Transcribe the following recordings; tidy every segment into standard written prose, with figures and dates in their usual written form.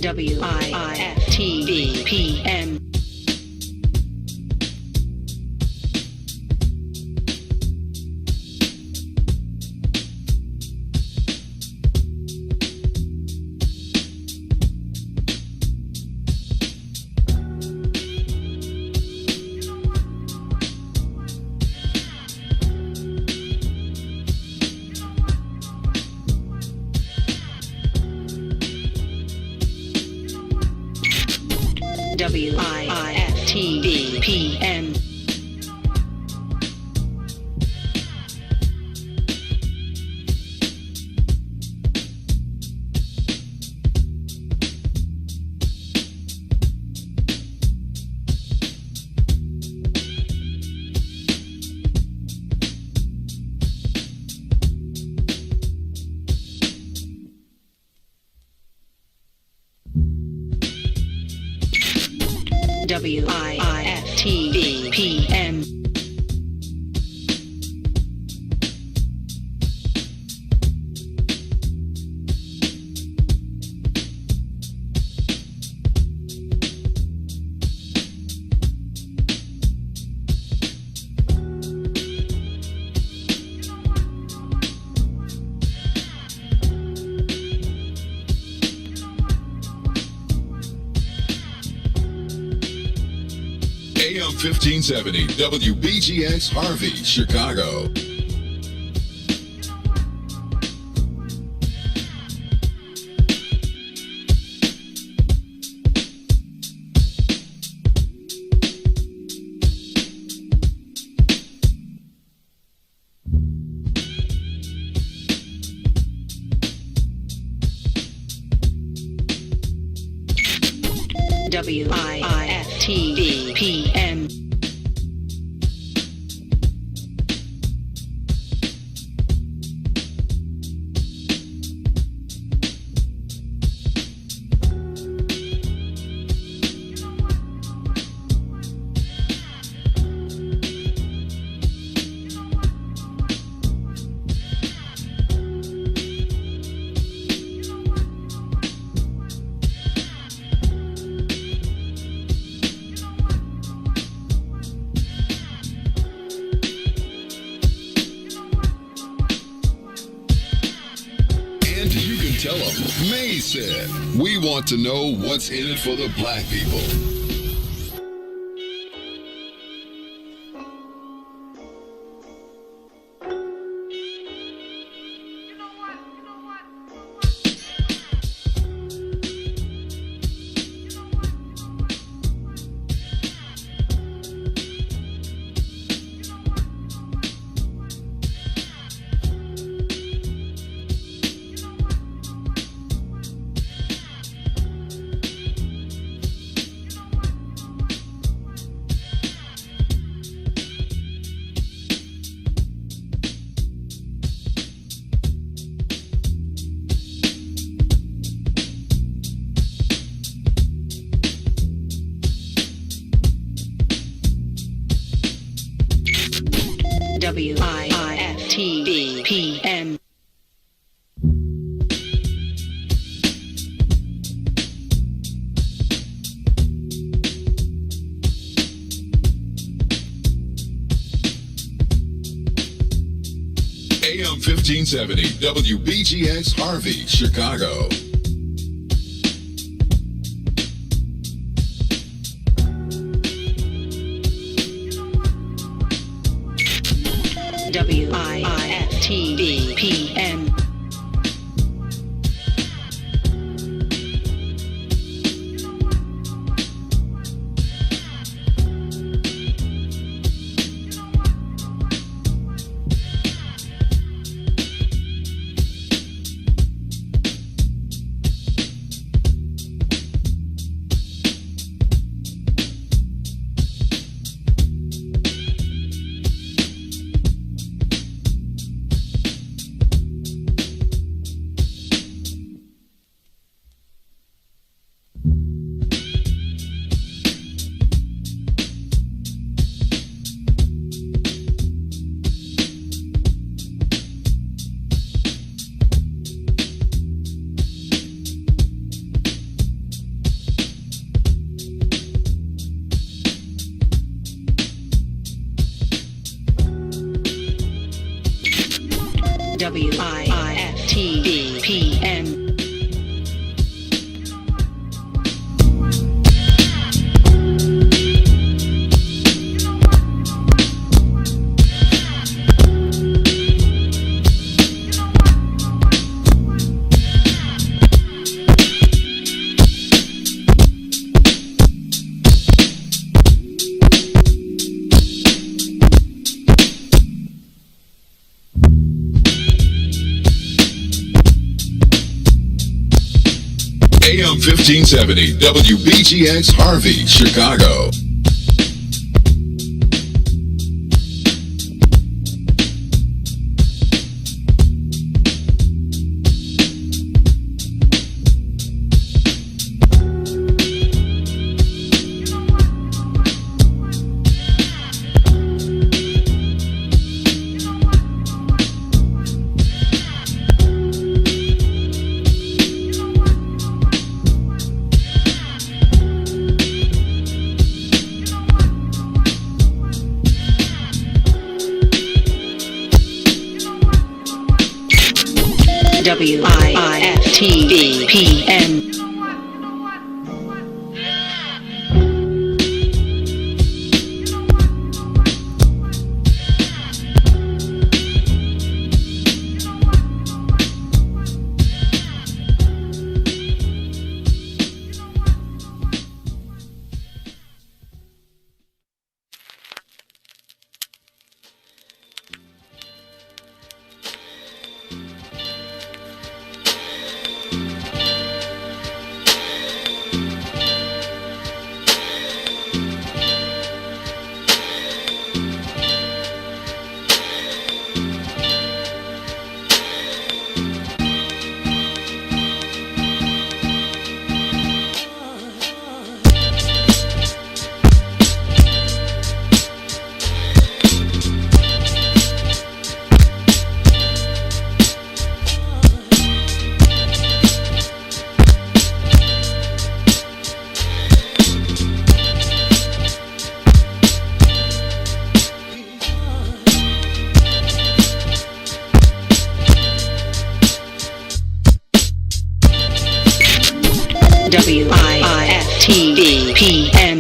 WIFTV PM. WIFTV PM. WIFTV PM. AM 1570 WBGX Harvey, Chicago. WIFTV PM. Tell them, May said, we want to know what's in it for the black people. WIFTV PM. AM 1570 WBGX Harvey, Chicago. WIFTV PM. WIFTBPN. AM 1570 WBGX Harvey, Chicago. WIFTBPN. WIFTBPN.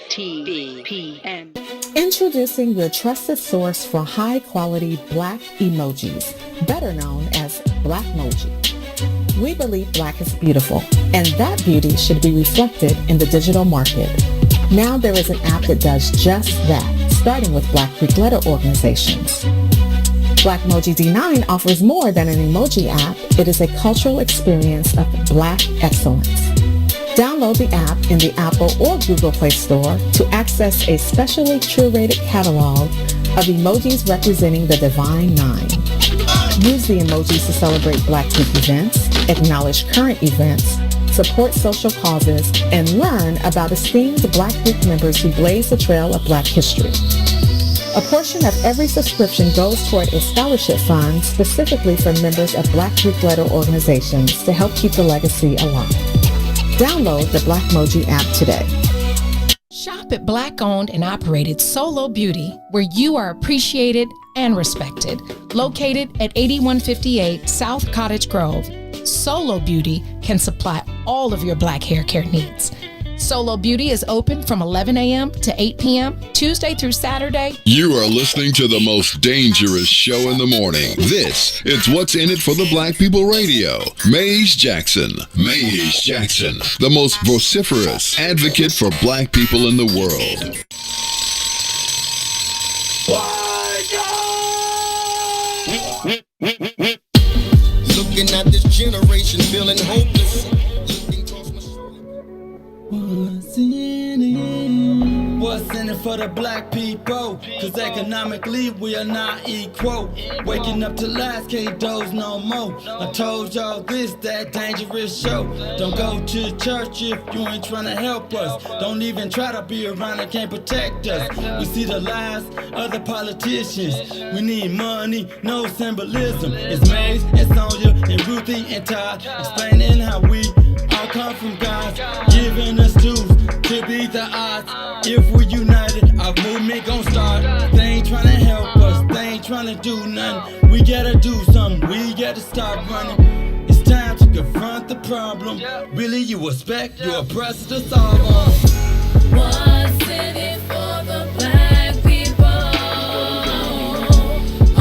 WIFTBPN. Introducing your trusted source for high-quality Black emojis, better known as Blackmoji. We believe Black is beautiful, and that beauty should be reflected in the digital market. Now there is an app that does just that, starting with Black Greek letter organizations. Blackmoji D9 offers more than an emoji app. It is a cultural experience of Black excellence. Download the app in the Apple or Google Play Store to access a specially curated catalog of emojis representing the Divine Nine. Use the emojis to celebrate Black Greek events, acknowledge current events, support social causes, and learn about esteemed Black Greek members who blaze the trail of Black history. A portion of every subscription goes toward a scholarship fund specifically for members of Black Greek-letter organizations to help keep the legacy alive. Download the Blackmoji app today. Shop at Black-owned and operated Solo Beauty, where you are appreciated and respected. Located at 8158 South Cottage Grove, Solo Beauty can supply all of your Black hair care needs. Solo Beauty is open from 11 a.m. to 8 p.m., Tuesday through Saturday. You are listening to the most dangerous show in the morning. This is What's in It for the Black People Radio. Maze Jackson. Maze Jackson, the most vociferous advocate for Black people in the world. Looking at this generation feeling hopeless. What's in it for the black people? Cause economically we are not equal. Waking up to lies, can't doze no more. I told y'all this, that dangerous show. Don't go to church if you ain't trying to help us. Don't even try to be around and can't protect us. We see the lies of the politicians. We need money, no symbolism. It's Maze and Sonia and Ruthie and Todd explaining how we all come from God, giving us tools to beat the odds. If we're united, our movement gon' start. They ain't tryna help us, they ain't tryna do nothing. We gotta do something, we gotta stop running. It's time to confront the problem. Really, you expect your oppressor to solve them. What's in it for the black people?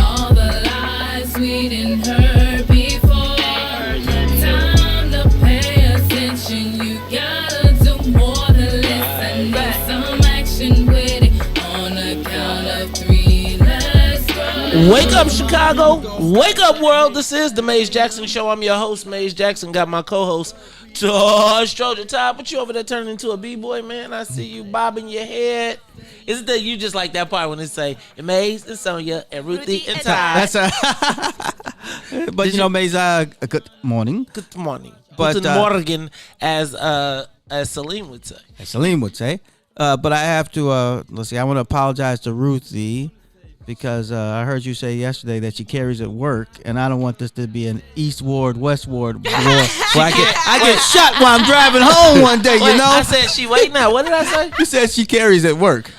All the lies we didn't heard before. Time to pay attention, you gotta do more than listen. Need some action with it on the count of 3. Let's go. Wake up, Chicago. Wake up, world. This is the Maze Jackson Show. I'm your host, Maze Jackson. Got my co-host, Todd, Stroger. Todd, but you over there turning into a b-boy, man. I see you bobbing your head. Isn't that you just like that part when they say Maze and Sonia and Ruthie and Todd? That's but you know, Maze, good morning. Good morning. But, Guten Morgen, as Salim would say. As Salim would say. But I have to, let's see, I want to apologize to Ruthie because I heard you say yesterday that she carries at work, and I don't want this to be an East Ward, West Ward war where I get shot while I'm driving home one day, you know? I said she wait now. What did I say? You said she carries at work.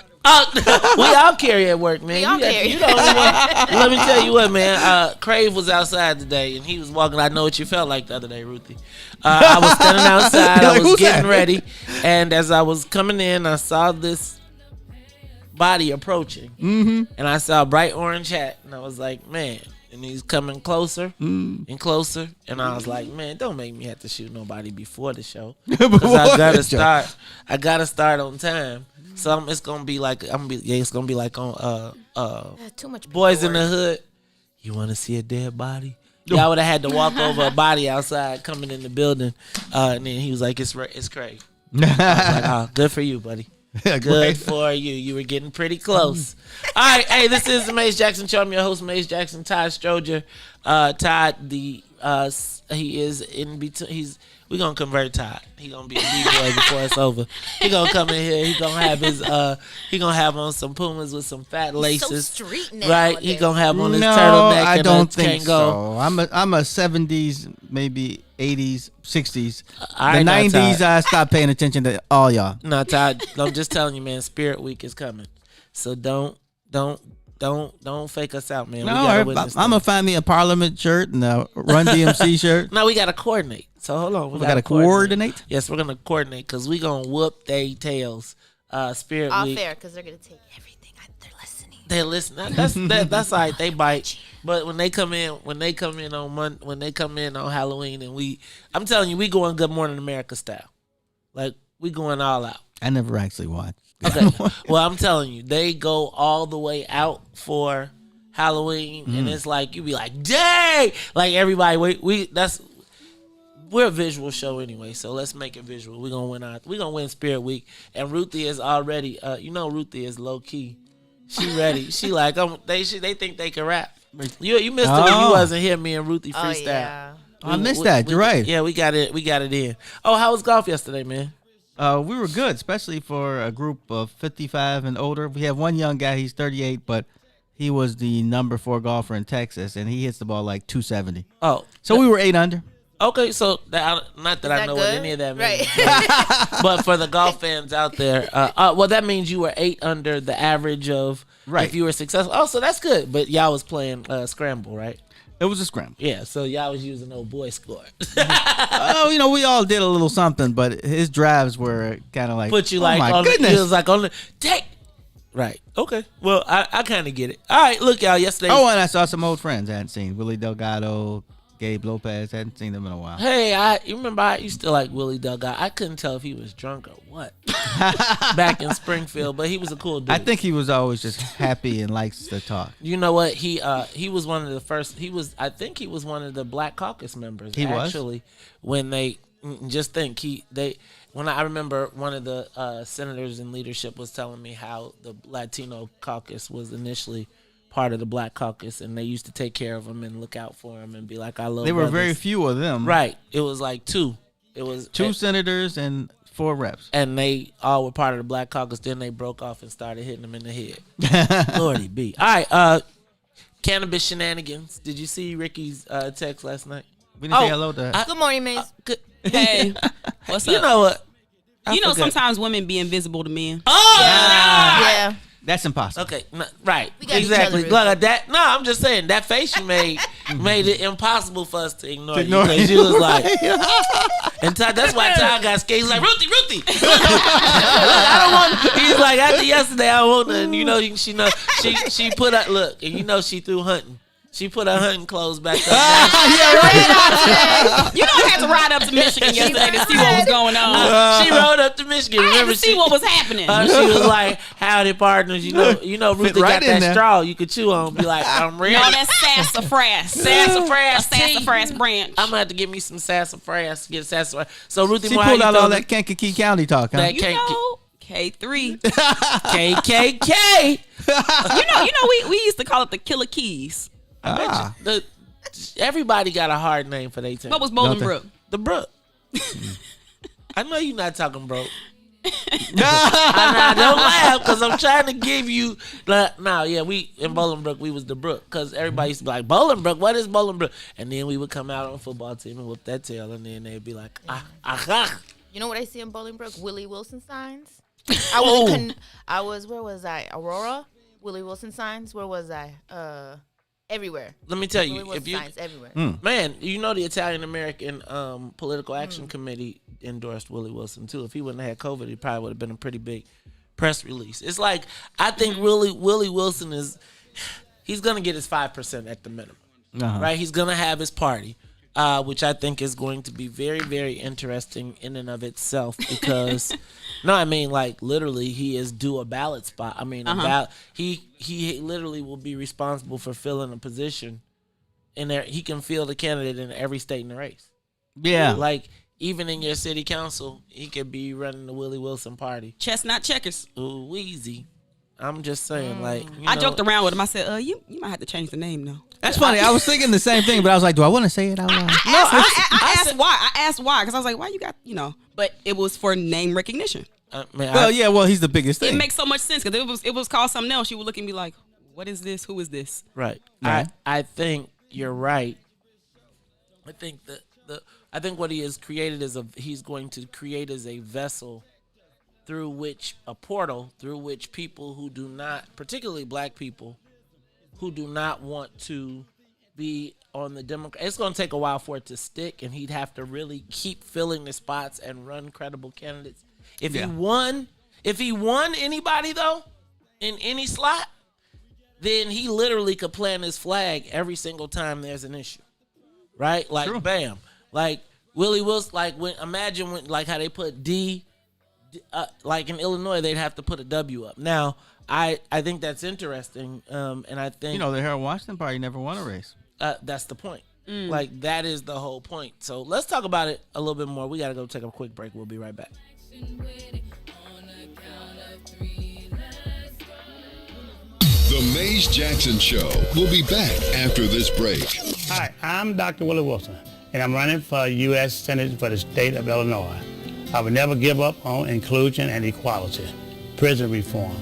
We all carry at work, man. You the only one. Let me tell you what, man. Crave was outside today, and he was walking. I know what you felt like the other day, Ruthie. I was standing outside. I was getting ready, and as I was coming in, I saw this body approaching, and I saw a bright orange hat, and I was like, man. And he's coming closer and closer, and I was like, man, don't make me have to shoot nobody before the show, because I gotta start on time. So it's gonna be like it's gonna be like on Too much Boys in the Hood. You want to see a dead body? Yeah, I would have had to walk over a body outside coming in the building, and then he was like, it's Craig. I was like, oh, good for you, buddy. Good for you. You were getting pretty close. All right, hey, this is the Maze Jackson Show. I'm your host, Maze Jackson. Todd Stroger. Todd, he is in between. We're gonna convert Todd. He gonna be a D-boy before it's over. He gonna come in here. He gonna have his he gonna have on some Pumas with some fat laces. So street now, right? He gonna have on his No, turtleneck. I and don't a think Kango. so. I'm a 70s, maybe 80s, 60s. All right, the now, 90s, Todd. I stopped paying attention to all y'all. No, Todd. I'm just telling you, man. Spirit Week is coming, so don't fake us out, man. No, we gotta witness I'm gonna find me a Parliament shirt and a Run DMC shirt. No, we gotta coordinate. So hold on, We gotta coordinate. Yes, we're gonna coordinate because we gonna whoop they tails. Spirit All Week. fair, because they're going to take everything. They're listening. They're listening. That's all right. They bite. But when they come in on Halloween, and I'm telling you, we going Good Morning America style. Like we going all out. I never actually watched. Okay. Well, I'm telling you, they go all the way out for Halloween, and it's like you be like, dang! Like everybody, we're a visual show anyway, so let's make it visual. We're gonna win Spirit Week, and Ruthie is already. Ruthie is low key. She ready. She like they think they can rap. You missed it when you wasn't here. Me and Ruthie freestyle. Oh, yeah. I missed that. You're right. Yeah, we got it in. Oh, how was golf yesterday, man? We were good, especially for a group of 55 and older. We have one young guy, he's 38, but he was the number 4 golfer in Texas, and he hits the ball like 270. Oh. So we were 8 under. Okay, so not that I know what any of that means. But for the golf fans out there, well, that means you were 8 under the average of if you were successful. Oh, so that's good. But y'all was playing scramble, right? It was a scramble. Yeah, so y'all was using old boy score. Oh, we all did a little something, but his drives were kind of like, put you oh like my on goodness. He was like on the take. Right. Okay. Well, I kind of get it. All right. Look, y'all. Yesterday. Oh, and I saw some old friends I hadn't seen. Willie Delgado, Gabe Lopez. Hadn't seen them in a while. Hey, you remember I used to like Willie Delgado. I couldn't tell if he was drunk or what back in Springfield, but he was a cool dude. I think he was always just happy and likes to talk. You know what? He was one of the first. I think he was one of the Black Caucus members. He actually when they just think when I remember one of the senators in leadership was telling me how the Latino caucus was initially part of the Black Caucus, and they used to take care of him and look out for him and be like, "I love." There were brothers. very few of them. Right. It was like 2. It was 2 senators and 4 reps, and they all were part of the Black Caucus. Then they broke off and started hitting them in the head. Lordy be. All right. Cannabis Shenanigans. Did you see Ricky's text last night? We didn't say hello to. Good morning, Mace. Good. Hey, what's up? You know what? You know, sometimes women be invisible to men. Oh, yeah. That's impossible. Okay, right. We got Exactly. each other. Look at that. No, I'm just saying that face you made made it impossible for us to ignore you. ignore Because you was like, and Todd, that's why Todd got scared. He's like, Ruthie. I don't want. He's like, after yesterday, I don't want nothing. You know, she put up. Look, and you know she threw hunting. She put her hunting clothes back up. Yeah, right. You know, I had to ride up to Michigan yesterday to see what was going on. She rode up to Michigan. I had Remember, to see what was happening. She was like, "Howdy, partners." You know, Ruthie right got that there. straw you could chew on. Be like, "I'm ready." No, that's sassafras. Sassafras. A sassafras branch. I'm gonna have to get me some sassafras. Get sassafras. So Ruthie, She Moore, pulled how out you all feeling? that Kankakee County talk, huh? That You know, K3. KKK. You know, we used to call it the Killer Keys. Everybody got a hard name for their team. What was Bolingbrook? The Brook. I know you're not talking broke. I don't laugh because I'm trying to give you. We in Bolingbrook we was the Brook because everybody used to be like Bolingbrook. What is Bolingbrook? And then we would come out on a football team and whoop that tail, and then they'd be like, You know what I see in Bolingbrook? Willie Wilson signs. I was where was I? Aurora. Willie Wilson signs. Where was I? Everywhere. Let me tell Willie you, Wilson if you signs everywhere. man, you know the Italian American Political Action Committee endorsed Willie Wilson too. If he wouldn't have had COVID, he probably would have been a pretty big press release. It's like I think Willie Wilson he's gonna get his 5% at the minimum, right? He's gonna have his party, which I think is going to be very, very interesting in and of itself because like literally he is due a ballot spot. I mean, he literally will be responsible for filling a position in there. He can field a candidate in every state in the race. Yeah. Like even in your city council, he could be running the Willie Wilson party. Chestnut checkers. Ooh, Weezy. I'm just saying, I joked around with him. I said, you might have to change the name though. That's funny. I was thinking the same thing, but I was like, do I want to say it out loud? I asked why. I asked why because I was like, why you got But it was for name recognition. He's the biggest thing. It makes so much sense because it was called something else. You would look and be like, what is this? Who is this? Right. Right. I think you're right. I think I think what he has created he's going to create as a vessel through which people who do not, particularly black people, who do not want to be on the Democrat. It's going to take a while for it to stick, and he'd have to really keep filling the spots and run credible candidates. If he won anybody though, in any slot, then he literally could plant his flag every single time there's an issue, right? Like True. Bam, like Willie Wilson. Like imagine when how they put D, like in Illinois they'd have to put a W up. Now I think that's interesting, and I think the Harold Washington party never won a race. that's the point. Like that is the whole point. So let's talk about it a little bit more. We got to go take a quick break. We'll be right back. The Maze Jackson Show will be back after this break. Hi, I'm Dr. Willie Wilson, and I'm running for U.S. Senate for the state of Illinois. I will never give up on inclusion and equality, prison reform,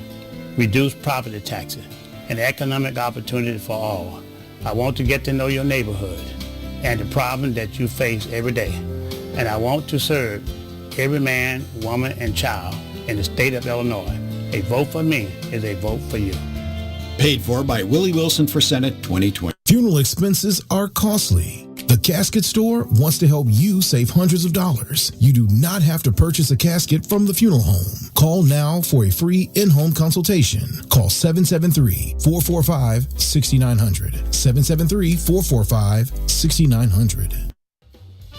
reduced property taxes, and economic opportunity for all. I want to get to know your neighborhood and the problem that you face every day. And I want to serve every man, woman, and child in the state of Illinois. A vote for me is a vote for you. Paid for by Willie Wilson for Senate 2020. Funeral expenses are costly. The Casket Store wants to help you save hundreds of dollars. You do not have to purchase a casket from the funeral home. Call now for a free in-home consultation. Call 773-445-6900. 773-445-6900.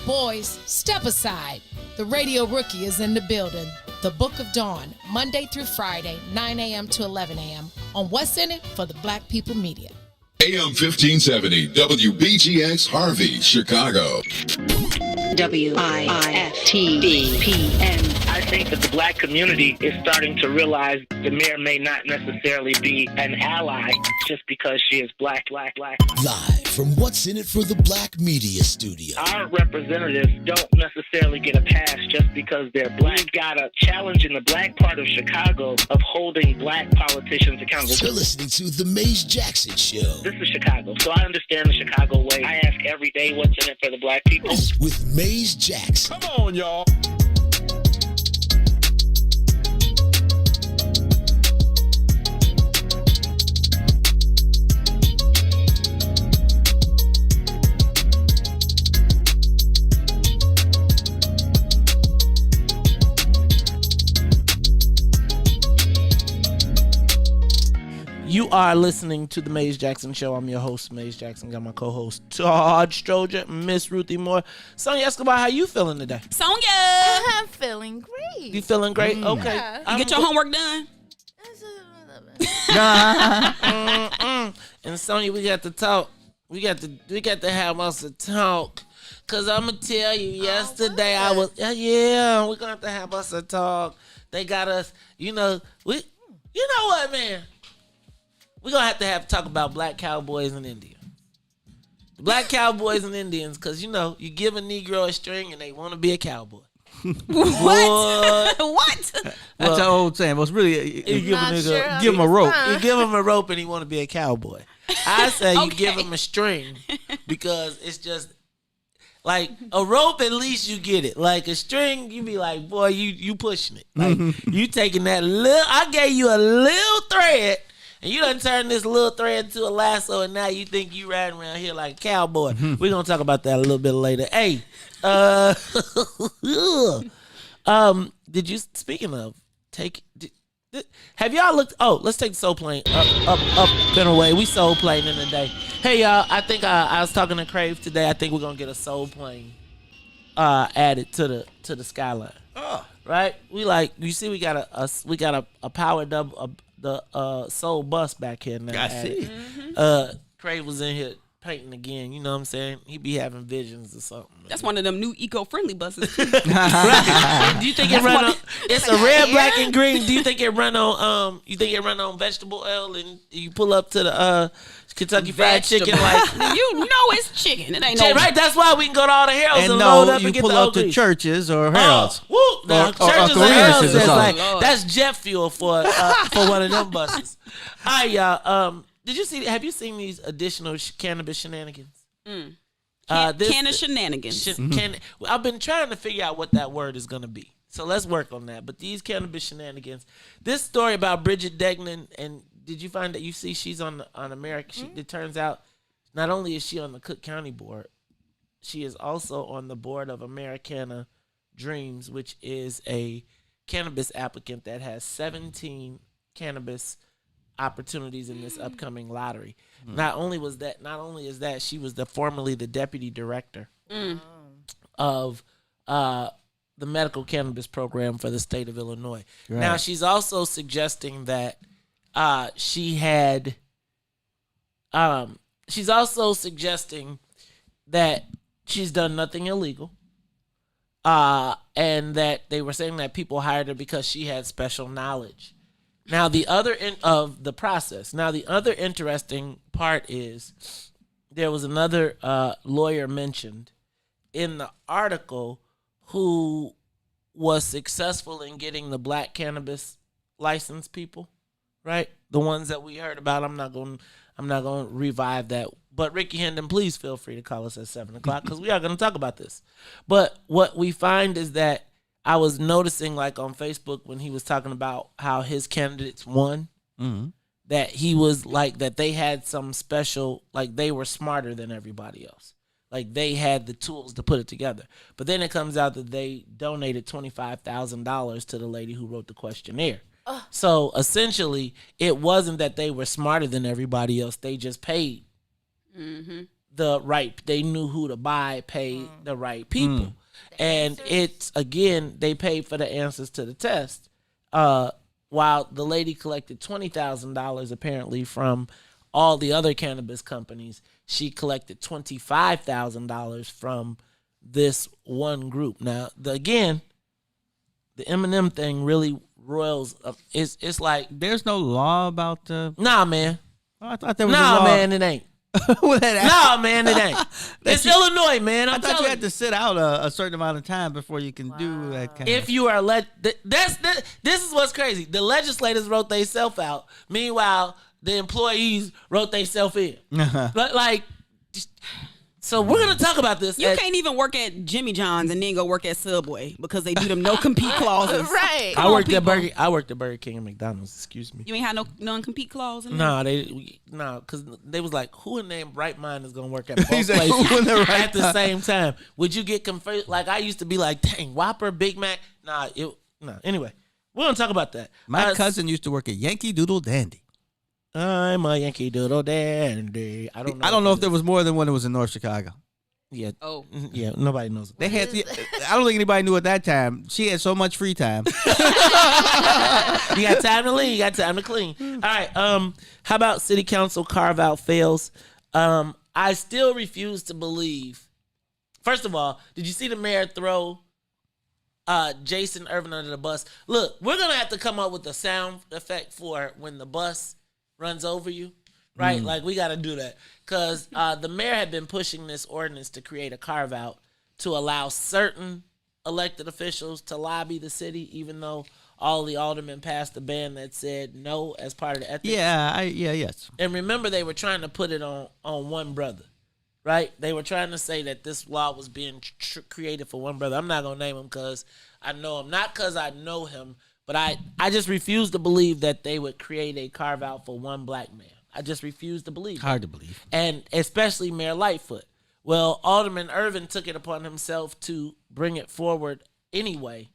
Boys, step aside. The Radio Rookie is in the building. The Book of Dawn, Monday through Friday, 9 a.m. to 11 a.m. on What's In It for the Black People Media. AM 1570, WBGX Harvey, Chicago. WIIFTBPM. I think that the black community is starting to realize the mayor may not necessarily be an ally just because she is black. Live from What's In It for the Black Media Studio. Our representatives don't necessarily get a pass just because they're black. We've got a challenge in the black part of Chicago of holding black politicians accountable. You're listening to The Maze Jackson Show. This is Chicago, so I understand the Chicago way. I ask every day what's in it for the black people. With Maze Jackson. Come on, y'all. You are listening to the Maze Jackson Show. I'm your host, Maze Jackson. Got my co-host, Todd, Stroger, Miss Ruthie Moore. Sonia Escobar, how you feeling today? Sonia! I'm feeling great. You feeling great? Okay. Yeah. You get your homework done? And Sonia, we got to talk. We got to have us a talk. Cause I'ma tell you, yesterday I was we're gonna have to have us a talk. They got us, you know what, man? We're going to have to talk about black cowboys and Indians. Black cowboys and Indians, because, you give a Negro a string and they want to be a cowboy. What? What? That's an old saying. But it's really, you give a nigga, give him a rope. You give him a rope and he want to be a cowboy. I say you give him a string because it's just, like, a rope, at least you get it. Like, a string, you be like, boy, you pushing it. Like, you taking that I gave you a little thread. And you done turned this little thread into a lasso, and now you think you riding around here like a cowboy. We're going to talk about that a little bit later. Hey, speaking of, have y'all looked, let's take the soul plane up and away. We soul plane in the day. Hey, y'all, I think I was talking to Crave today. I think we're going to get a soul plane added to the skyline. Oh. Right? We we got a power double, the soul bus back here now. I see. Crave was in here painting again. You know what I'm saying? He be having visions or something. That's one of them new eco-friendly buses. Right. Do you think it run on? It's a red, black, and green. Do you think it run on? You think it run on vegetable oil and you pull up to the Kentucky Fried Chicken like it's chicken. It ain't no right. That's why we can go to all the Heralds and load up you and get pull the up to churches or Heralds. Churches and Heralds is like that's jet fuel for one of them buses. All right, y'all. Have you seen these additional cannabis shenanigans? Cannabis shenanigans. I've been trying to figure out what that word is going to be. So let's work on that. But these cannabis shenanigans. This story about Bridget Degnan, and did you find that she's on America? It turns out not only is she on the Cook County board, she is also on the board of Americana Dreams, which is a cannabis applicant that has 17 cannabis opportunities in this upcoming lottery. Not only is that she was formerly the deputy director of the medical cannabis program for the state of Illinois. Right. Now she's also suggesting that she's also suggesting that she's done nothing illegal. And that they were saying that people hired her because she had special knowledge. Now, the other end of the process. Now, the other interesting part is there was another lawyer mentioned in the article who was successful in getting the black cannabis license people, right? The ones that we heard about. I'm not going to revive that. But Ricky Hendon, please feel free to call us at 7 o'clock because we are going to talk about this. But what we find is that I was noticing, like on Facebook, when he was talking about how his candidates won, that he was like that they had some special, like they were smarter than everybody else. Like they had the tools to put it together. But then it comes out that they donated $25,000 to the lady who wrote the questionnaire. So essentially, it wasn't that they were smarter than everybody else. They just paid the right. They knew who to buy, paid the right people. And it's, again, they paid for the answers to the test. While the lady collected $20,000 apparently from all the other cannabis companies, she collected $25,000 from this one group. Now, the M&M thing really roils up. It's like there's no law about the. Nah, man. Oh, I thought there was a law. Man, it ain't. No, man, it ain't. It's Illinois, man. I thought you had to sit out a certain amount of time before you can do that kind if you are this is what's crazy. The legislators wrote themselves out. Meanwhile, the employees wrote themselves in. But like, so we're gonna talk about this. You can't even work at Jimmy John's and then go work at Subway because they do them no compete clauses. Right. I worked at Burger King and McDonald's. Excuse me. You ain't had no non-compete clause in there? No, because they was like, who in their right mind is gonna work at both places at the same time? Would you get confused? Like I used to be like, dang, Whopper, Big Mac. Anyway, we're gonna talk about that. My cousin used to work at Yankee Doodle Dandy. I'm a Yankee Doodle Dandy. I don't know if there was more than one that was in North Chicago. Yeah. Oh. Yeah. Nobody knows. They had. I don't think anybody knew at that time. She had so much free time. You got time to lean. You got time to clean. All right. How about city council carve out fails? I still refuse to believe. First of all, did you see the mayor throw Jason Irvin under the bus? Look, we're gonna have to come up with a sound effect for when the bus runs over you, right? Like we got to do that because the mayor had been pushing this ordinance to create a carve out to allow certain elected officials to lobby the city, even though all the aldermen passed a ban that said no as part of the ethics. Yes. And remember, they were trying to put it on one brother, right? They were trying to say that this law was being created for one brother. I'm not gonna name him because I know him, not because I know him. But I just refuse to believe that they would create a carve-out for one black man. I just refuse to believe Hard to believe. And especially Mayor Lightfoot. Well, Alderman Irvin took it upon himself to bring it forward anyway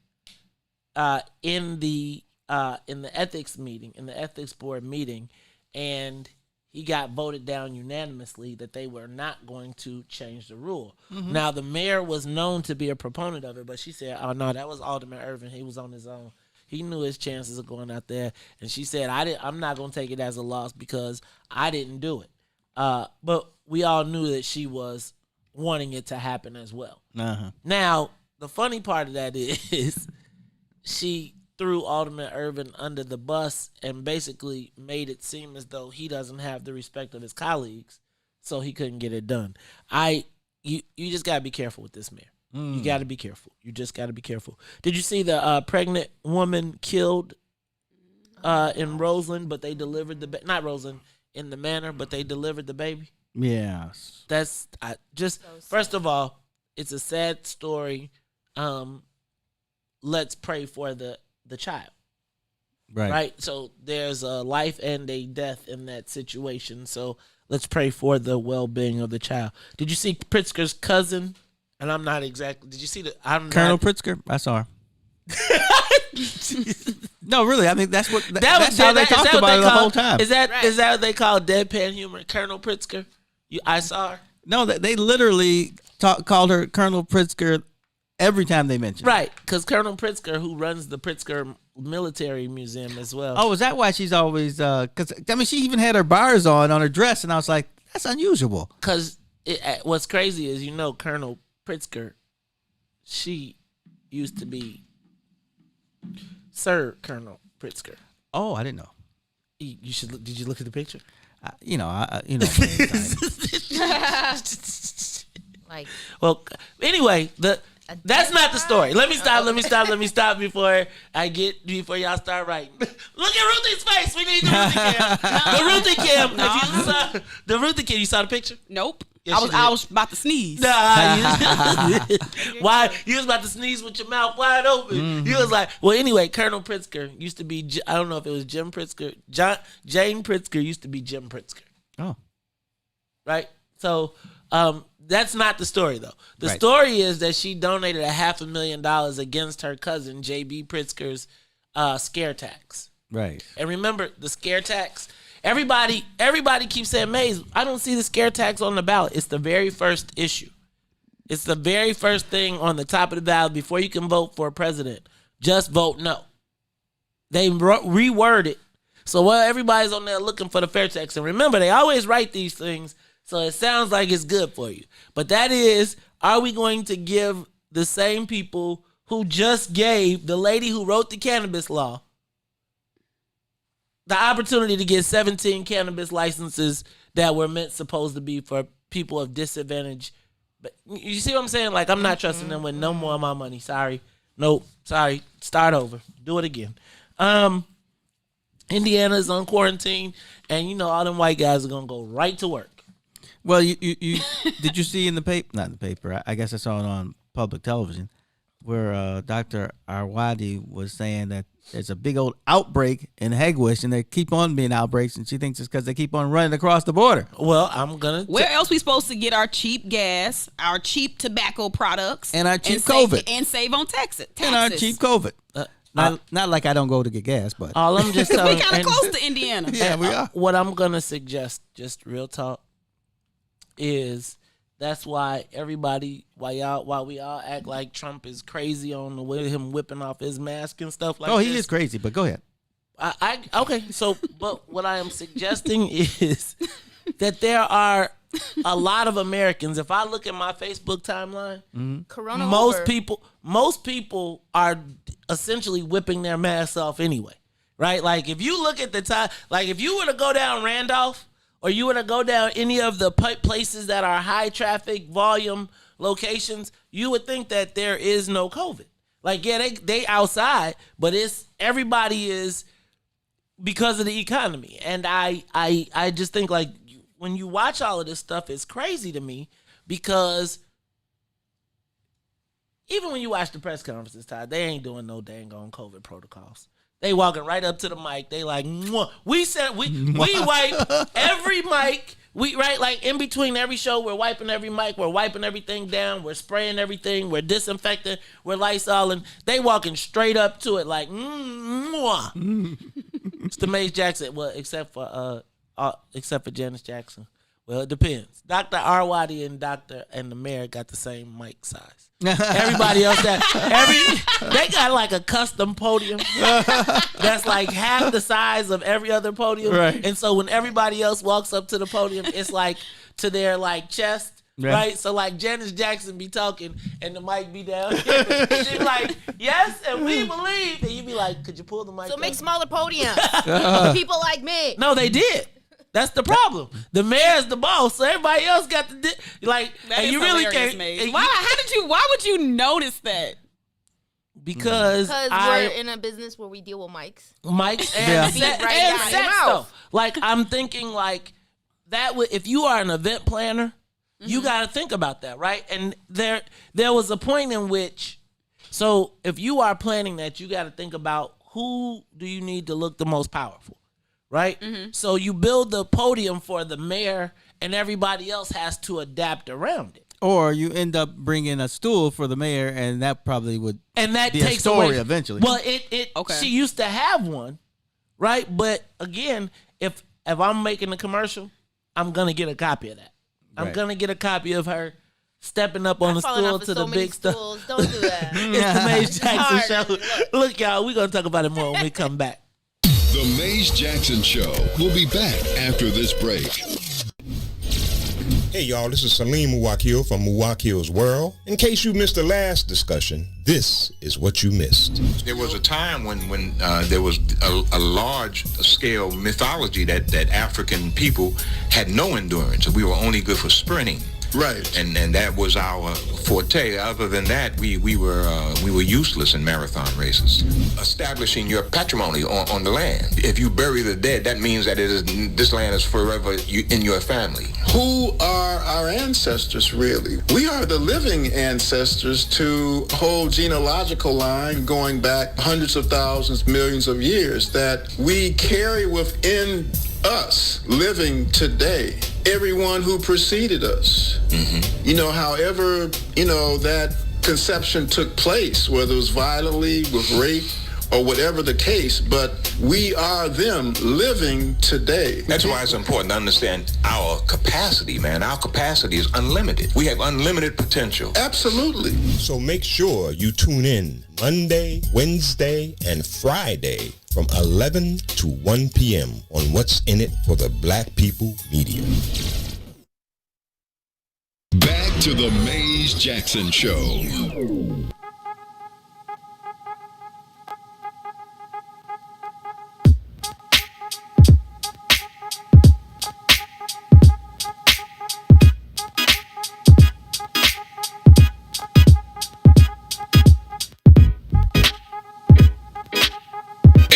in the ethics meeting, in the ethics board meeting, and he got voted down unanimously that they were not going to change the rule. Now, the mayor was known to be a proponent of it, but she said, oh, no, that was Alderman Irvin. He was on his own. He knew his chances of going out there. And she said, I'm not going to take it as a loss because I didn't do it. But we all knew that she was wanting it to happen as well. Now, the funny part of that is she threw Alderman Irvin under the bus and basically made it seem as though he doesn't have the respect of his colleagues, so he couldn't get it done. You just got to be careful with this mayor. You got to be careful. You just got to be careful. Did you see the pregnant woman killed in Roseland, but they delivered not Roseland, in the manor, but they delivered the baby? Yes. That's first of all, it's a sad story. Let's pray for the child. Right. So there's a life and a death in that situation. So let's pray for the well-being of the child. Did you see Pritzker's cousin? And I'm not exactly. Did you see Colonel Pritzker? I saw her. No, really. I mean, that's how they talked about it the whole time. Is that what they call deadpan humor? Colonel Pritzker. I saw her. No, they literally called her Colonel Pritzker every time they mentioned. Right, because Colonel Pritzker, who runs the Pritzker Military Museum as well. Oh, is that why she's always? Because I mean, she even had her bars on her dress, and I was like, that's unusual. Because what's crazy is Colonel Pritzker, she used to be Sir Colonel Pritzker. Oh, I didn't know. You should. Did you look at the picture? Like, well, anyway, That's not the story. Let me stop before y'all start writing. Look at Ruthie's face. We need the Ruthie cam. The Ruthie cam. No. If you saw the Ruthie cam, you saw the picture? Nope. Yes, I was about to sneeze. Why? You was about to sneeze with your mouth wide open. Mm-hmm. You was like, well, anyway, Colonel Pritzker used to be, I don't know if it was Jim Pritzker. Jane Pritzker used to be Jim Pritzker. Oh. Right? So, that's not the story, though. The Right. story is that she donated $500,000 against her cousin, J.B. Pritzker's scare tax. Right. And remember, the scare tax, everybody keeps saying, Maze, I don't see the scare tax on the ballot. It's the very first issue. It's the very first thing on the top of the ballot before you can vote for a president. Just vote no. They reword it. So while everybody's on there looking for the fair tax, and remember, they always write these things so it sounds like it's good for you. But that is, are we going to give the same people who just gave the lady who wrote the cannabis law the opportunity to get 17 cannabis licenses that were supposed to be for people of disadvantage? But you see what I'm saying? Like, I'm not trusting them with no more of my money. Sorry. Nope. Sorry. Start over. Do it again. Indiana's on quarantine, and all them white guys are gonna go right to work. Well, you did you see in the paper? Not in the paper. I guess I saw it on public television, where Dr. Arwadi was saying that there's a big old outbreak in Hegwish, and they keep on being outbreaks, and she thinks it's because they keep on running across the border. Well, I'm gonna. Where else we supposed to get our cheap gas, our cheap tobacco products, and our cheap COVID, and save on taxes, and our cheap COVID? Not like I don't go to get gas, but all I'm just telling, we kind of close to Indiana. Yeah, we are. What I'm gonna suggest, just real talk, is that's why while we all act like Trump is crazy on the way him whipping off his mask and stuff like that. Oh, he is crazy, but go ahead. Okay, so but what I am suggesting is that there are a lot of Americans. If I look at my Facebook timeline, Corona most people are essentially whipping their masks off anyway, right? Like if you look at the time, like if you were to go down Randolph or you were to go down any of the places that are high traffic volume locations, you would think that there is no COVID. Like, yeah, they outside, but everybody is because of the economy. And I just think, like, when you watch all of this stuff, it's crazy to me because even when you watch the press conferences, Todd, they ain't doing no dang on COVID protocols. They walking right up to the mic. They like, mwah. We wipe every mic. Like in between every show, we're wiping every mic. We're wiping everything down. We're spraying everything. We're disinfecting. We're Lysoling. They walking straight up to it like, mwah. It's the Maze Jackson. Well, except for Janice Jackson. Well, it depends. Dr. Arwadi and the mayor got the same mic size. Everybody else they got like a custom podium that's like half the size of every other podium. Right. And so when everybody else walks up to the podium, it's like to their like chest. Right. So like Janice Jackson be talking and the mic be down here. And she be like, yes, and we believe. And you be like, could you pull the mic So up? make smaller podiums. People like me. No, they did. That's the problem. The mayor's the boss, so everybody else got the like. That and is you really hilarious, can't. Maze. Why would you notice that? Because we're in a business where we deal with mics. And set stuff. Like I'm thinking like that. If you are an event planner, you got to think about that, right? And there was a point in which, so if you are planning that, you got to think about who do you need to look the most powerful. Right? Mm-hmm. So you build the podium for the mayor and everybody else has to adapt around it. Or you end up bringing a stool for the mayor and that probably would be takes a story away, eventually. Well, she used to have one, right? But again, if I'm making a commercial, I'm going to get a copy of that. I'm going to get a copy of her stepping up on the stool to the big stuff. Don't do that. It's the Maze Jackson Show. Look, y'all, we're going to talk about it more when we come back. The Maze Jackson Show will be back after this break. Hey y'all, this is Salim Muwakil from Muwakil's World. In case you missed the last discussion, this is what you missed. There was a time when there was a large-scale mythology that African people had no endurance. We were only good for sprinting. Right. And that was our forte. Other than that, we were useless in marathon races. Establishing your patrimony on the land. If you bury the dead, that means that this land is forever in your family. Who are our ancestors, really? We are the living ancestors to a whole genealogical line going back hundreds of thousands, millions of years that we carry within us living today. Everyone who preceded us. Mm-hmm. However, that conception took place, whether it was violently, with rape, or whatever the case, but we are them living today. That's why it's important to understand our capacity, man. Our capacity is unlimited. We have unlimited potential. Absolutely. So make sure you tune in Monday, Wednesday, and Friday from 11 to 1 p.m. on What's in It for the Black People Media. Back to the Maze Jackson Show.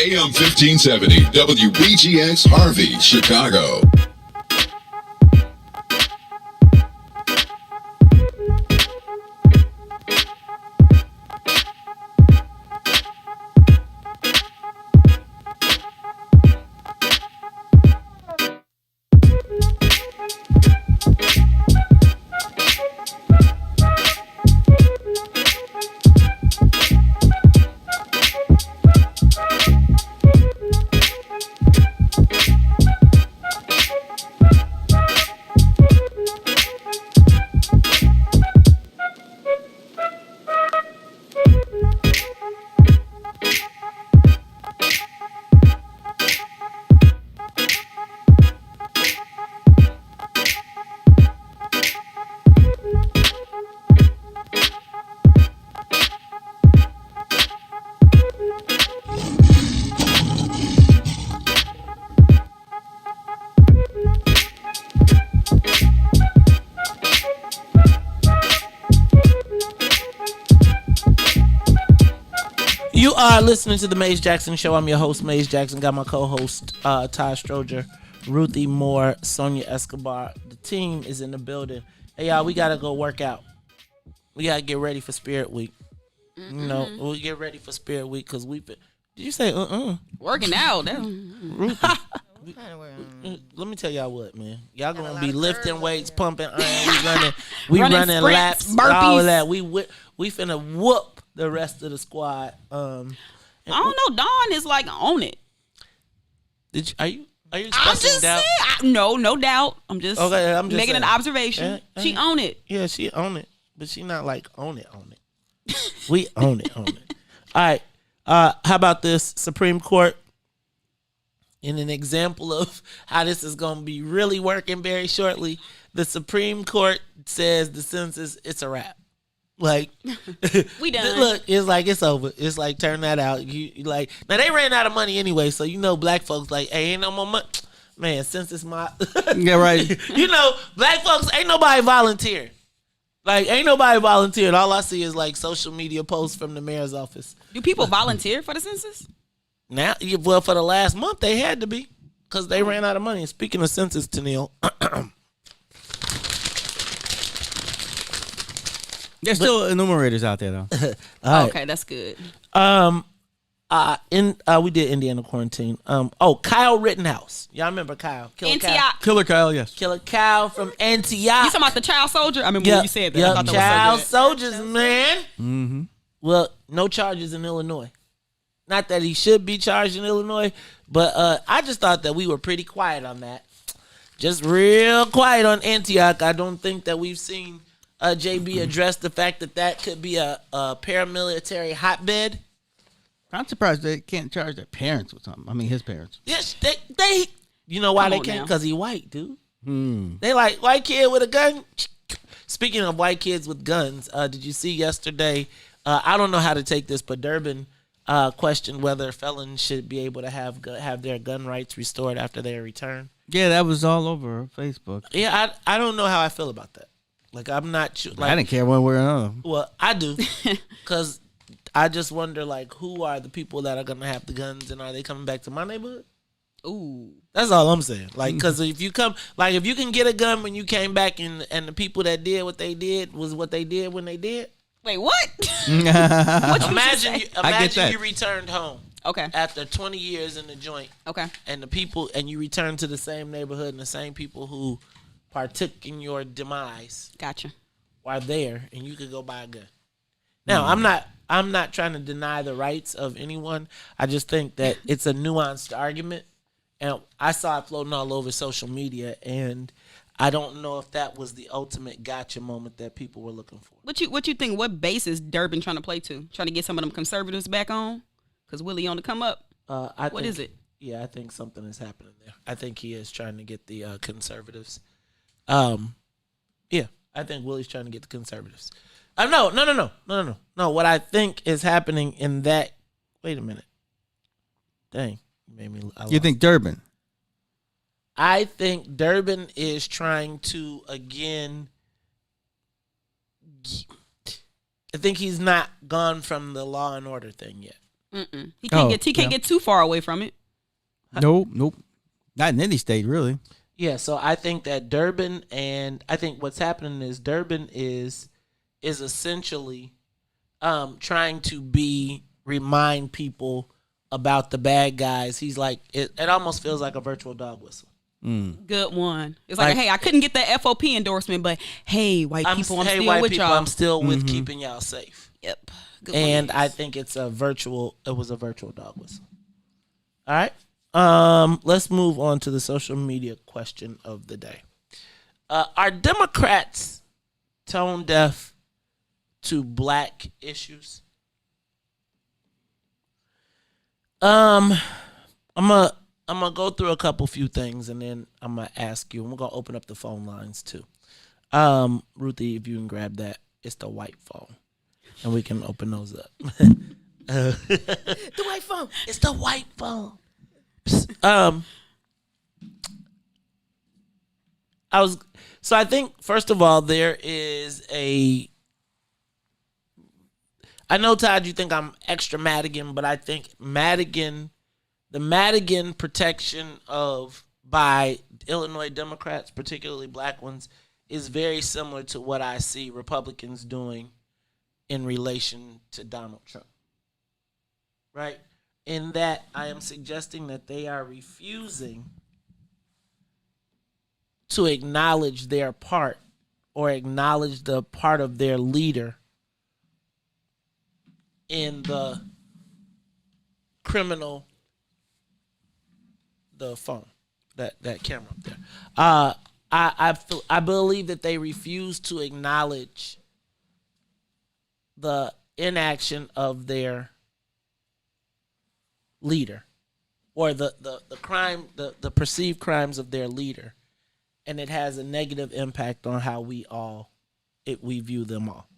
AM 1570, WBGX Harvey, Chicago. You are listening to the Maze Jackson Show. I'm your host, Maze Jackson. Got my co-host, Todd Stroger, Ruthie Moore, Sonia Escobar. The team is in the building. Hey, y'all, we got to go work out. We got to get ready for Spirit Week. Mm-mm. We'll get ready for Spirit Week because we've been... Did you say Working out. Ruthie, let me tell y'all what, man. Y'all gonna be lifting weights, pumping iron. We running sprints, laps, burpees. all of that. We finna whoop the rest of the squad. I don't know. Dawn is like on it. Are you I'm expressing just doubt? saying. No doubt. I'm just making saying. an observation. She own it. Yeah, she own it, but she not like own it. We own it. All right. How about this? Supreme Court, in an example of how this is going to be really working very shortly, the Supreme Court says the census, it's a wrap. Like, we done. Look, it's like it's over. It's like turn that out. You like now they ran out of money anyway, so black folks like, hey, ain't no more money. Man, census mob. Yeah, right. Black folks ain't nobody volunteering. Like, ain't nobody volunteered. All I see is like social media posts from the mayor's office. Do people volunteer for the census? Now, well, for the last month they had to be because they ran out of money. And speaking of census, Tennille. There's still enumerators out there, though. Right. Okay, that's good. We did Indiana quarantine. Kyle Rittenhouse. Y'all remember Kyle? Antioch. Killer Kyle, yes. Killer Kyle from Antioch. You talking about the child soldier? I remember when you said that. I thought that child was so good. soldiers, man. Mm-hmm. Well, no charges in Illinois. Not that he should be charged in Illinois, but I just thought that we were pretty quiet on that. Just real quiet on Antioch. I don't think that we've seen JB address the fact that could be a paramilitary hotbed. I'm surprised they can't charge their parents with something. I mean, his parents. Yes, they. You know why Come they on can't? now. Because he white, dude. They like white kid with a gun. Speaking of white kids with guns, did you see yesterday? I don't know how to take this, but Durbin questioned whether felons should be able to have their gun rights restored after their return. Yeah, that was all over Facebook. Yeah, I don't know how I feel about that. Like I'm not sure. I didn't care one way or another. Well, I do, because I just wonder, like, who are the people that are gonna have the guns, and are they coming back to my neighborhood? Ooh, that's all I'm saying. Like, because if you can get a gun when you came back, and the people that did what they did was what they did when they did. Wait, what? Imagine you returned home. Okay. After 20 years in the joint. Okay. And you return to the same neighborhood, and the same people who partook in your demise. Gotcha. Are there, and you could go buy a gun. Now, I'm not trying to deny the rights of anyone. I just think that it's a nuanced argument, and I saw it floating all over social media, and I don't know if that was the ultimate gotcha moment that people were looking for. What you think? What base is Durbin trying to play to? Trying to get some of them conservatives back on? Because Willie on the come up. What is it? Yeah, I think something is happening there. I think he is trying to get the conservatives. Yeah, I think Willie's trying to get the conservatives. No. What I think is happening in that. Wait a minute. Dang, you made me. You think Durbin? I think Durbin is trying to again. I think he's not gone from the law and order thing yet. He can't get too far away from it. Nope. Not in any state, really. Yeah, so I think that Durbin, and I think what's happening is Durbin is essentially trying to remind people about the bad guys. He's like, it almost feels like a virtual dog whistle. Good one. It's like, hey, I couldn't get that FOP endorsement, but hey, white people, I'm still with y'all. I'm still with keeping y'all safe. Yep. Good and one. I think it was a virtual dog whistle. All right. Let's move on to the social media question of the day. Are Democrats tone deaf to black issues? I'm gonna go through a couple few things, and then I'm gonna ask you, and we're gonna open up the phone lines too. Ruthie, if you can grab that, it's the white phone, and we can open those up. The white phone. It's the white phone. I think first of all, there is I know, Todd, you think I'm extra Madigan, but I think the Madigan protection by Illinois Democrats, particularly black ones, is very similar to what I see Republicans doing in relation to Donald Trump. Right? In that I am suggesting that they are refusing to acknowledge their part or acknowledge the part of their leader in the criminal, the phone, that camera up there. I believe that they refuse to acknowledge the inaction of their leader, or the crime, the perceived crimes of their leader, and it has a negative impact on how we view them all.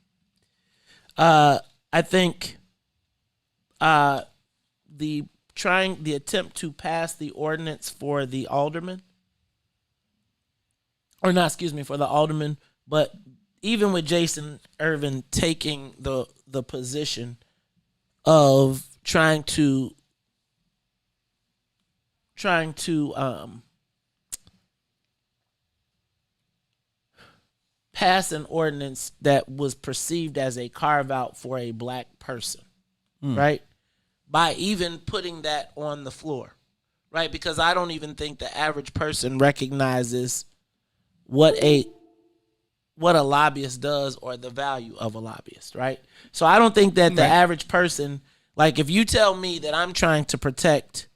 I think the attempt to pass the ordinance for the alderman, for the alderman, but even with Jason Irvin taking the position of trying to pass an ordinance that was perceived as a carve out for a black person, right? By even putting that on the floor, right? Because I don't even think the average person recognizes what a lobbyist does or the value of a lobbyist, right? So I don't think that the average person, like if you tell me that I'm trying to protect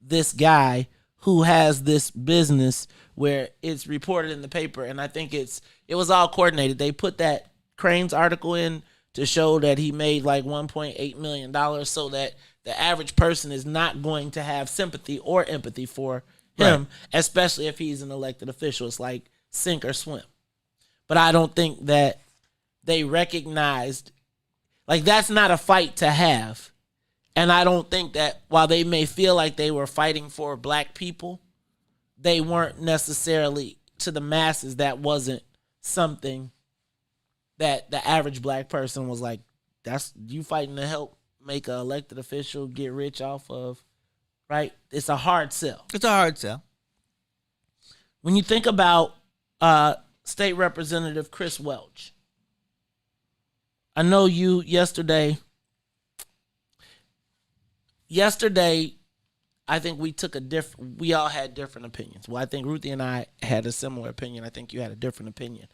this guy who has this business where it's reported in the paper, and I think it was all coordinated. They put that Cranes article in to show that he made like $1.8 million, so that the average person is not going to have sympathy or empathy for him, especially if he's an elected official. It's like sink or swim. But I don't think that they recognized, like, that's not a fight to have. And I don't think that while they may feel like they were fighting for black people, they weren't necessarily, to the masses, that wasn't something that the average black person was like, that's you fighting to help make an elected official get rich off of, right? It's a hard sell. It's a hard sell. When you think about State Representative Chris Welch, I know you yesterday, I think we all had different opinions. Well, I think Ruthie and I had a similar opinion. I think you had a different opinion.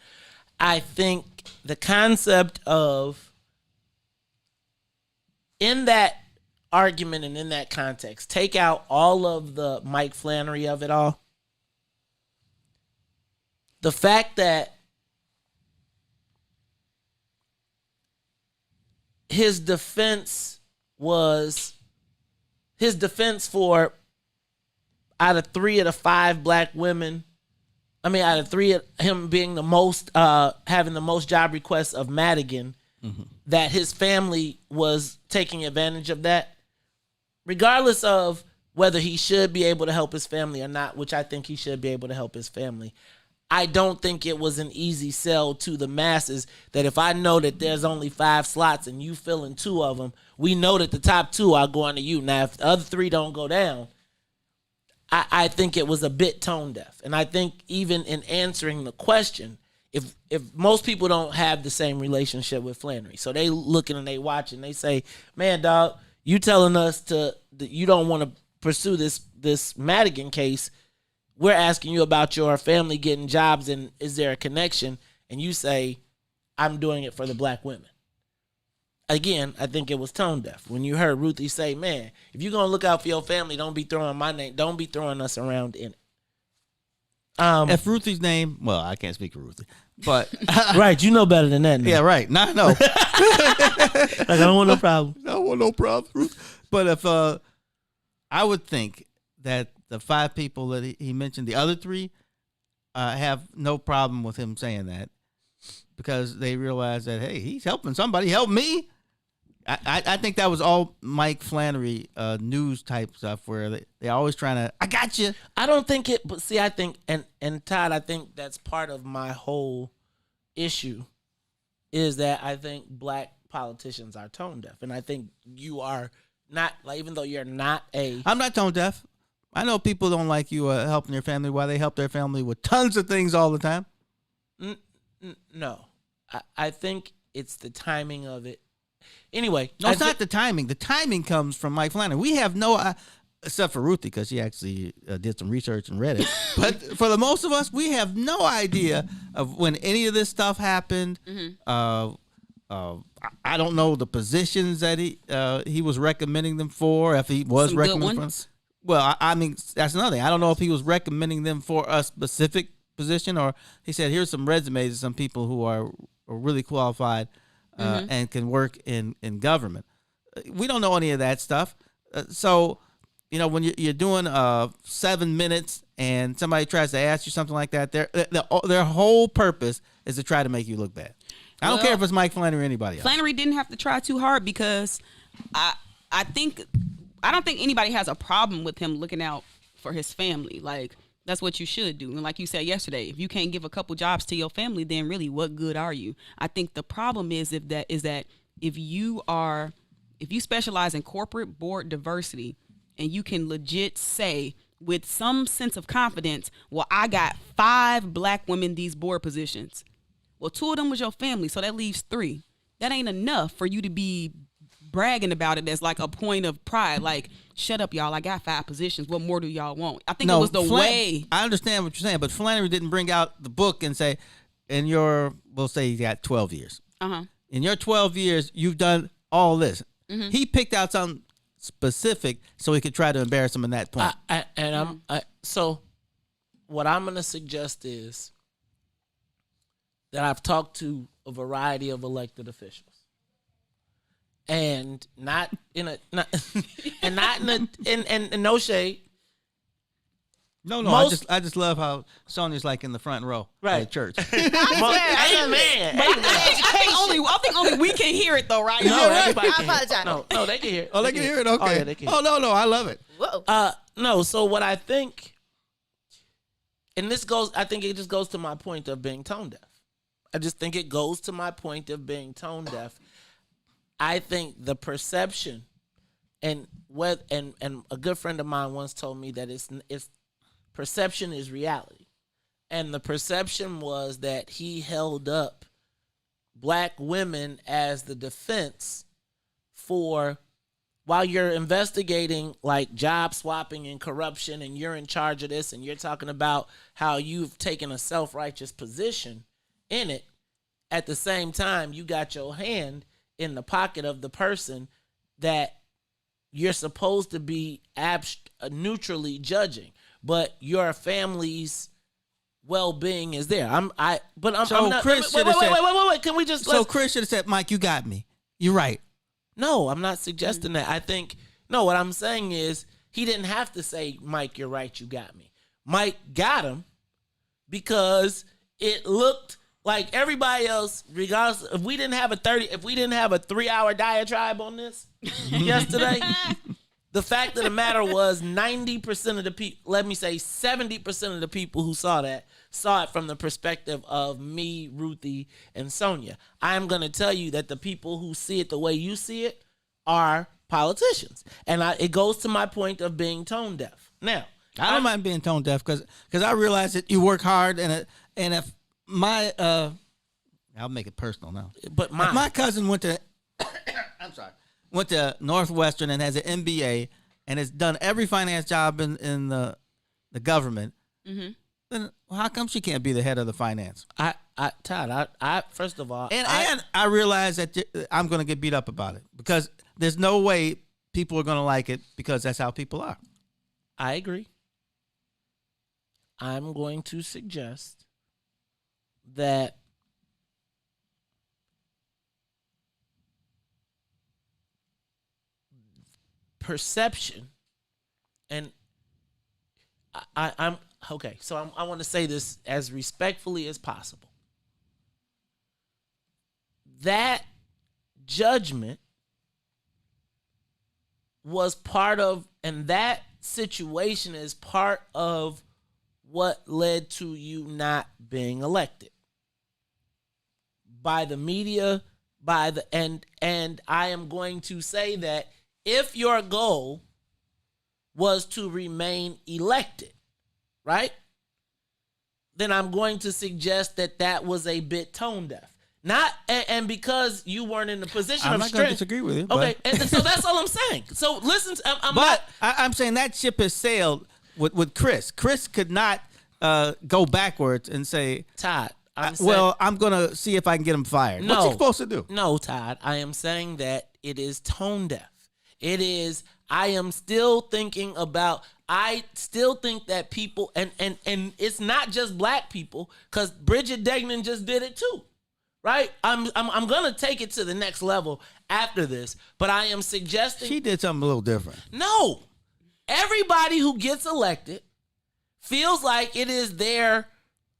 I think the concept of, in that argument and in that context, take out all of the Mike Flannery of it all. The fact that his defense for out of 3 of the 5 black women, out of 3 of him being the most, having the most job requests of Madigan, that his family was taking advantage of that, regardless of whether he should be able to help his family or not, which I think he should be able to help his family. I don't think it was an easy sell to the masses that if I know that there's only 5 slots and you fill in 2 of them, we know that the top 2 are going to you. Now, if the other 3 don't go down, I think it was a bit tone deaf. And I think even in answering the question, if most people don't have the same relationship with Flannery, so they looking and they watching, they say, man, dog, you telling us that you don't want to pursue this Madigan case. We're asking you about your family getting jobs and is there a connection? And you say, I'm doing it for the black women. Again, I think it was tone deaf. When you heard Ruthie say, man, if you're going to look out for your family, don't be throwing my name, don't be throwing us around in it. If Ruthie's name, well, I can't speak for Ruthie, but. Right, you know better than that now. Yeah, right. No. Like, I don't want no problem. I don't want no problem, Ruth. But if I would think that the 5 people that he mentioned, the other 3 have no problem with him saying that because they realize that, hey, he's helping somebody. Help me. I think that was all Mike Flannery news type stuff where they're always trying to, I got you. I don't think it, but see, I think, and Todd, I think that's part of my whole issue is that I think black politicians are tone deaf. And I think you are not, like, even though you're not I'm not tone deaf. I know people don't like you helping their family while they help their family with tons of things all the time. No. I think it's the timing of it. Anyway. No, it's not the timing. The timing comes from Mike Flannery. We have no, except for Ruthie, because she actually did some research and read it. But for the most of us, we have no idea of when any of this stuff happened. I don't know the positions that he was recommending them for, if he was recommending them. Well, I mean, that's another thing. I don't know if he was recommending them for a specific position or he said, here's some resumes of some people who are really qualified and can work in government. We don't know any of that stuff. So, when you're doing 7 minutes and somebody tries to ask you something like that, their whole purpose is to try to make you look bad. I don't care if it's Mike Flannery or anybody else. Flannery didn't have to try too hard because I don't think anybody has a problem with him looking out for his family. Like, that's what you should do. And like you said yesterday, if you can't give a couple jobs to your family, then really what good are you? I think the problem is that if you specialize in corporate board diversity and you can legit say with some sense of confidence, well, I got 5 black women these board positions. Well, 2 of them was your family, so that leaves 3. That ain't enough for you to be bragging about it as like a point of pride. Like, shut up, y'all. I got 5 positions. What more do y'all want? I think it was the way. I understand what you're saying, but Flannery didn't bring out the book and say, we'll say you got 12 years. In your 12 years, you've done all this. He picked out something specific so he could try to embarrass him in that point. So what I'm going to suggest is that I've talked to a variety of elected officials. And not in no shade. No, I just love how Sonia's like in the front row at church. Amen. I think only we can hear it though, right? No, everybody I apologize. No, they can hear it. Oh, they can hear it. Okay. Oh, yeah, they can hear it. No, I love it. Whoa. No. So what I think, and I think it just goes to my point of being tone deaf. I just think it goes to my point of being tone deaf. I think the perception, and a good friend of mine once told me that it's perception is reality, and the perception was that he held up black women as the defense for, while you're investigating like job swapping and corruption, and you're in charge of this, and you're talking about how you've taken a self-righteous position in it, at the same time you got your hand in the pocket of the person that you're supposed to be neutrally judging, but your family's well-being is there. I'm not. Chris Wait. Can we just? So Chris should have said, "Mike, you got me. You're right." No, I'm not suggesting that. I think what I'm saying is he didn't have to say, "Mike, you're right. You got me." Mike got him because it looked like everybody else, regardless, if we didn't have a 3-hour diatribe on this yesterday, the fact of the matter was 90% of the people, let me say 70% of the people who saw it from the perspective of me, Ruthie, and Sonia. I'm going to tell you that the people who see it the way you see it are politicians. And it goes to my point of being tone deaf. Now, I don't mind being tone deaf because I realize that you work hard, and if my I'll make it personal now. But if my cousin went to went to Northwestern and has an MBA and has done every finance job in the government, then how come she can't be the head of the finance? Todd, first of all, and I realize that I'm going to get beat up about it because there's no way people are going to like it because that's how people are. I agree. I'm going to suggest that perception, and I'm okay. So I want to say this as respectfully as possible. That judgment was part of, and that situation is part of what led to you not being elected by the media, and I am going to say that if your goal was to remain elected, right, then I'm going to suggest that was a bit tone deaf. Not and because you weren't in the position I'm of not going to strength. disagree with you. Okay, and so that's all I'm saying. So listen, I'm saying that ship has sailed with Chris. Chris could not go backwards and say, Todd, I'm going to see if I can get him fired. What's he supposed to do? No, Todd, I am saying that it is tone deaf. It is, I am still thinking about, I still think that people, and it's not just black people, because Bridget Degnan just did it too, right? I'm going to take it to the next level after this, but I am suggesting. She did something a little different. No. Everybody who gets elected feels like it is their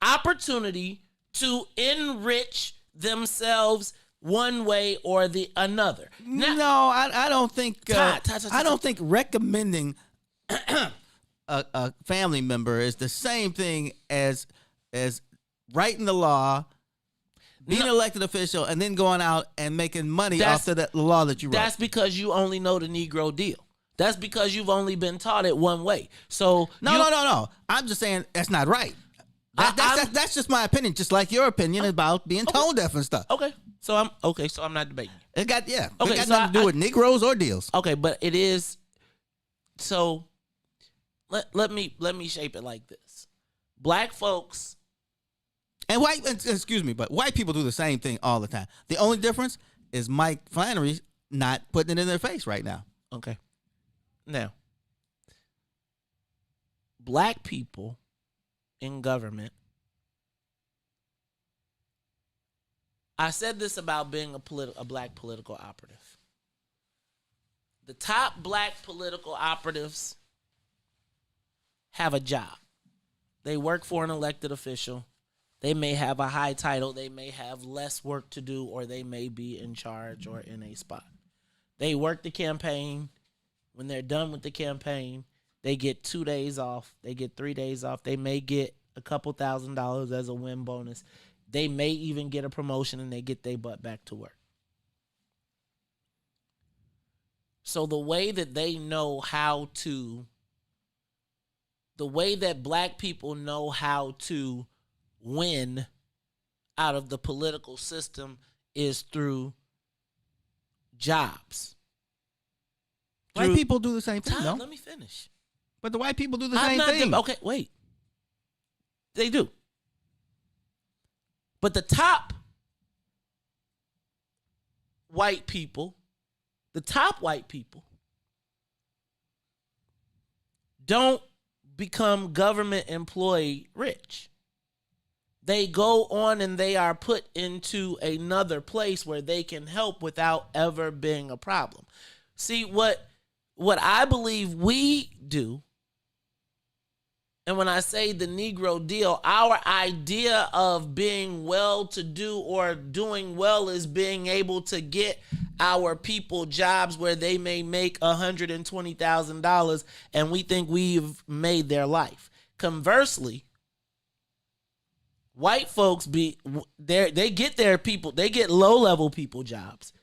opportunity to enrich themselves one way or the another. Now, no, I don't think. I don't think recommending a family member is the same thing as writing the law, being an elected official, and then going out and making money off of the law that you wrote. That's because you only know the Negro deal. That's because you've only been taught it one way. So no. I'm just saying that's not right. That's just my opinion, just like your opinion about being tone deaf and stuff. Okay. So I'm not debating. It got nothing to do with Negroes or deals. Okay, but it is. So let me shape it like this. Black folks and but white people do the same thing all the time. The only difference is Mike Flannery not putting it in their face right now. Okay. Now, black people in government. I said this about being a black political operative. The top black political operatives have a job. They work for an elected official. They may have a high title. They may have less work to do, or they may be in charge or in a spot. They work the campaign. When they're done with the campaign, they get 2 days off. They get 3 days off. They may get a couple $1,000s as a win bonus. They may even get a promotion and they get their butt back to work. So the way that black people know how to win out of the political system is through jobs. White people do the same thing, Todd, no? let me finish. But the white people do the same thing. Okay, wait. They do. But the top white people don't become government employee rich. They go on and they are put into another place where they can help without ever being a problem. See, what I believe we do, and when I say the Negro deal, our idea of being well-to-do or doing well is being able to get our people jobs where they may make $120,000 and we think we've made their life. Conversely, white folks they get their people, they get low-level people jobs,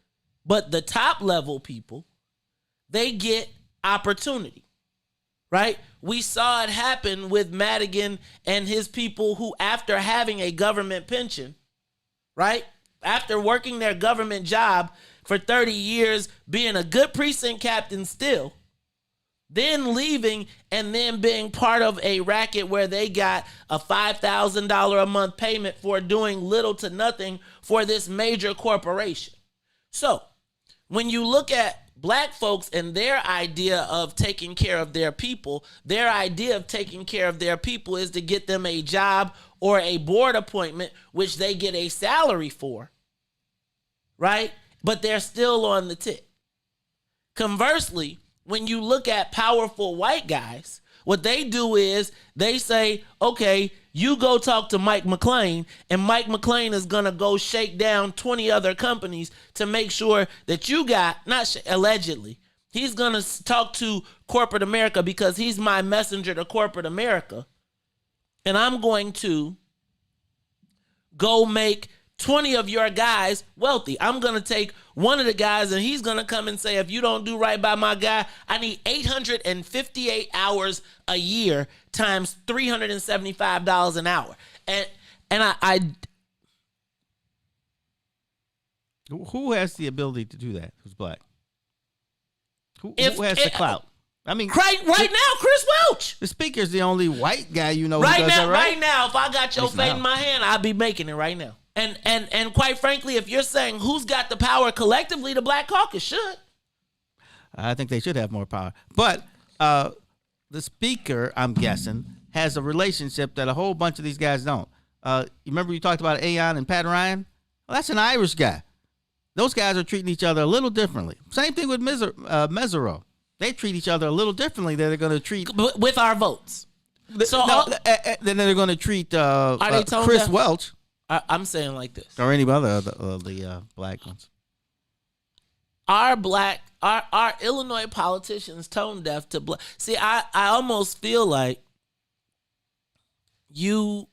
but the top-level people, they get opportunity. Right? We saw it happen with Madigan and his people who, after having a government pension, right? After working their government job for 30 years, being a good precinct captain still, then leaving and then being part of a racket where they got a $5,000 a month payment for doing little to nothing for this major corporation. So when you look at black folks and their idea of taking care of their people, their idea of taking care of their people is to get them a job or a board appointment, which they get a salary for, right? But they're still on the tip. Conversely, when you look at powerful white guys, what they do is they say, okay, you go talk to Mike McLean, and Mike McLean is going to go shake down 20 other companies to make sure that you got, allegedly, he's going to talk to corporate America because he's my messenger to corporate America. And I'm going to go make 20 of your guys wealthy. I'm going to take one of the guys and he's going to come and say, if you don't do right by my guy, I need 858 hours a year times $375 an hour. And I who has the ability to do that? Who's black? Who has the clout? I mean, right now, Chris Welch. The speaker's the only white guy you know. Right who does now, that, right? right now, if I got your fate in my hand, I'd be making it right now. And quite frankly, if you're saying who's got the power collectively, the Black Caucus should. I think they should have more power. But the speaker, I'm guessing, has a relationship that a whole bunch of these guys don't. You remember you talked about Aon and Pat Ryan? Well, that's an Irish guy. Those guys are treating each other a little differently. Same thing with Mesereau. They treat each other a little differently than they're going to treat... With our votes. Then they're going to treat Chris Welch. I'm saying like this. Or any other of the black ones. Our Illinois politicians tone deaf to black. See, I almost feel like you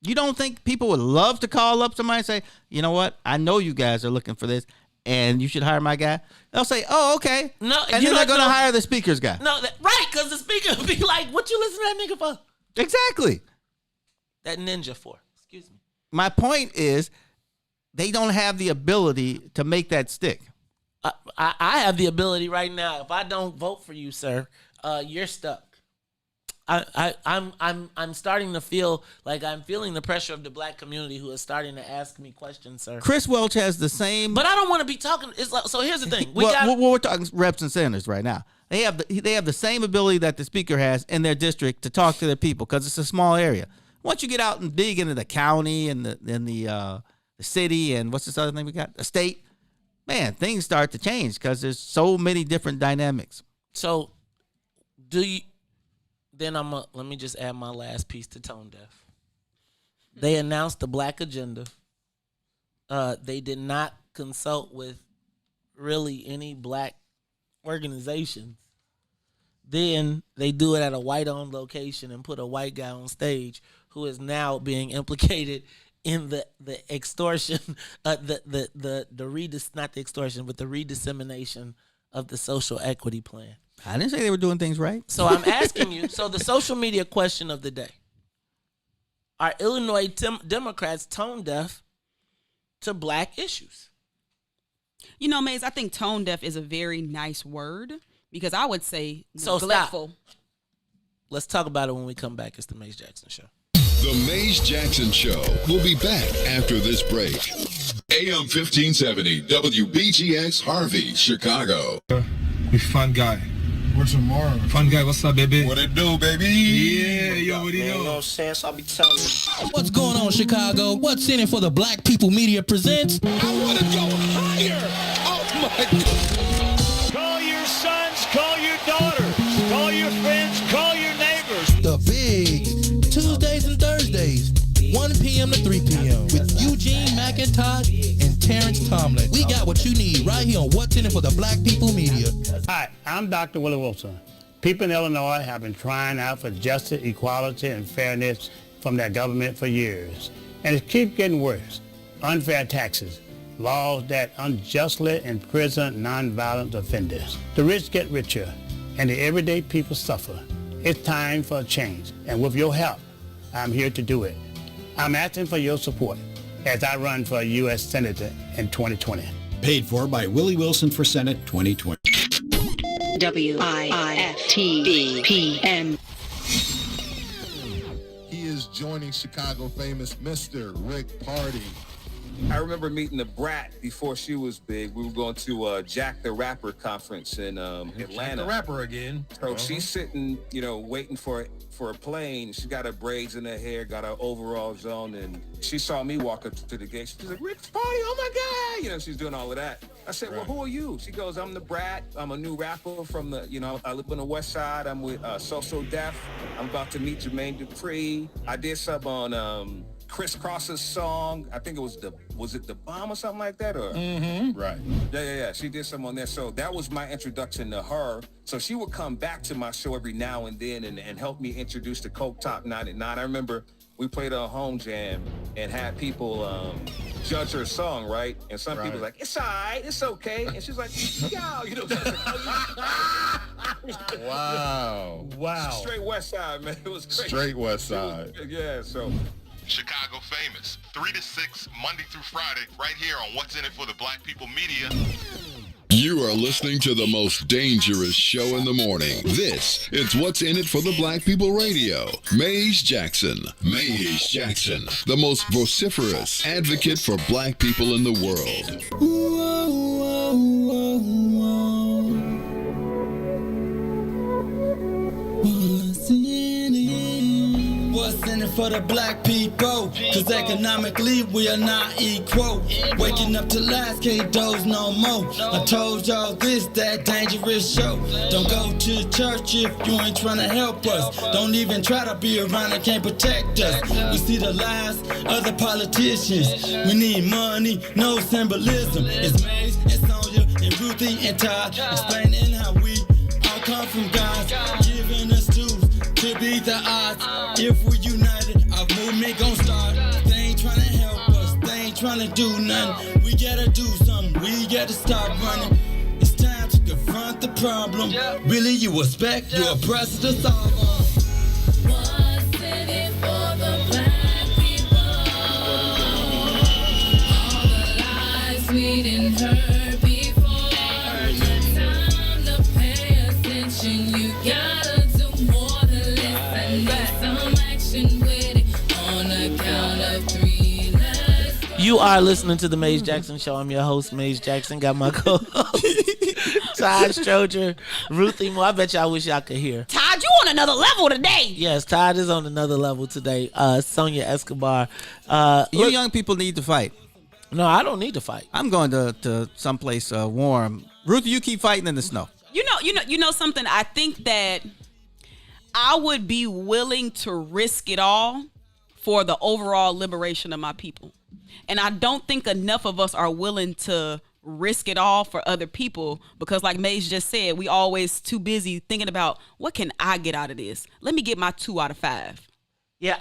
don't think people would love to call up somebody and say, you know what? I know you guys are looking for this and you should hire my guy. They'll say, oh, okay. No, and then they're going to hire the speaker's guy. No, right, because the speaker would be like, what you listen to that nigga for? Exactly. That ninja for. Excuse me. My point is, they don't have the ability to make that stick. I have the ability right now. If I don't vote for you, sir, you're stuck. I'm starting to feel like I'm feeling the pressure of the black community who is starting to ask me questions, sir. Chris Welch has the same, but I don't want to be talking. It's like, so here's the thing: we're talking reps and senators right now. They have the same ability that the speaker has in their district to talk to their people because it's a small area. Once you get out and dig into the county and the city and what's this other thing we got? The state, man, things start to change because there's so many different dynamics. So, Then let me just add my last piece to tone deaf. They announced the black agenda. They did not consult with really any black organizations. Then they do it at a white-owned location and put a white guy on stage who is now being implicated in the extortion, not the extortion, but the redissemination of the social equity plan. I didn't say they were doing things right. So I'm asking you, so the social media question of the day. Are Illinois Democrats tone deaf to black issues? You know, Maze, I think tone deaf is a very nice word because I would say So neglectful. stop. Let's talk about it when we come back. It's the Maze Jackson Show. The Maze Jackson Show will be back after this break. AM 1570, WBGX Harvey, Chicago. We fun guy. Where's tomorrow? Fun guy, what's up, baby? What it do, baby? Yeah, yo, what do you know? You know what I'm saying? So I'll be telling you. What's going on, Chicago? What's in it for the Black People Media presents? I want to go higher. Oh, my God. Call your sons, call your daughters, call your friends, call your neighbors. The big Tuesdays and Thursdays, 1 p.m. to 3 p.m. with Eugene Todd and Terrence Tomlin. We got what you need right here on What's in it for the Black People Media. Hi, I'm Dr. Willie Wilson. People in Illinois have been crying out for justice, equality, and fairness from their government for years. And it keeps getting worse. Unfair taxes, laws that unjustly imprison nonviolent offenders. The rich get richer, and the everyday people suffer. It's time for a change, and with your help, I'm here to do it. I'm asking for your support as I run for U.S. Senator in 2020. Paid for by Willie Wilson for Senate 2020. WIFTBPM. He is joining Chicago famous Mr. Rick Party. I remember meeting the Brat before she was big. We were going to Jack the Rapper conference in Atlanta. Jack the Rapper again. So she's sitting, waiting for a plane. She got her braids in her hair, got her overalls on, and she saw me walk up to the gate. She's like, Rick's Party, oh my God! She's doing all of that. I said, well, who are you? She goes, I'm the Brat. I'm a new rapper from I live on the West Side. I'm with Social Def. I'm about to meet Jermaine Dupri. I did some on Chris Cross's song. I think it was the Bomb or something like that? Or Right. Yeah. She did some on there. So that was my introduction to her. So she would come back to my show every now and then and help me introduce the Coke Top 99. I remember we played a home jam and had people judge her song, right? And some people like, it's all right, it's okay. And she's like, yo, Wow. Straight West Side, man. It was crazy. Straight West Side. Yeah, so. Chicago famous, 3 to 6, Monday through Friday, right here on What's in it for the Black People Media. You are listening to the most dangerous show in the morning. This is What's in it for the Black People Radio. Maze Jackson. Maze Jackson, the most vociferous advocate for black people in the world. What's in it for the black people? Cause economically we are not equal. Waking up to last, can't doze no more. I told y'all this, that dangerous show. Don't go to church if you ain't trying to help us. Don't even try to be around and can't protect us. We see the lies of the politicians. We need money, no symbolism. It's Maze and Sonia and Ruthie and Todd explaining how we all come from God, giving us tools to beat the odds. If we're united, our movement gon' start. They ain't tryna help us, they ain't tryna do nothing. We gotta do something, we gotta stop running. It's time to confront the problem. Really, you expect your oppressor to solve us. What's in it for the black people? All the lies we didn't heard before. Time to pay attention, you gotta do more than listen. Need some action with it on the count of 3. Let's go. You are listening to the Maze Jackson Show. I'm your host, Maze Jackson. Got my co-host, Todd Stroger, Ruthie Moore. I bet y'all wish y'all could hear. Todd, you on another level today. Yes, Todd is on another level today. Sonia Escobar. You young people need to fight. No, I don't need to fight. I'm going to someplace warm. Ruthie, you keep fighting in the snow. You know something. I think that I would be willing to risk it all for the overall liberation of my people. And I don't think enough of us are willing to risk it all for other people because, like Maze just said, we always too busy thinking about what can I get out of this. Let me get my 2 out of 5. Yeah,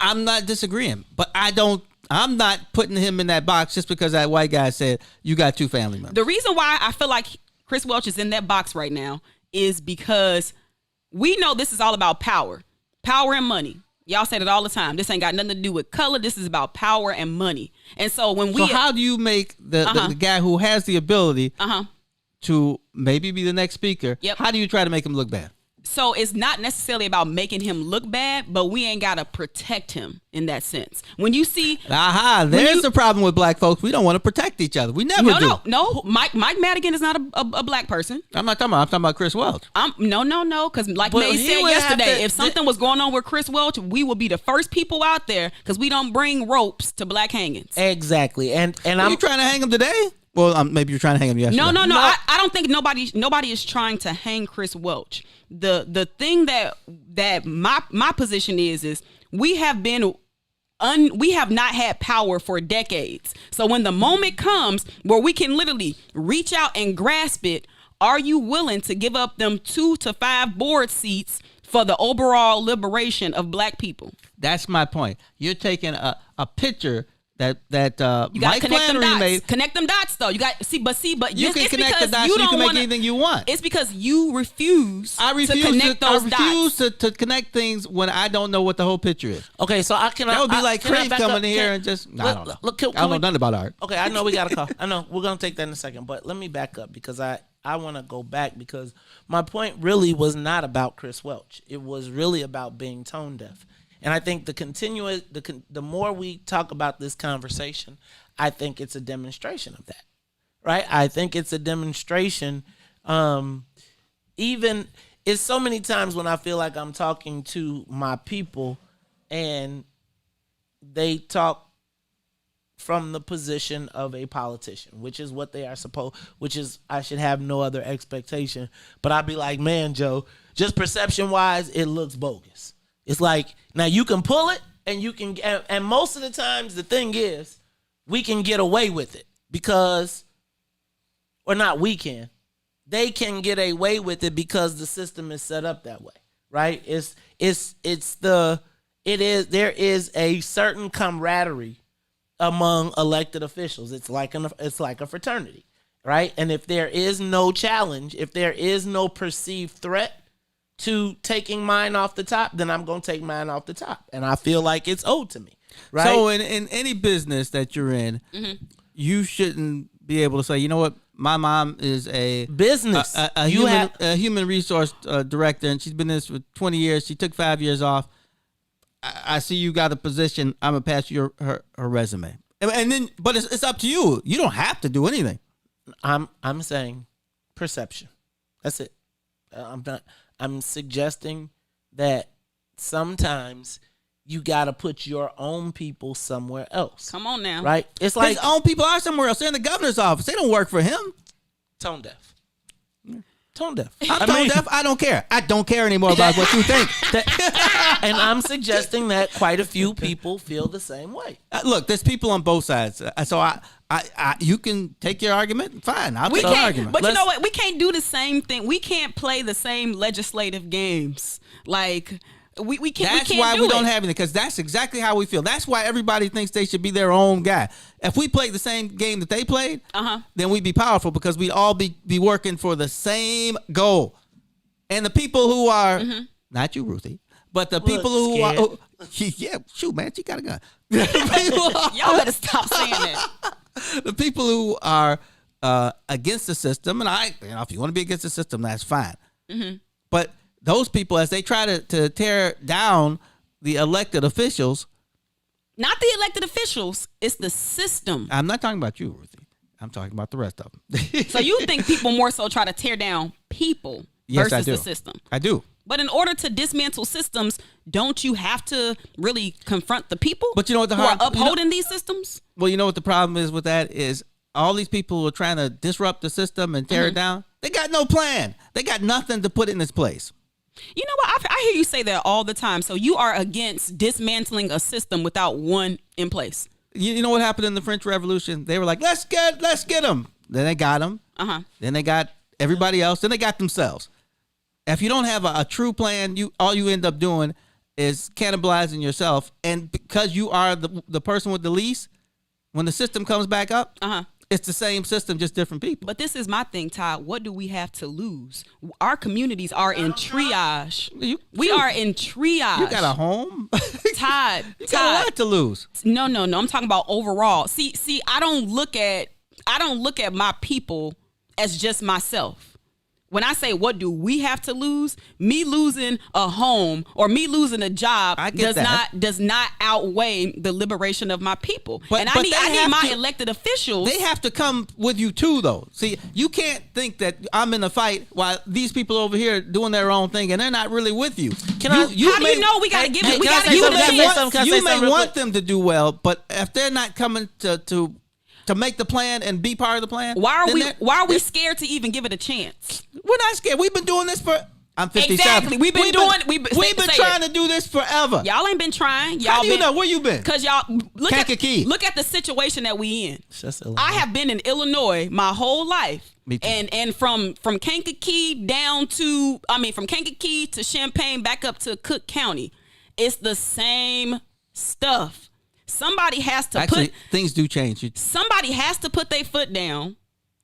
I'm not disagreeing, but I'm not putting him in that box just because that white guy said you got 2 family members. The reason why I feel like Chris Welch is in that box right now is because we know this is all about power and money. Y'all say it all the time. This ain't got nothing to do with color. This is about power and money. And so how do you make the guy who has the ability to maybe be the next speaker? Yep. How do you try to make him look bad? So it's not necessarily about making him look bad, but we ain't got to protect him in that sense. When you see... There's the problem with black folks. We don't want to protect each other. We never do. No. Mike Madigan is not a black person. I'm not talking about. I'm talking about Chris Welch. No. Because like May said yesterday, if something was going on with Chris Welch, we would be the first people out there because we don't bring ropes to black hangings. Exactly. And Are you trying to hang him today? Well, maybe you're trying to hang him yesterday. No. I don't think nobody is trying to hang Chris Welch. The thing that my position is we have not had power for decades. So when the moment comes where we can literally reach out and grasp it, are you willing to give up them 2 to 5 board seats for the overall liberation of black people? That's my point. You're taking a picture that you Mike Flannery made. Connect them dots, though. You got but you can connect the dots. You can make anything you want. It's because you refuse. I refuse to connect things when I don't know what the whole picture is. Okay, so that would be like Craig coming in here and just. I don't know. I don't know nothing about art. Okay, I know we got a call. I know we're gonna take that in a second, but let me back up because I want to go back because my point really was not about Chris Welch. It was really about being tone deaf. And I think the more we talk about this conversation, I think it's a demonstration of that, right? I think it's a demonstration. Even it's so many times when I feel like I'm talking to my people and they talk from the position of a politician, which is what they are which is I should have no other expectation. But I'd be like, man, Joe, just perception wise, it looks bogus. It's like, now you can pull it and you can, and most of the times the thing is we can get away with it because, or not we can, they can get away with it because the system is set up that way, right? There is a certain camaraderie among elected officials. It's like a fraternity, right? And if there is no challenge, if there is no perceived threat to taking mine off the top, then I'm going to take mine off the top. And I feel like it's owed to me, right? So in any business that you're in, you shouldn't be able to say, you know what, my mom is a business, a human resource director, and she's been in this for 20 years. She took 5 years off. I see you got a position. I'm going to pass you her resume. And then, but it's up to you. You don't have to do anything. I'm saying perception. That's it. I'm suggesting that sometimes you got to put your own people somewhere else. Come on now. Right? It's like his own people are somewhere else. They're in the governor's office. They don't work for him. Tone deaf. Tone deaf. I'm tone deaf. I don't care. I don't care anymore about what you think. And I'm suggesting that quite a few people feel the same way. Look, there's people on both sides. So I you can take your argument. Fine, I'll take your argument. But you know what? We can't do the same thing. We can't play the same legislative games. Like we can't. That's we can't why do we don't it. have any, because that's exactly how we feel. That's why everybody thinks they should be their own guy. If we played the same game that they played, then we'd be powerful because we'd all be working for the same goal. And the people who are not you, Ruthie, but the people who are yeah, shoot, man, she got a gun. Y'all better stop saying that. The people who are against the system, and if you want to be against the system, that's fine. But those people, as they try to tear down the elected officials, not the elected officials, it's the system. I'm not talking about you, Ruthie. I'm talking about the rest of them. So you think people more so try to tear down people versus the system? I do. But in order to dismantle systems, don't you have to really confront the people who are upholding these systems? Well, you know what the problem is with that is all these people who are trying to disrupt the system and tear it down, they got no plan. They got nothing to put in its place. You know what? I hear you say that all the time. So you are against dismantling a system without one in place. You know what happened in the French Revolution? They were like, let's get them. Then they got them. Then they got everybody else. Then they got themselves. If you don't have a true plan, all you end up doing is cannibalizing yourself, and because you are the person with the lease, when the system comes back up, it's the same system, just different people. But this is my thing, Todd. What do we have to lose? Our communities are in triage. We are in triage. You got a home, Todd. You got a lot to lose. No. I'm talking about overall. See, I don't look at my people as just myself. When I say what do we have to lose, me losing a home or me losing a job does not outweigh the liberation of my people. And I need my elected officials. They have to come with you too, though. See, you can't think that I'm in a fight while these people over here doing their own thing and they're not really with you. How do you know we got to give it? We got to give it. You may want them to do well, but if they're not coming to make the plan and be part of the plan, why are we scared to even give it a chance? We're not scared. We've been doing this for. I'm 57. Exactly. We've been trying to do this forever. Y'all ain't been trying. How do you know where you been? Because y'all look at the situation that we in. I have been in Illinois my whole life. Me too. And from Kankakee from Kankakee to Champaign back up to Cook County, it's the same stuff. Somebody has to things do change. Somebody has to put their foot down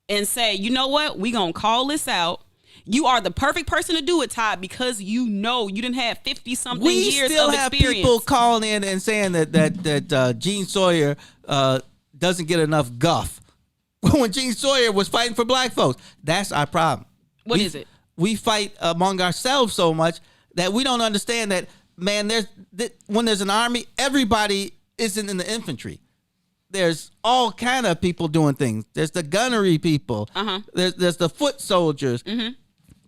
and say, you know what? We gonna call this out. You are the perfect person to do it, Todd, because you didn't have 50-something years of experience. We still have people calling in and saying that Gene Sawyer doesn't get enough guff. When Gene Sawyer was fighting for black folks, that's our problem. What is it? We fight among ourselves so much that we don't understand that, man, when there's an army, everybody isn't in the infantry. There's all kind of people doing things. There's the gunnery people. There's the foot soldiers. Mm-hmm.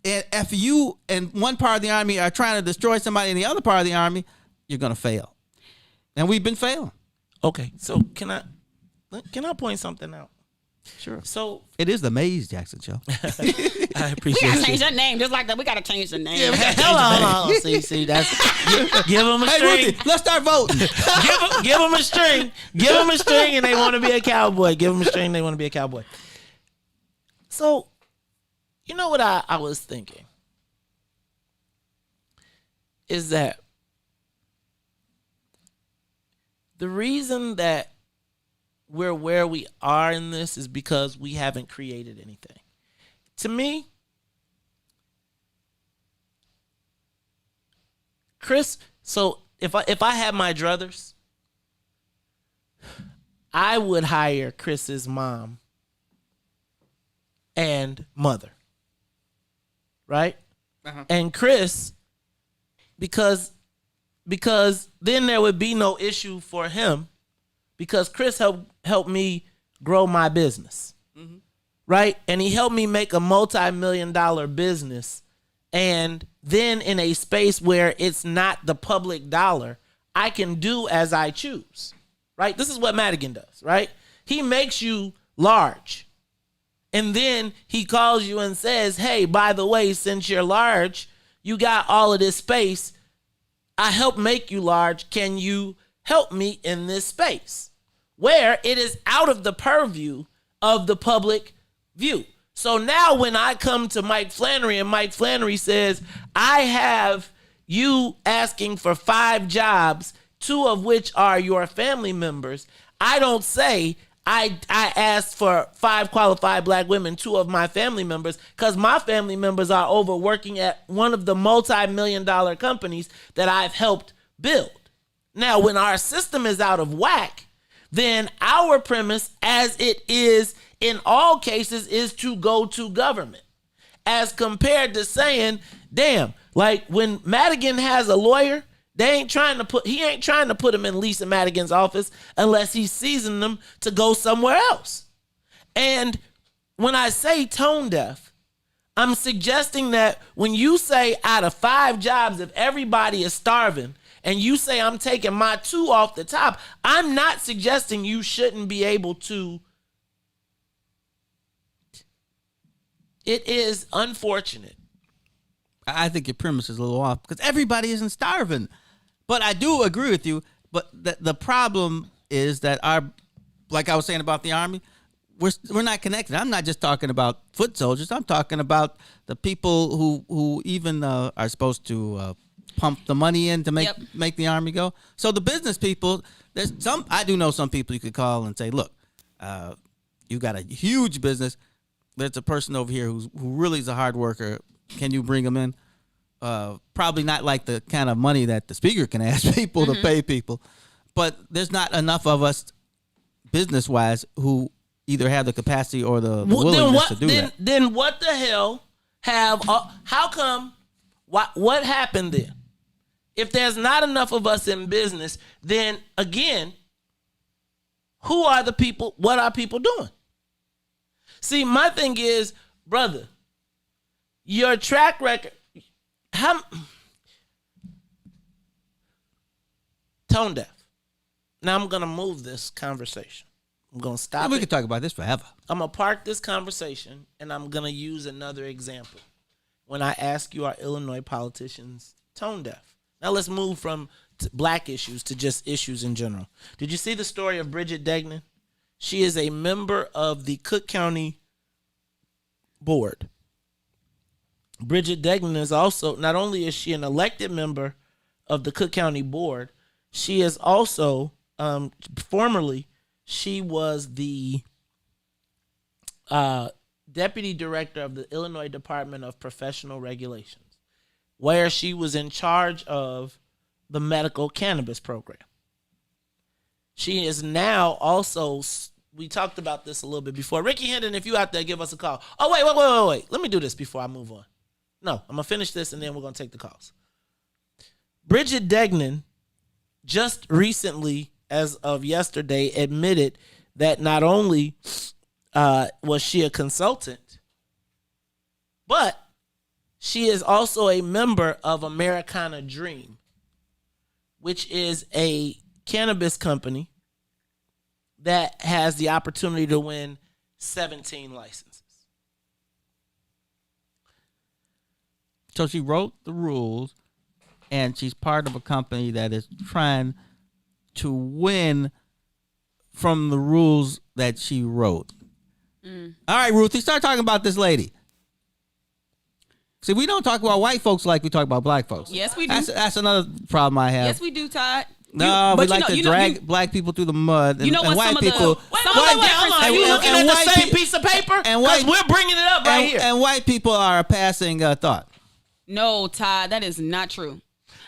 And if you and one part of the army are trying to destroy somebody in the other part of the army, you're going to fail. And we've been failing. Okay, so can I point something out? Sure. So it is the Maze Jackson Show. I appreciate it. We gotta change that name, just like that. We gotta change the name. Yeah, we gotta hold on. See, that's give them a string. Hey, Ruthie, let's start voting. give them a string. Give them a string, and they want to be a cowboy. Give them a string, they want to be a cowboy. So, you know what I was thinking is that the reason that we're where we are in this is because we haven't created anything. To me, Chris, so if I had my druthers, I would hire Chris's mom and mother. Right? And Chris, because then there would be no issue for him, because Chris helped me grow my business. Mm-hmm. Right? And he helped me make a multi-million-dollar business. And then in a space where it's not the public dollar, I can do as I choose. Right? This is what Madigan does, right? He makes you large. And then he calls you and says, hey, by the way, since you're large, you got all of this space. I helped make you large. Can you help me in this space? Where it is out of the purview of the public view. So now when I come to Mike Flannery and Mike Flannery says, I have you asking for 5 jobs, 2 of which are your family members, I don't say I asked for 5 qualified black women, 2 of my family members, because my family members are over working at one of the multi-million-dollar companies that I've helped build. Now, when our system is out of whack, then our premise, as it is in all cases, is to go to government. As compared to saying, damn, like when Madigan has a lawyer, he ain't trying to put him in Lisa Madigan's office unless he's seasoning them to go somewhere else. And when I say tone deaf, I'm suggesting that when you say out of 5 jobs, if everybody is starving, and you say I'm taking my 2 off the top, I'm not suggesting you shouldn't be able to. It is unfortunate. I think your premise is a little off because everybody isn't starving. But I do agree with you. But the problem is that like I was saying about the Army, we're not connected. I'm not just talking about foot soldiers. I'm talking about the people who even are supposed to pump the money in to make the Army go. So the business people, I do know some people you could call and say, look, you got a huge business. There's a person over here who really is a hard worker. Can you bring him in? Probably not like the kind of money that the speaker can ask people to pay people, but there's not enough of us business-wise who either have the capacity or the willingness to do that. Then what the hell how come, what happened there? If there's not enough of us in business, then again, who are the people, what are people doing? See, my thing is, brother, your track record, tone deaf. Now I'm going to move this conversation. I'm going to stop We could talk about this forever. I'm going to park this conversation, and I'm going to use another example. When I ask you, are Illinois politicians tone deaf? Now let's move from black issues to just issues in general. Did you see the story of Bridget Degnan? She is a member of the Cook County Board. Bridget Degnan is also, not only is she an elected member of the Cook County Board, she is also, formerly, she was the deputy director of the Illinois Department of Professional Regulations, where she was in charge of the medical cannabis program. She is now also, we talked about this a little bit before. Ricky Hendon, if you out there, give us a call. Oh, wait. Let me do this before I move on. No, I'm going to finish this and then we're going to take the calls. Bridget Degnan just recently, as of yesterday, admitted that not only was she a consultant, but she is also a member of Americana Dream, which is a cannabis company that has the opportunity to win 17 licenses. So she wrote the rules, and she's part of a company that is trying to win from the rules that she wrote. All right, Ruthie, start talking about this lady. See, we don't talk about white folks like we talk about black folks. Yes, we do. That's another problem I have. Yes, we do, Todd. No, we like to drag black people through the mud, and, what white people. Hold on. Are you looking at the same piece of paper? Because we're bringing it up right here. And white people are a passing thought. No, Todd, that is not true.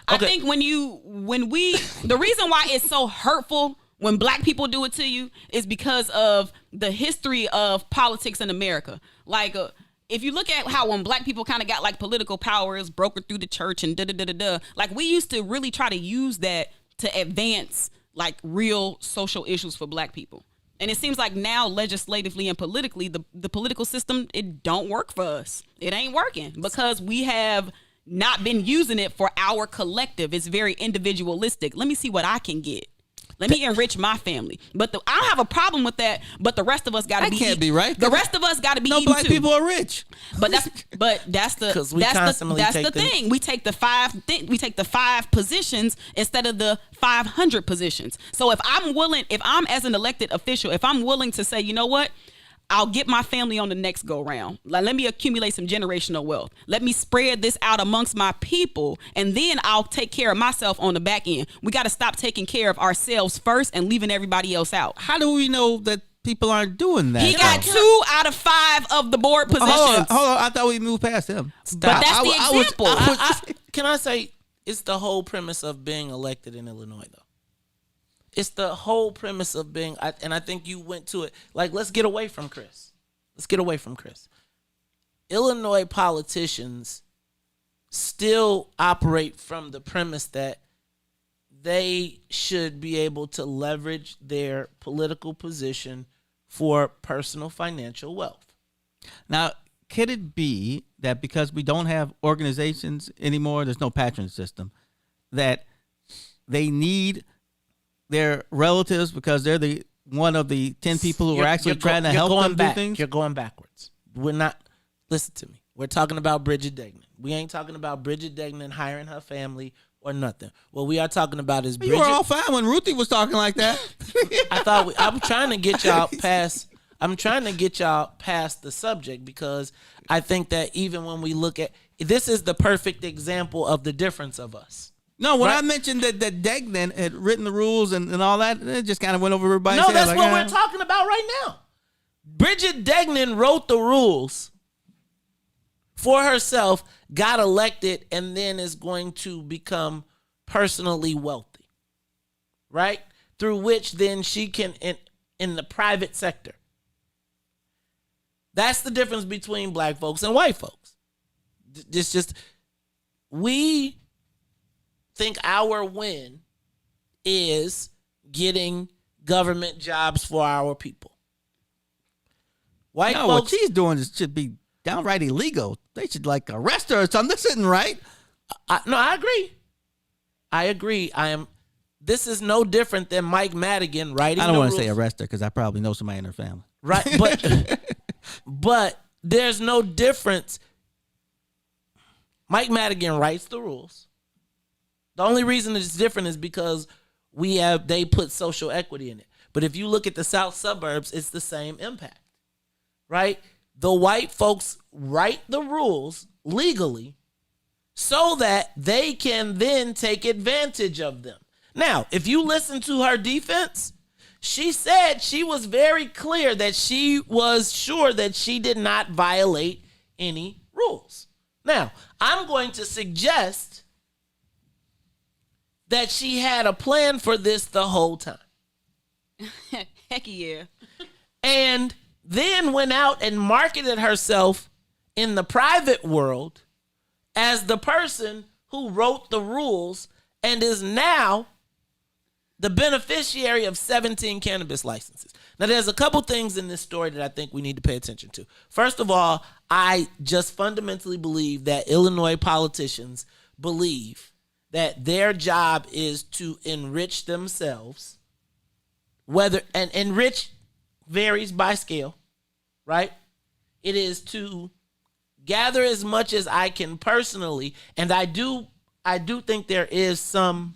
I think the reason why it's so hurtful when black people do it to you is because of the history of politics in America. Like, if you look at how when black people kind of got like political powers brokered through the church and like we used to really try to use that to advance like real social issues for black people. And it seems like now legislatively and politically, the political system, it don't work for us. It ain't working because we have not been using it for our collective. It's very individualistic. Let me see what I can get. Let me enrich my family. But I don't have a problem with that. But the rest of us got to be. That can't be right. The rest of us got to be. No, eating black too. people are rich. But that's the thing. We take the five positions instead of the 500 positions. So if I'm as an elected official, if I'm willing to say, you know what, I'll get my family on the next go round. Like, let me accumulate some generational wealth. Let me spread this out amongst my people, and then I'll take care of myself on the back end. We got to stop taking care of ourselves first and leaving everybody else out. How do we know that people aren't doing that? He got 2 out of 5 of the board positions. Hold on. I thought we moved past him. But that's the example. Can I say it's the whole premise of being elected in Illinois, though? It's the whole premise of being, and I think you went to it, like, let's get away from Chris. Illinois politicians still operate from the premise that they should be able to leverage their political position for personal financial wealth. Now, could it be that because we don't have organizations anymore, there's no patron system, that they need their relatives because they're the one of the 10 people who are actually trying to help them do things? You're going backwards. We're not. Listen to me. We're talking about Bridget Degnan. We ain't talking about Bridget Degnan hiring her family or nothing. What we are talking about is Bridget. You were all fine when Ruthie was talking like that. I'm trying to get y'all past. I'm trying to get y'all past the subject because I think that even when we look at, this is the perfect example of the difference of us. No, when Right? I mentioned that Degnan had written the rules and all that, it just kind of went over everybody's No, head. that's like, what we're talking about right now. Bridget Degnan wrote the rules for herself, got elected, and then is going to become personally wealthy, right? Through which then she can, in the private sector. That's the difference between black folks and white folks. It's just, we think our win is getting government jobs for our people. White no, folks, what she's doing should be downright illegal. They should like arrest her or something. This isn't right. No, I agree. This is no different than Mike Madigan writing. I don't want to say arrest her because I probably know somebody in her family. Right, but there's no difference. Mike Madigan writes the rules. The only reason it's different is because they put social equity in it. But if you look at the South suburbs, it's the same impact, right? The white folks write the rules legally so that they can then take advantage of them. Now, if you listen to her defense, she said she was very clear that she was sure that she did not violate any rules. Now, I'm going to suggest that she had a plan for this the whole time. Heck yeah. And then went out and marketed herself in the private world as the person who wrote the rules and is now the beneficiary of 17 cannabis licenses. Now, there's a couple things in this story that I think we need to pay attention to. First of all, I just fundamentally believe that Illinois politicians believe that their job is to enrich themselves, and enrich varies by scale, right? It is to gather as much as I can personally, and I do think there is some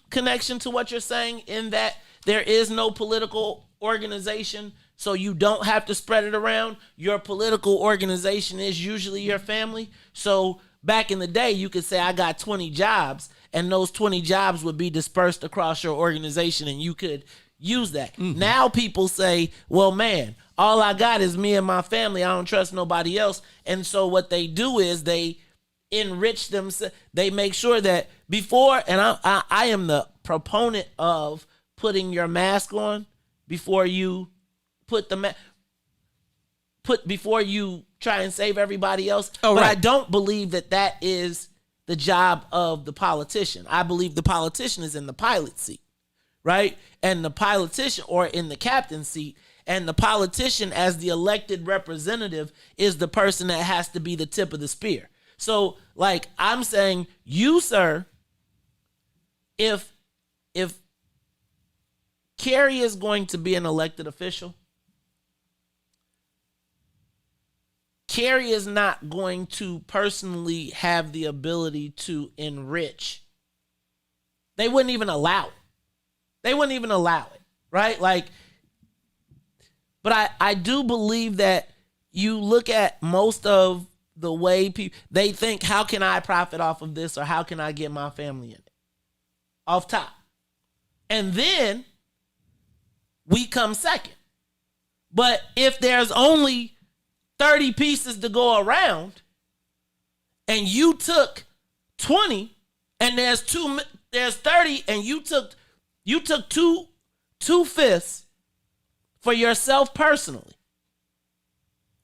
connection to what you're saying in that there is no political organization, so you don't have to spread it around. Your political organization is usually your family. So back in the day, you could say, I got 20 jobs, and those 20 jobs would be dispersed across your organization, and you could use that. Mm-hmm. Now people say, well, man, all I got is me and my family. I don't trust nobody else. And so what they do is they enrich themselves. They make sure that before, and I am the proponent of putting your mask on before you before you try and save everybody else. Oh, but right. I don't believe that is the job of the politician. I believe the politician is in the pilot seat, right? And the politician, or in the captain's seat, and the politician as the elected representative is the person that has to be the tip of the spear. So, like, I'm saying, you, sir, if Carrie is going to be an elected official, Carrie is not going to personally have the ability to enrich. They wouldn't even allow it. Right? Like, but I do believe that you look at most of the way people, they think, how can I profit off of this, or how can I get my family in it? Off top. And then we come second. But if there's only 30 pieces to go around, and you took 20, and there's 30, and you took 2/5 for yourself personally,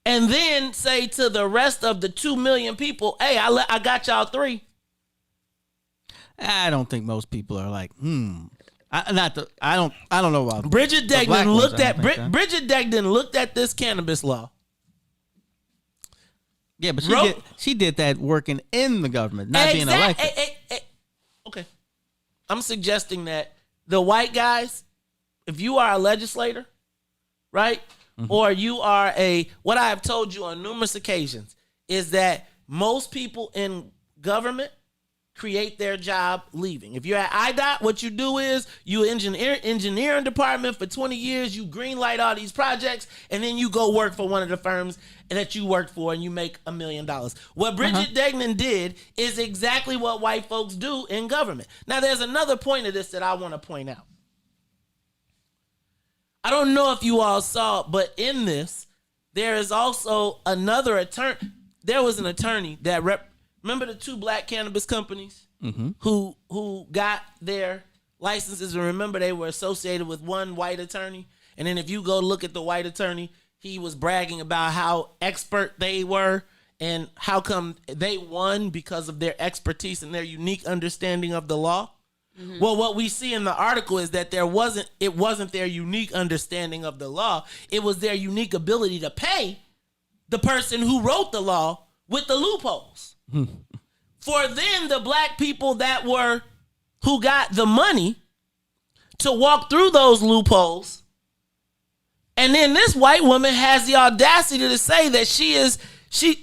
and then say to the rest of the 2 million people, hey, I got y'all 3. I don't think most people are like, I don't know about Bridget Degnan Bridget Degnan looked at this cannabis law. Yeah, but she did that working in the government, not being elected. Okay. I'm suggesting that the white guys, if you are a legislator, right? Mm-hmm. Or you are what I have told you on numerous occasions is that most people in government create their job leaving. If you're at IDOT, what you do is you engineering department for 20 years, you green light all these projects, and then you go work for one of the firms that you work for and you make $1 million. What Bridget Degnan did is exactly what white folks do in government. Now, there's another point of this that I want to point out. I don't know if you all saw, but in this, there is also another attorney. There was an attorney that remember the 2 black cannabis companies who got their licenses, and remember they were associated with one white attorney. And then if you go look at the white attorney, he was bragging about how expert they were and how come they won because of their expertise and their unique understanding of the law. Well, what we see in the article is that it wasn't their unique understanding of the law. It was their unique ability to pay the person who wrote the law with the loopholes. For then the black people who got the money to walk through those loopholes. And then this white woman has the audacity to say that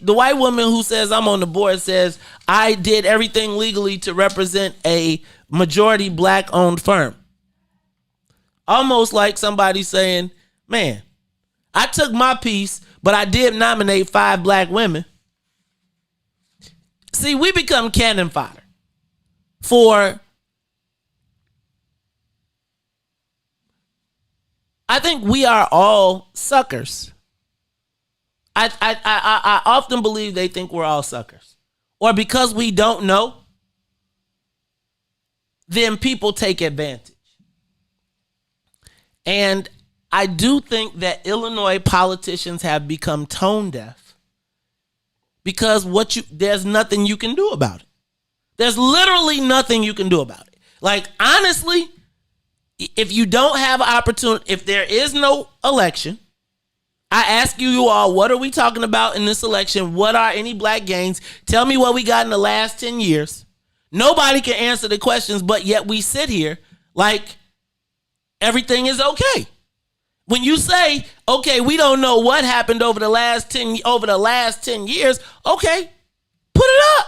the white woman who says, I'm on the board, says, I did everything legally to represent a majority black owned firm. Almost like somebody saying, man, I took my piece, but I did nominate 5 black women. See, we become cannon fodder for, I think we are all suckers. I often believe they think we're all suckers. Or because we don't know, then people take advantage. And I do think that Illinois politicians have become tone deaf because there's nothing you can do about it. There's literally nothing you can do about it. Like, honestly, if you don't have an opportunity, if there is no election, I ask you all, what are we talking about in this election? What are any black gains? Tell me what we got in the last 10 years. Nobody can answer the questions, but yet we sit here like everything is okay. When you say, okay, we don't know what happened over the last 10 years, okay, put it up.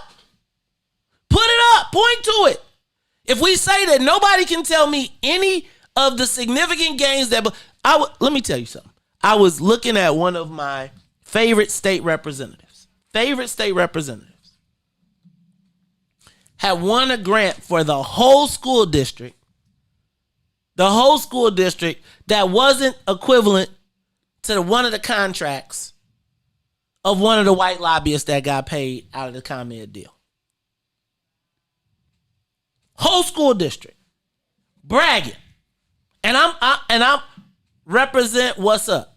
Put it up. Point to it. If we say that nobody can tell me any of the significant gains let me tell you something. I was looking at one of my favorite state representatives. Had won a grant for the whole school district. That wasn't equivalent to one of the contracts of one of the white lobbyists that got paid out of the ComEd deal. Whole school district. Bragging. And I'm represent what's up.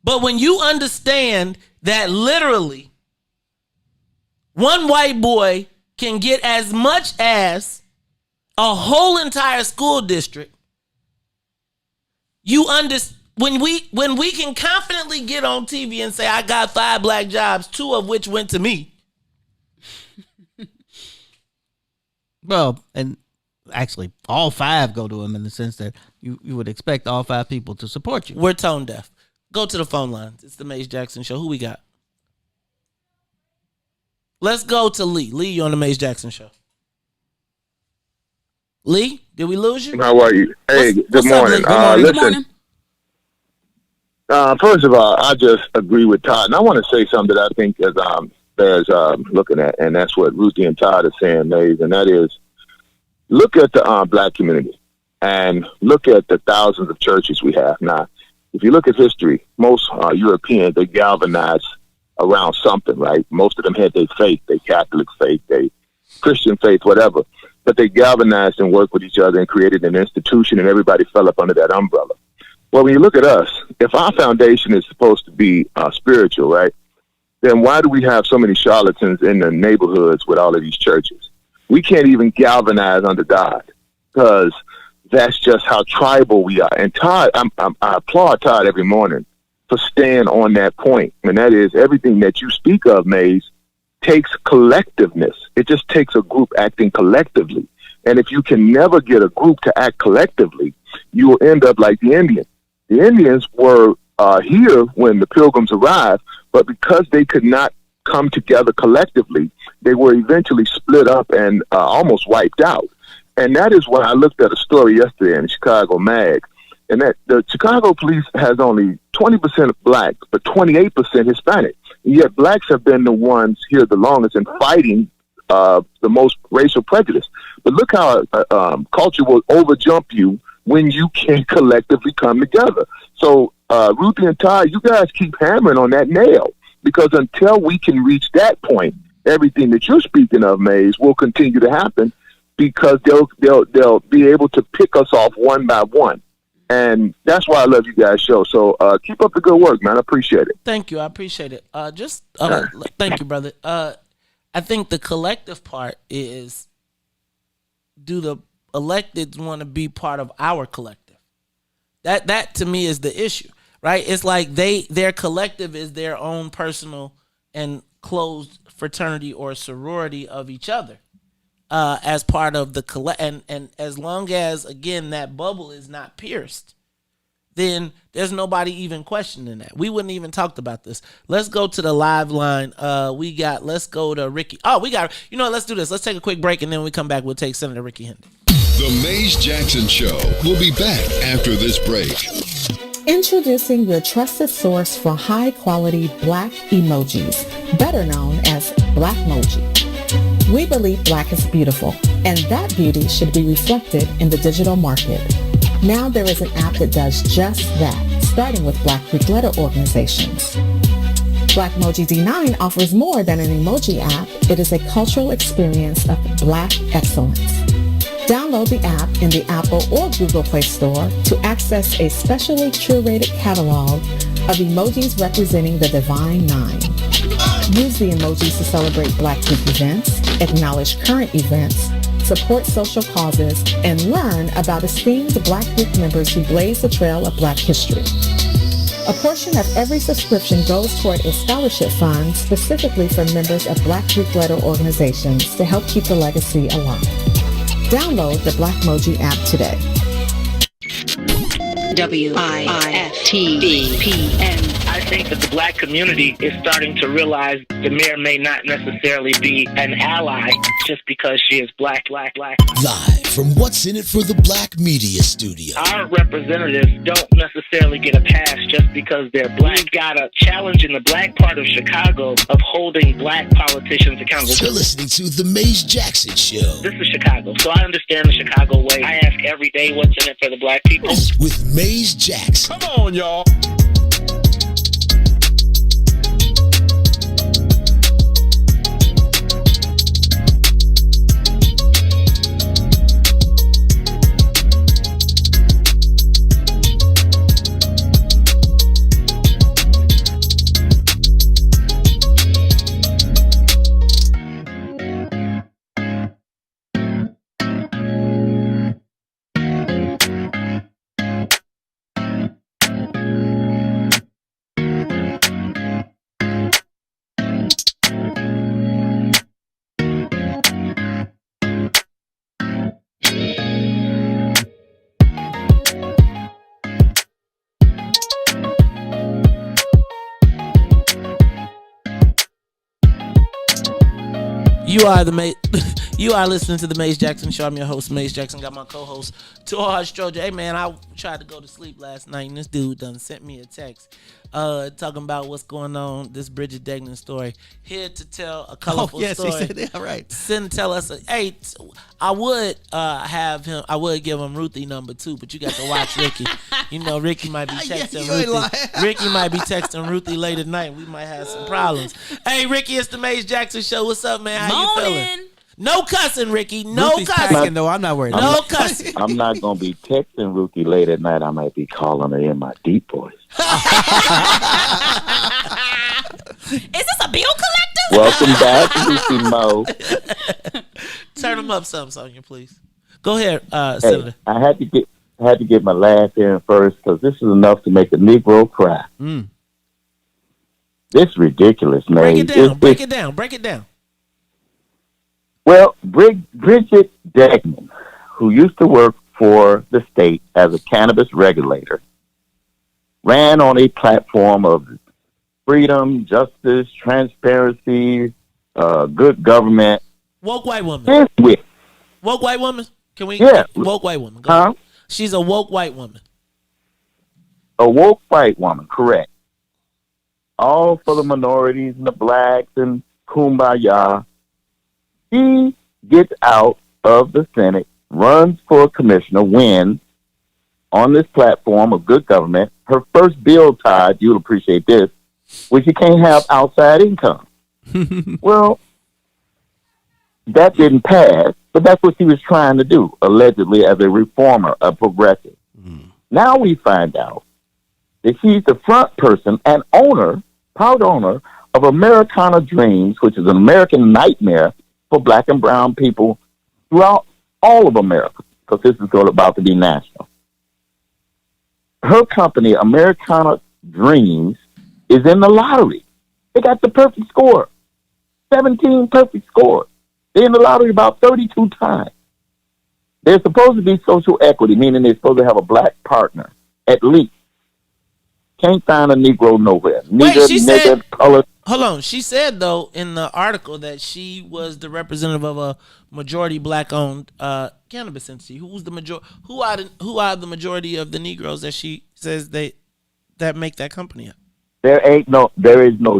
But when you understand that literally one white boy can get as much as a whole entire school district, when we can confidently get on TV and say, I got 5 black jobs, 2 of which went to me. Well, and actually all 5 go to him in the sense that you would expect all 5 people to support you. We're tone deaf. Go to the phone lines. It's the Maze Jackson Show. Who we got? Let's go to Lee. Lee, you on the Maze Jackson Show. Lee, did we lose you? How are you? Hey, good morning. Listen, first of all, I just agree with Todd. And I want to say something that I think bears looking at, and that's what Ruthie and Todd are saying, Maze, and that is, look at the black community and look at the thousands of churches we have. Now, if you look at history, most Europeans, they galvanized around something, right? Most of them had their faith, their Catholic faith, their Christian faith, whatever. But they galvanized and worked with each other and created an institution, and everybody fell up under that umbrella. Well, when you look at us, if our foundation is supposed to be spiritual, right, then why do we have so many charlatans in the neighborhoods with all of these churches? We can't even galvanize under God because that's just how tribal we are. And Todd, I applaud Todd every morning for staying on that point. And that is, everything that you speak of, Maze, takes collectiveness. It just takes a group acting collectively. And if you can never get a group to act collectively, you will end up like the Indians. The Indians were here when the Pilgrims arrived, but because they could not come together collectively, they were eventually split up and almost wiped out. And that is when I looked at a story yesterday in the Chicago Mag, and that the Chicago police has only 20% blacks, but 28% Hispanic. And yet blacks have been the ones here the longest in fighting the most racial prejudice. But look how culture will overjump you when you can collectively come together. So Ruthie and Todd, you guys keep hammering on that nail, because until we can reach that point, everything that you're speaking of, Maze, will continue to happen, because they'll be able to pick us off one by one. And that's why I love you guys' show. So keep up the good work, man. I appreciate it. Thank you. I appreciate it. Thank you, brother. I think the collective part is, do the electeds want to be part of our collective? That to me is the issue, right? It's like their collective is their own personal and closed fraternity or sorority of each other. As part of the and as long as, again, that bubble is not pierced, then there's nobody even questioning that. We wouldn't even talked about this. Let's go to the live line. Let's go to Ricky. Let's do this. Let's take a quick break, and then when we come back, we'll take Senator Ricky Hendrick. The Maze Jackson Show will be back after this break. Introducing your trusted source for high-quality black emojis, better known as Blackmoji. We believe black is beautiful, and that beauty should be reflected in the digital market. Now there is an app that does just that, starting with Black Greek letter organizations. Blackmoji D9 offers more than an emoji app. It is a cultural experience of black excellence. Download the app in the Apple or Google Play Store to access a specially curated catalog of emojis representing the Divine Nine. Use the emojis to celebrate Black Greek events, acknowledge current events, support social causes, and learn about esteemed Black Greek members who blaze the trail of Black history. A portion of every subscription goes toward a scholarship fund specifically for members of Black Greek letter organizations to help keep the legacy alive. Download the Blackmoji app today. WIFTBPN. I think that the black community is starting to realize the mayor may not necessarily be an ally just because she is black. Live from What's In It for the Black Media Studio. Our representatives don't necessarily get a pass just because they're black. We've got a challenge in the black part of Chicago of holding black politicians accountable. You're listening to The Maze Jackson Show. This is Chicago, so I understand the Chicago way. I ask every day what's in it for the black people. With Maze Jackson. Come on, y'all. You are listening to the Maze Jackson Show. I'm your host, Maze Jackson. Got my co-host, Todd, Stroger. Hey man, I tried to go to sleep last night, and this dude done sent me a text talking about what's going on, this Bridget Degnan story. Here to tell a colorful story. He said, yeah, right. Tell us, I would have him. I would give him Ruthie number 2, but you got to watch Ricky. You know, Ricky might be texting Ruthie. Ricky might be texting Ruthie late at night. We might have some problems. Hey, Ricky, it's the Maze Jackson Show. What's up, man? How you feeling? No cussing, Ricky. No Ruthie's cussing. Packing, though. I'm not worried. No cussing. I'm not going to be texting Ruthie late at night. I might be calling her in my deep voice. Is this a bill collector? Welcome back, Ruthie Mo. Turn them up some, Sonia, please. Go ahead, Senator. I had to get my laugh in first because this is enough to make a Negro cry. This is ridiculous, man. Break it down. Well, Bridget Degnan, who used to work for the state as a cannabis regulator, ran on a platform of freedom, justice, transparency, good government. Woke white woman. Is with. Woke white woman? Can we? Yeah. Woke white woman. Go ahead. She's a woke white woman. A woke white woman, correct. All for the minorities and the blacks and kumbaya. She gets out of the Senate, runs for commissioner, wins on this platform of good government. Her first bill, Todd, you'll appreciate this, which you can't have outside income. Well, that didn't pass, but that's what she was trying to do, allegedly as a reformer, a progressive. Now we find out that she's the front person and owner, proud owner of Americana Dreams, which is an American nightmare for black and brown people throughout all of America, because this is all about to be national. Her company, Americana Dreams, is in the lottery. They got the perfect score, 17 perfect scores. They're in the lottery about 32 times. They're supposed to be social equity, meaning they're supposed to have a black partner, at least. Can't find a Negro nowhere. Colored. Hold on. She said, though, in the article that she was the representative of a majority black-owned cannabis entity. Who are the majority of the Negroes that she says that make that company up? There is no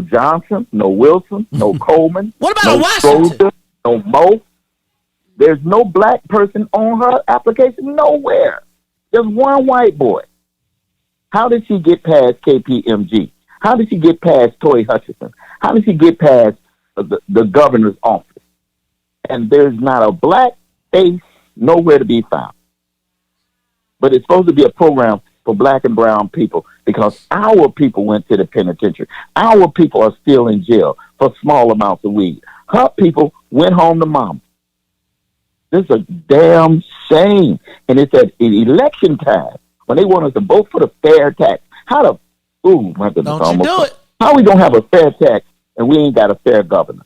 Johnson, no Wilson, no Coleman. What about no Washington? Stroger, no Mo. There's no black person on her application nowhere. There's one white boy. How did she get past KPMG? How did she get past Toy Hutchinson? How did she get past the governor's office? And there's not a black face nowhere to be found. But it's supposed to be a program for black and brown people because our people went to the penitentiary. Our people are still in jail for small amounts of weed. Her people went home to mama. This is a damn shame. And it's at election time when they want us to vote for the fair tax. How we gonna have a fair tax and we ain't got a fair governor?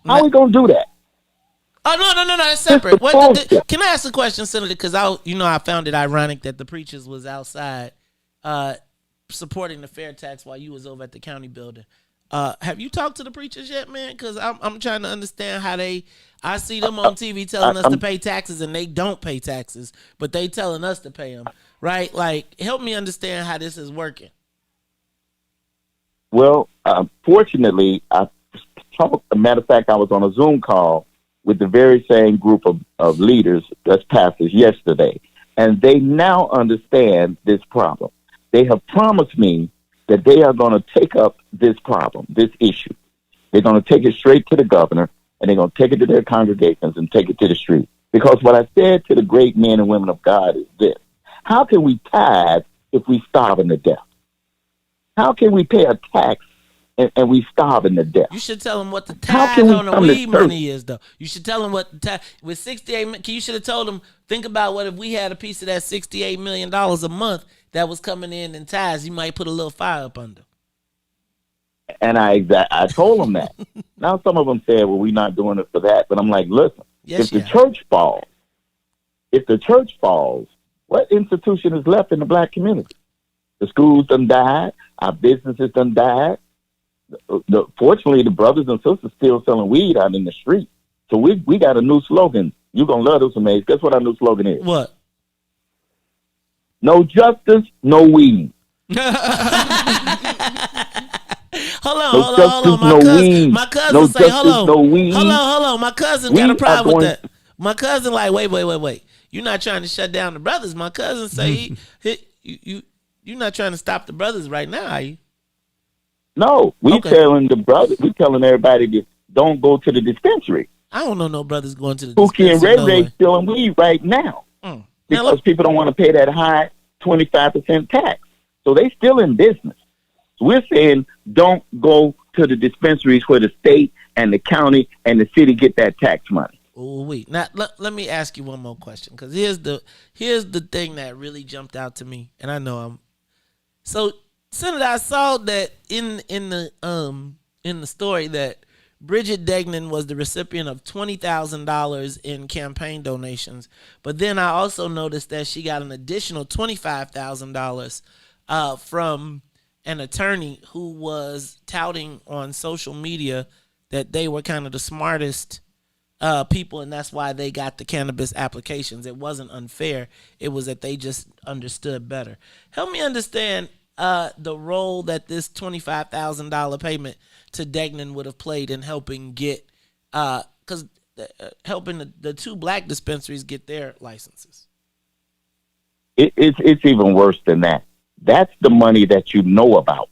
How we gonna do that? Oh no, it's separate. Can I ask a question, Senator? Because I found it ironic that the preachers was outside supporting the fair tax while you was over at the county building. Have you talked to the preachers yet, man? Because I'm trying to understand how I see them on TV telling us to pay taxes and they don't pay taxes, but they telling us to pay them, right? Like, help me understand how this is working. Well, fortunately, a matter of fact, I was on a Zoom call with the very same group of leaders, that's pastors, yesterday, and they now understand this problem. They have promised me that they are going to take up this problem, this issue. They're going to take it straight to the governor, and they're going to take it to their congregations and take it to the street. Because what I said to the great men and women of God is this: how can we tithe if we starving to death? How can we pay a tax and we starving to death? You should tell them what the tithe on the weed money is, though. You should tell them what the tithe with 68. You should have told them, think about what if we had a piece of that $68 million a month that was coming in tithes. You might put a little fire up under. And I told them that. Now some of them said, well, we're not doing it for that. But I'm like, listen, if the church falls, what institution is left in the black community? The schools done died. Our businesses done died. Fortunately, the brothers and sisters still selling weed out in the street. So we got a new slogan. You're going to love this, Amaze. Guess what our new slogan is? What? No justice, no weed. Hold on. My cousin say, hold on. My cousin got a problem with that. My cousin like, wait. You're not trying to shut down the brothers. My cousin say, you're not trying to stop the brothers right now, are you? No, telling the brothers, we telling everybody to don't go to the dispensary. I don't know no brothers going to the dispensary. Pookie and Ray selling weed right now because people don't want to pay that high 25% tax. So they still in business. So we're saying don't go to the dispensaries where the state and the county and the city get that tax money. Oh, wait. Now let me ask you one more question, because here's the thing that really jumped out to me, and I know so. Senator, I saw that in the story that Bridget Degnan was the recipient of $20,000 in campaign donations, but then I also noticed that she got an additional $25,000 from an attorney who was touting on social media that they were kind of the smartest people, and that's why they got the cannabis applications. It wasn't unfair. It was that they just understood better. Help me understand the role that this $25,000 payment to Degnan would have played in helping get, helping the two black dispensaries get their licenses. It's even worse than that. That's the money that you know about.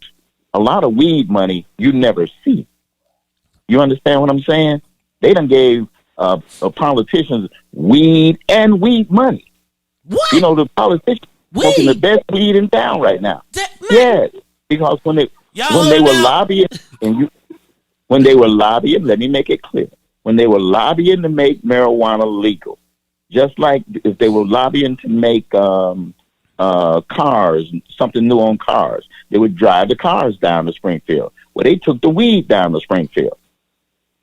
A lot of weed money you never see. You understand what I'm saying? They done gave politicians weed and weed money. What? You know, the politicians smoking the best weed in town right now. Yes, because when they were lobbying, let me make it clear. When they were lobbying to make marijuana legal, just like if they were lobbying to make cars, something new on cars, they would drive the cars down to Springfield. Well, they took the weed down to Springfield.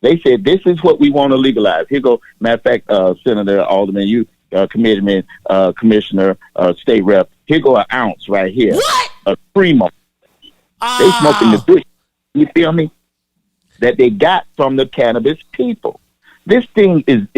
They said, this is what we want to legalize. Here go, matter of fact, Senator, Alderman, you, Committeeman, Commissioner, State Rep, here go an ounce right here. What? A primo. They smoking the bush. You feel me? That they got from the cannabis people. This thing is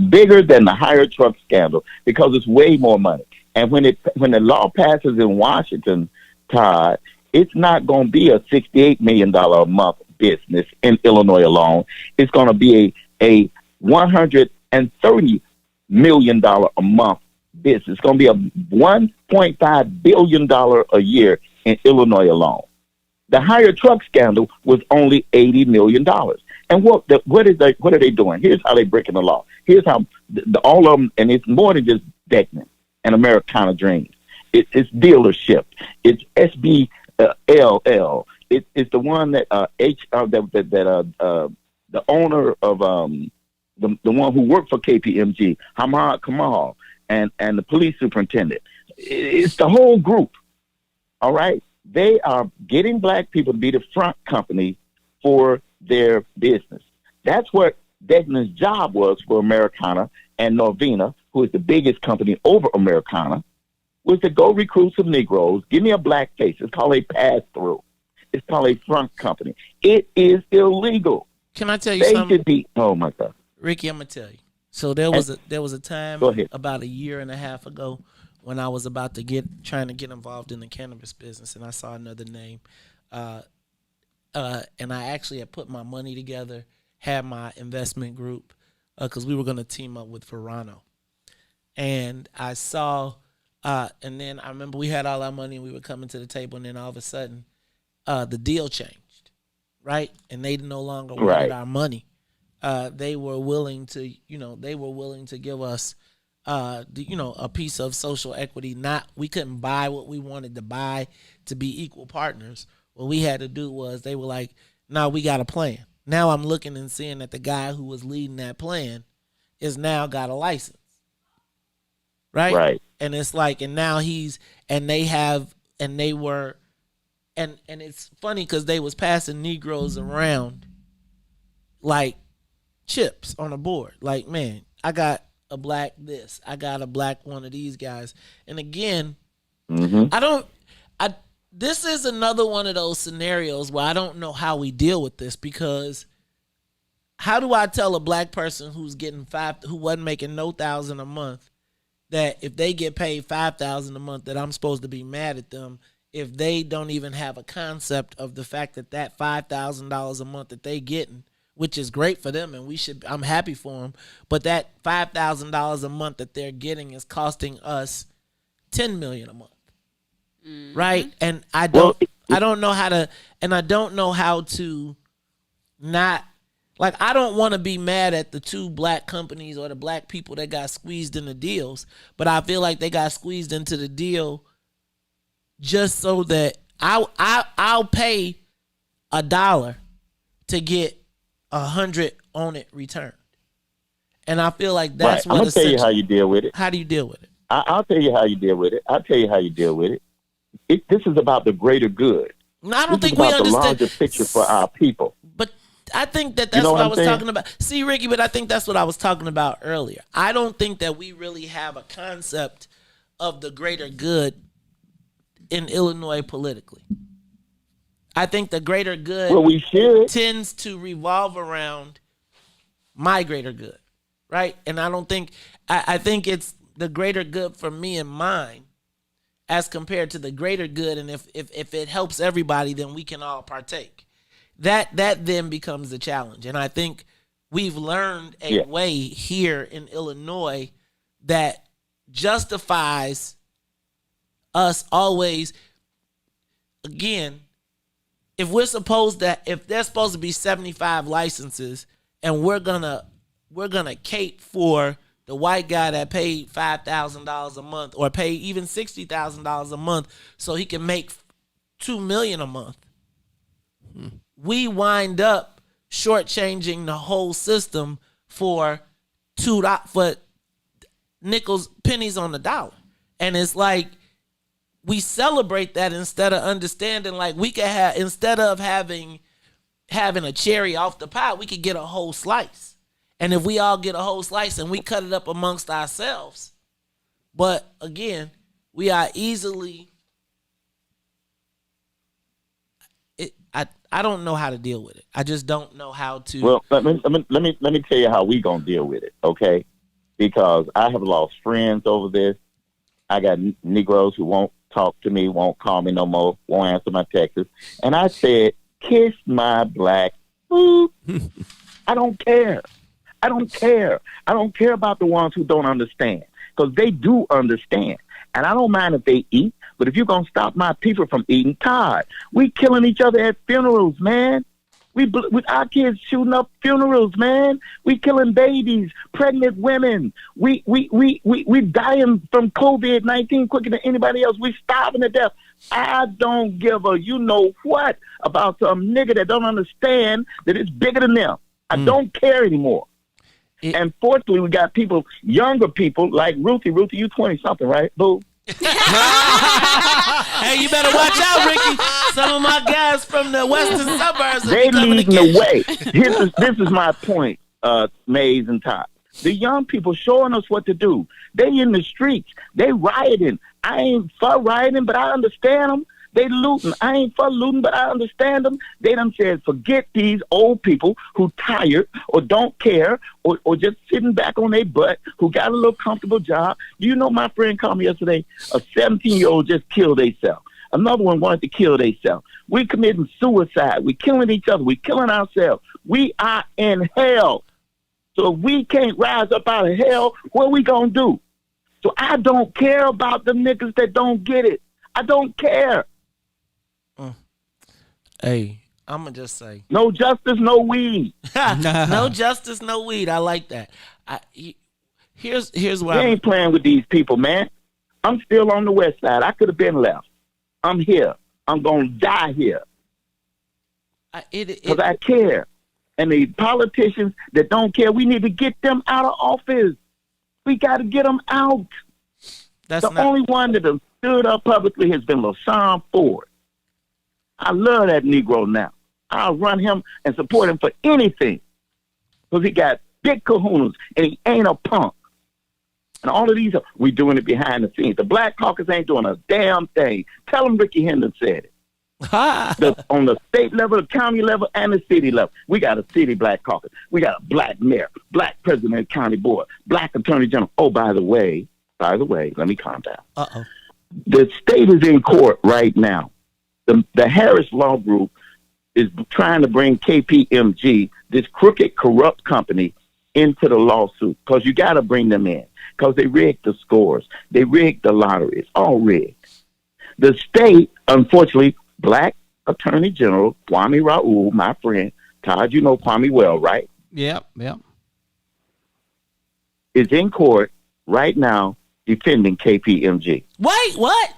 bigger than the hire truck scandal because it's way more money. And when the law passes in Washington, Todd, it's not going to be a $68 million a month business in Illinois alone. It's going to be a $130 million a month business. It's going to be a $1.5 billion a year in Illinois alone. The hire truck scandal was only $80 million. And what are they doing? Here's how they breaking the law. Here's how all of them, and it's more than just Beckman and Americana Dreams. It's dealership. It's SBLL. It's the one that the owner of the one who worked for KPMG, Hamad Kamal, and the police superintendent. It's the whole group. All right, they are getting black people to be the front company for their business. That's what Degnan's job was for Americana and Norvina, who is the biggest company over Americana, was to go recruit some Negroes, give me a black face. It's called a pass-through. It's called a front company. It is illegal. Can I tell you something? Should be. Oh my God, Ricky, I'm gonna tell you. So there was a time about a year and a half ago when I was about to trying to get involved in the cannabis business, and I saw another name, and I actually had put my money together, had my investment group, because we were gonna team up with Verano, and I saw, and then I remember we had all our money and we were coming to the table, and then all of a sudden, the deal changed, right? And they no longer wanted our money. They were willing to, give us, a piece of social equity. We couldn't buy what we wanted to buy to be equal partners. What we had to do was they were like, no, we got a plan. Now I'm looking and seeing that the guy who was leading that plan is now got a license. Right? Right. And it's like, and now it's funny because they was passing Negroes around like chips on a board. Like, man, I got a black this. I got a black one of these guys. And again, this is another one of those scenarios where I don't know how we deal with this, because how do I tell a black person who's getting who wasn't making no $1,000 a month, that if they get paid $5,000 a month, that I'm supposed to be mad at them if they don't even have a concept of the fact that $5,000 a month that they getting, which is great for them, and I'm happy for them, but that $5,000 a month that they're getting is costing us $10 million a month. Mm-hmm. Right? And I don't know how to not, like, I don't want to be mad at the two black companies or the black people that got squeezed in the deals, but I feel like they got squeezed into the deal just so that I'll pay $1 to get 100 on it returned. And I feel like that's what. I'm gonna tell you how you deal with it. How do you deal with it? I'll tell you how you deal with it. This is about the greater good. No, I don't think we understand the larger picture for our people. But I think that's what I was talking about. See, Ricky, but I think that's what I was talking about earlier. I don't think that we really have a concept of the greater good in Illinois politically. I think the greater good we should. tends to revolve around my greater good, right? And I don't think I think it's the greater good for me and mine as compared to the greater good. And if it helps everybody, then we can all partake. That then becomes the challenge. And I think we've learned a way here in Illinois that justifies us always, again, if there's supposed to be 75 licenses and we're gonna cape for the white guy that paid $5,000 a month or paid even $60,000 a month so he can make $2 million a month, we wind up shortchanging the whole system for nickels, pennies on the dollar. And it's like we celebrate that instead of understanding, like, we could have, instead of having a cherry off the pie, we could get a whole slice. And if we all get a whole slice and we cut it up amongst ourselves, but again, we are easily, I don't know how to deal with it. I just don't know how to. Well, let me tell you how we gonna deal with it, okay? Because I have lost friends over this. I got Negroes who won't talk to me, won't call me no more, won't answer my texts. And I said, kiss my black boob. I don't care. I don't care. I don't care about the ones who don't understand, because they do understand. And I don't mind if they eat, but if you're going to stop my people from eating, Todd, we killing each other at funerals, man. With our kids shooting up funerals, man. We killing babies, pregnant women. We dying from COVID-19 quicker than anybody else. We starving to death. I don't give a you know what about some nigga that don't understand that it's bigger than them. I don't care anymore. And fortunately, we got people, younger people like Ruthie. Ruthie, you 20-something, right? Boo. Hey, you better watch out, Ricky. Some of my guys from the western suburbs they leading the way. This is my point, Maze and Todd. The young people showing us what to do. They in the streets. They rioting. I ain't for rioting, but I understand them. They looting. I ain't for looting, but I understand them. They done said, forget these old people who tired or don't care or just sitting back on their butt, who got a little comfortable job. You know, my friend called me yesterday, a 17-year-old just killed themselves. Another one wanted to kill themselves. We committing suicide. We killing each other. We killing ourselves. We are in hell. So if we can't rise up out of hell, what we gonna do? So I don't care about the niggas that don't get it. I don't care. Hey, I'm going to just say. No justice, no weed. No justice, no weed. I like that. Here's why. We ain't playing with these people, man. I'm still on the west side. I could have been left. I'm here. I'm going to die here. Because I care. And the politicians that don't care, we need to get them out of office. We got to get them out. Only one that has stood up publicly has been LaShawn Ford. I love that Negro now. I'll run him and support him for anything. Because he got big kahunas and he ain't a punk. And all of these, we doing it behind the scenes. The Black Caucus ain't doing a damn thing. Tell them Ricky Hendon said it. On the state level, the county level, and the city level. We got a city Black Caucus. We got a black mayor, black president of the county board, black attorney general. Oh, by the way, let me calm down. Uh-oh. The state is in court right now. The Harris Law Group is trying to bring KPMG, this crooked, corrupt company, into the lawsuit, because you got to bring them in, because they rigged the scores. They rigged the lottery. It's all rigged. The state, unfortunately, Black Attorney General Kwame Raoul, my friend, Todd, you know Kwame well, right? Yep. Is in court right now defending KPMG. Wait, what?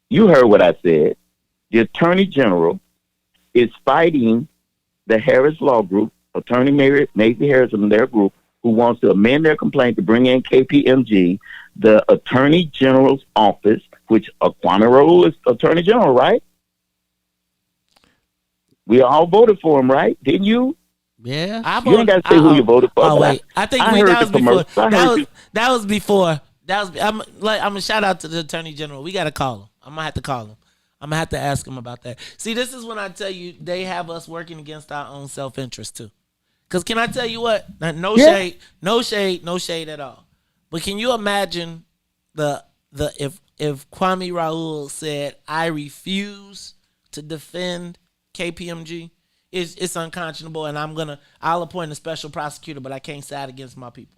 You heard what I said. The Attorney General is fighting the Harris Law Group, Attorney Macy Harris and their group, who wants to amend their complaint to bring in KPMG. The Attorney General's office, which Kwame Raoul is Attorney General, right? We all voted for him, right? Didn't you? Yeah. You ain't got to say who you voted for. Oh, wait. I think that was before. I'm gonna shout out to the Attorney General. We gotta call him. I'm gonna have to call him. I'm gonna have to ask him about that. See, this is when I tell you they have us working against our own self-interest too. Cause can I tell you what? Shade, no shade at all. But can you imagine if Kwame Raoul said, "I refuse to defend KPMG," it's unconscionable, and I'll appoint a special prosecutor, but I can't side against my people.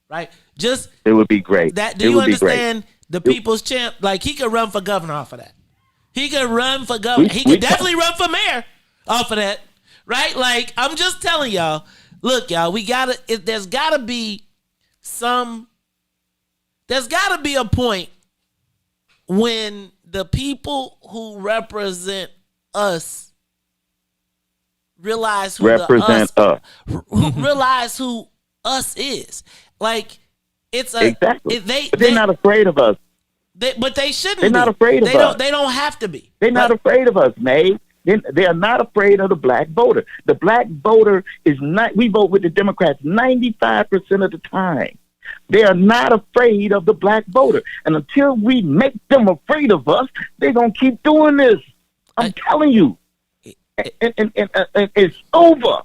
Right? Just it would be great. Do you understand the people's champ? Like he could run for governor off of that. He could run for governor. He could definitely run for mayor off of that. Right? Like, I'm just telling y'all, look, y'all, there's gotta be a point when the people who represent us realize who realize who us is. Like, it's exactly. They're not afraid of us. But they shouldn't. They're not afraid of us. They don't have to be. They're not afraid of us, May. They are not afraid of the black voter. The black voter is not. We vote with the Democrats 95% of the time. They are not afraid of the black voter, and until we make them afraid of us, they're gonna keep doing this. I'm telling you, and it's over.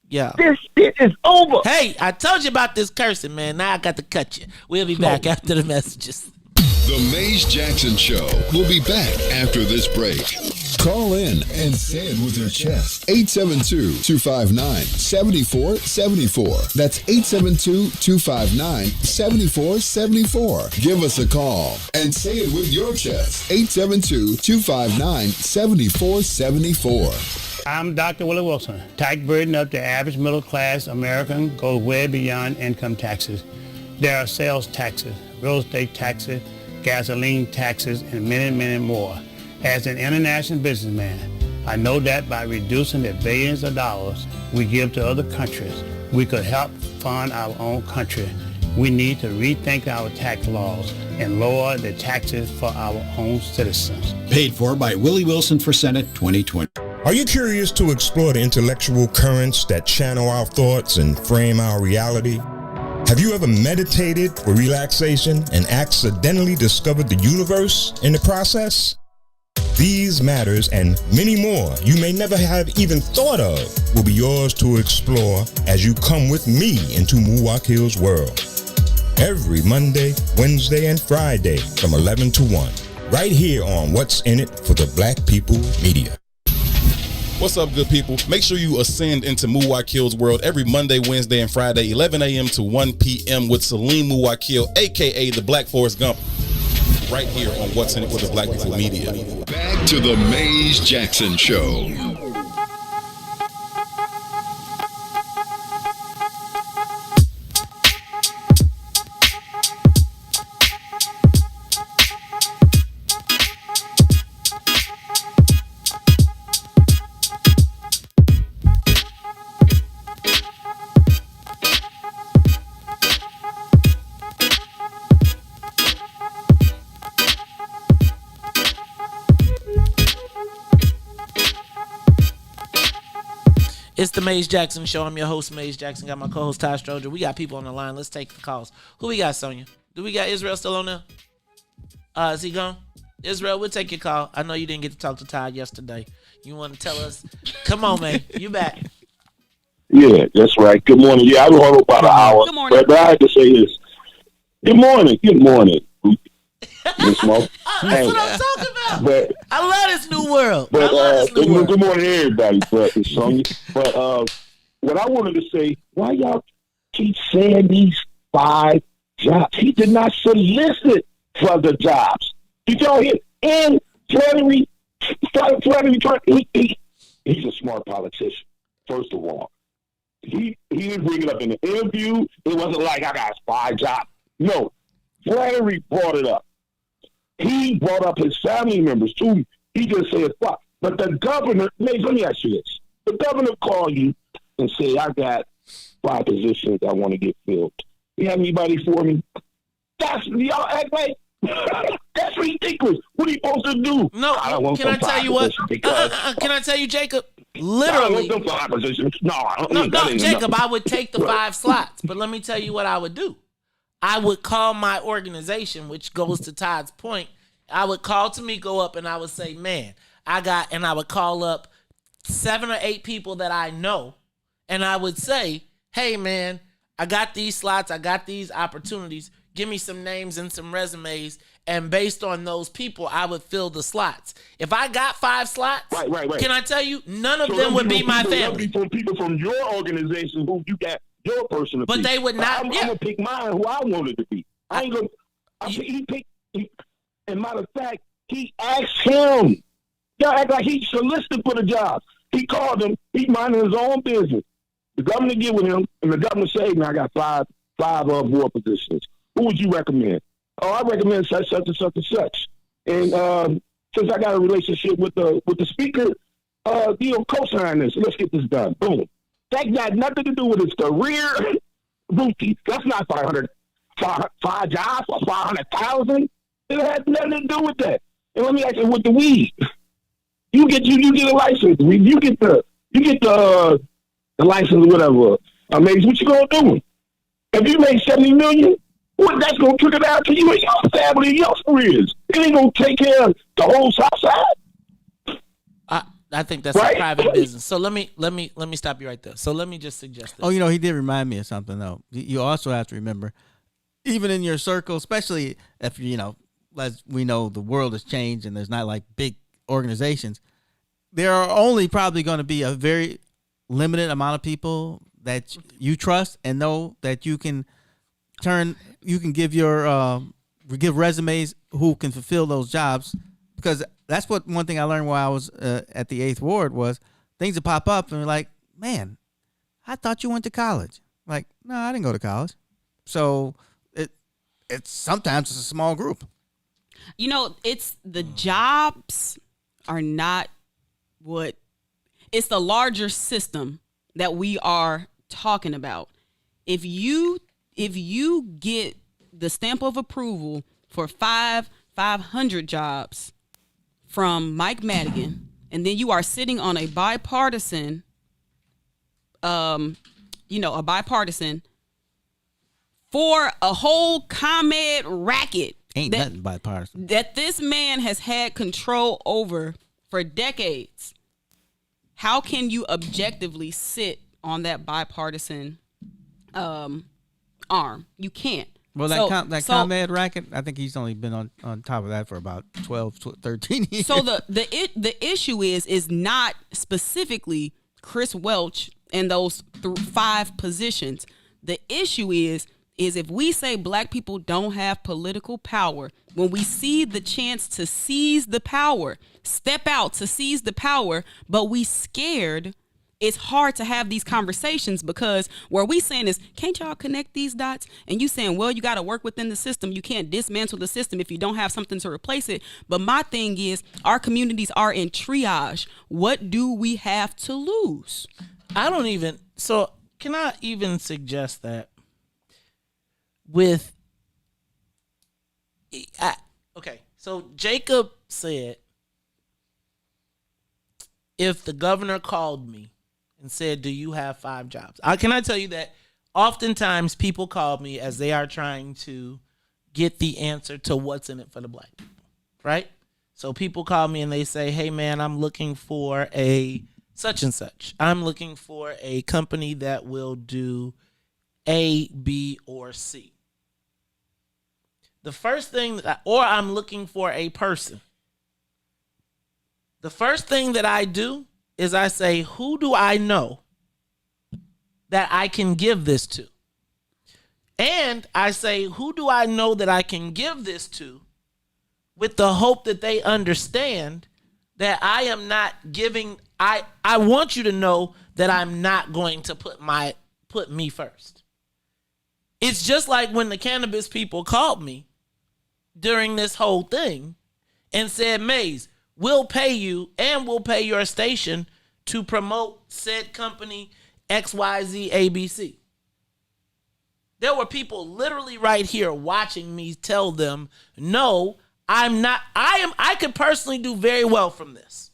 Yeah. This shit is over. Hey, I told you about this cursing, man. Now I got to cut you. We'll be back after the messages. The Maze Jackson Show will be back after this break. Call in and say it with your chest. 872-259-7474. That's 872-259-7474. Give us a call and say it with your chest. 872-259-7474. I'm Dr. Willie Wilson. Tax burden of the average middle class American goes way beyond income taxes. There are sales taxes, real estate taxes, gasoline taxes, and many, many more. As an international businessman, I know that by reducing the billions of dollars we give to other countries, we could help fund our own country. We need to rethink our tax laws and lower the taxes for our own citizens. Paid for by Willie Wilson for Senate 2020. Are you curious to explore the intellectual currents that channel our thoughts and frame our reality? Have you ever meditated for relaxation and accidentally discovered the universe in the process? These matters and many more you may never have even thought of will be yours to explore as you come with me into Muwak Hill's world. Every Monday, Wednesday, and Friday from 11 to 1, right here on What's in It for the Black People Media. What's up, good people? Make sure you ascend into Muwak Hill's world every Monday, Wednesday, and Friday, 11 a.m. to 1 p.m. with Salim Muwak Hill, a.k.a. the Black Forrest Gump, right here on What's in It for the Black People Media. Back to the Maze Jackson Show. It's the Maze Jackson Show. I'm your host, Maze Jackson. Got my co-host, Todd Stroger. We got people on the line. Let's take the calls. Who we got, Sonia? Do we got Israel still on there? Is he gone? Israel, we'll take your call. I know you didn't get to talk to Todd yesterday. You want to tell us? Come on, man. You back. Yeah, that's right. Good morning. Yeah, I was on about an hour. Good morning. But I had to say this. Good morning. Good morning. Miss Mo. That's what I'm talking about. But, I love this new world. But, I love this new world. Good morning, everybody. But Sonia. But what I wanted to say, why y'all keep saying these 5 jobs? He did not solicit for the jobs. Did y'all hear? And Flannery, he's a smart politician. First of all, he didn't bring it up in the interview. It wasn't like I got 5 jobs. No, Flannery brought it up. He brought up his family members too. He just said, "Fuck." But the governor, let me ask you this: the governor called you and say, "I got 5 positions I want to get filled. You have anybody for me?" That's y'all act like that's ridiculous. What are you supposed to do? No, can I tell you what? Can I tell you, Jacob? Literally, no, Jacob. I would take the 5 slots, but let me tell you what I would do. I would call my organization, which goes to Todd's point, I would call Tamiko up and I would say, man, and I would call up 7 or 8 people that I know. And I would say, hey, man, I got these slots. I got these opportunities. Give me some names and some resumes. And based on those people, I would fill the slots. If I got 5 slots, right. Can I tell you, none of them would be my family. From people from your organization who you got your person to But be. they would not. I'm gonna pick mine who I wanted to be. I ain't gonna. He picked. And matter of fact, he asked him. Y'all act like he solicited for the job. He called him. He minding his own business. The governor get with him, and the governor said, "Now I got five board positions. Who would you recommend?" "Oh, I recommend such and such and such." And since I got a relationship with the speaker, co-sign this. Let's get this done. Boom. That got nothing to do with his career. Ruthie, that's not 5 jobs or 500,000. It had nothing to do with that. And let me ask you, with the weed, you get a license. You get the license or whatever. Maybe what you gonna do? If you make $70 million, what that's gonna trickle down to you and your family and your careers. It ain't gonna take care of the whole South Side. I think that's a private business. So let me stop you right there. So let me just suggest this. Oh, he did remind me of something though. You also have to remember, even in your circle, especially if as we know, the world has changed and there's not like big organizations. There are only probably going to be a very limited amount of people that you trust and know that you can give give resumes who can fulfill those jobs, because that's one thing I learned while I was at the 8th Ward was things that pop up and you're like, man, I thought you went to college. Like, no, I didn't go to college. So it's sometimes it's a small group. It's the jobs are not it's the larger system that we are talking about. If you get the stamp of approval for 500 jobs from Mike Madigan, and then you are sitting on a bipartisan for a whole ComEd racket. Ain't nothing bipartisan. That this man has had control over for decades. How can you objectively sit on that bipartisan arm? You can't. Well, that ComEd racket, I think he's only been on top of that for about 12, 13 years. So the issue is not specifically Chris Welch and those 5 positions. The issue is if we say black people don't have political power, when we see the chance to seize the power, step out to seize the power, but we scared, it's hard to have these conversations, because where we saying is, can't y'all connect these dots? And you saying, well, you got to work within the system. You can't dismantle the system if you don't have something to replace it. But my thing is, our communities are in triage. What do we have to lose? Can I even suggest that so Jacob said, if the governor called me and said, do you have 5 jobs? Can I tell you that oftentimes people call me as they are trying to get the answer to what's in it for the black people, right? So people call me and they say, hey man, I'm looking for a such and such. I'm looking for a company that will do A, B, or C. The first thing or I'm looking for a person. The first thing that I do is I say, who do I know that I can give this to? And I say, who do I know that I can give this to, with the hope that they understand that I am not giving, I want you to know that I'm not going to put me first. It's just like when the cannabis people called me during this whole thing and said, Maze, we'll pay you and we'll pay your station to promote said company XYZ ABC. There were people literally right here watching me tell them, no, I'm not. I could personally do very well from this,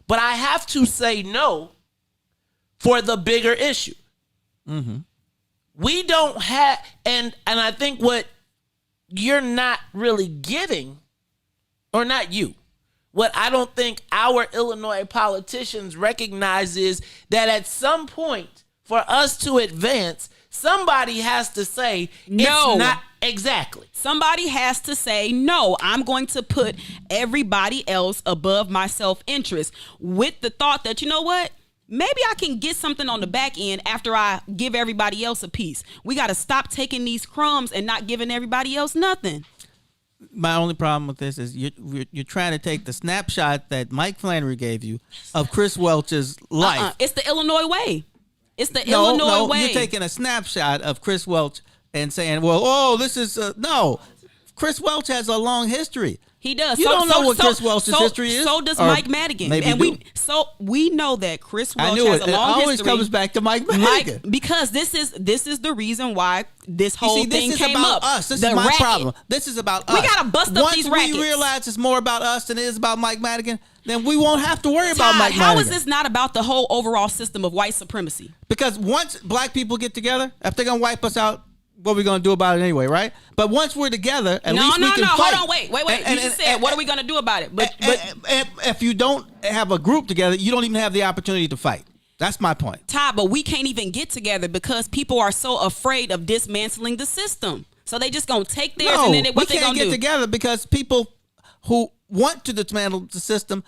but I have to say no for the bigger issue. Mm-hmm. We don't have, and I think what you're not really getting or not you. What I don't think our Illinois politicians recognize is that at some point, for us to advance, somebody has to say, no. It's not exactly. Somebody has to say, no, I'm going to put everybody else above my self-interest with the thought that, you know what? Maybe I can get something on the back end after I give everybody else a piece. We got to stop taking these crumbs and not giving everybody else nothing. My only problem with this is you're trying to take the snapshot that Mike Flannery gave you of Chris Welch's life. It's the Illinois way. It's the Illinois way. You're taking a snapshot of Chris Welch and saying, well, this is no. Chris Welch has a long history. He does. You don't know what Chris Welch's history is. So does Mike Madigan. And we know that Chris Welch has a long history. It always comes back to Mike Madigan. Because this is the reason why this whole thing came about up. Us. This is my problem. This is about us. We gotta bust up these rackets. Once we realize it's more about us than it is about Mike Madigan, then we won't have to worry about Mike Madigan. How is this not about the whole overall system of white supremacy? Because once black people get together, if they're gonna wipe us out, what are we gonna do about it anyway, right? But once we're together, at least we can fight. Hold on, wait. You just said, what are we gonna do about it? But if you don't have a group together, you don't even have the opportunity to fight. That's my point. Todd, but we can't even get together because people are so afraid of dismantling the system. So they just gonna take theirs and then what they gonna do? We can't get together because people who want to dismantle the system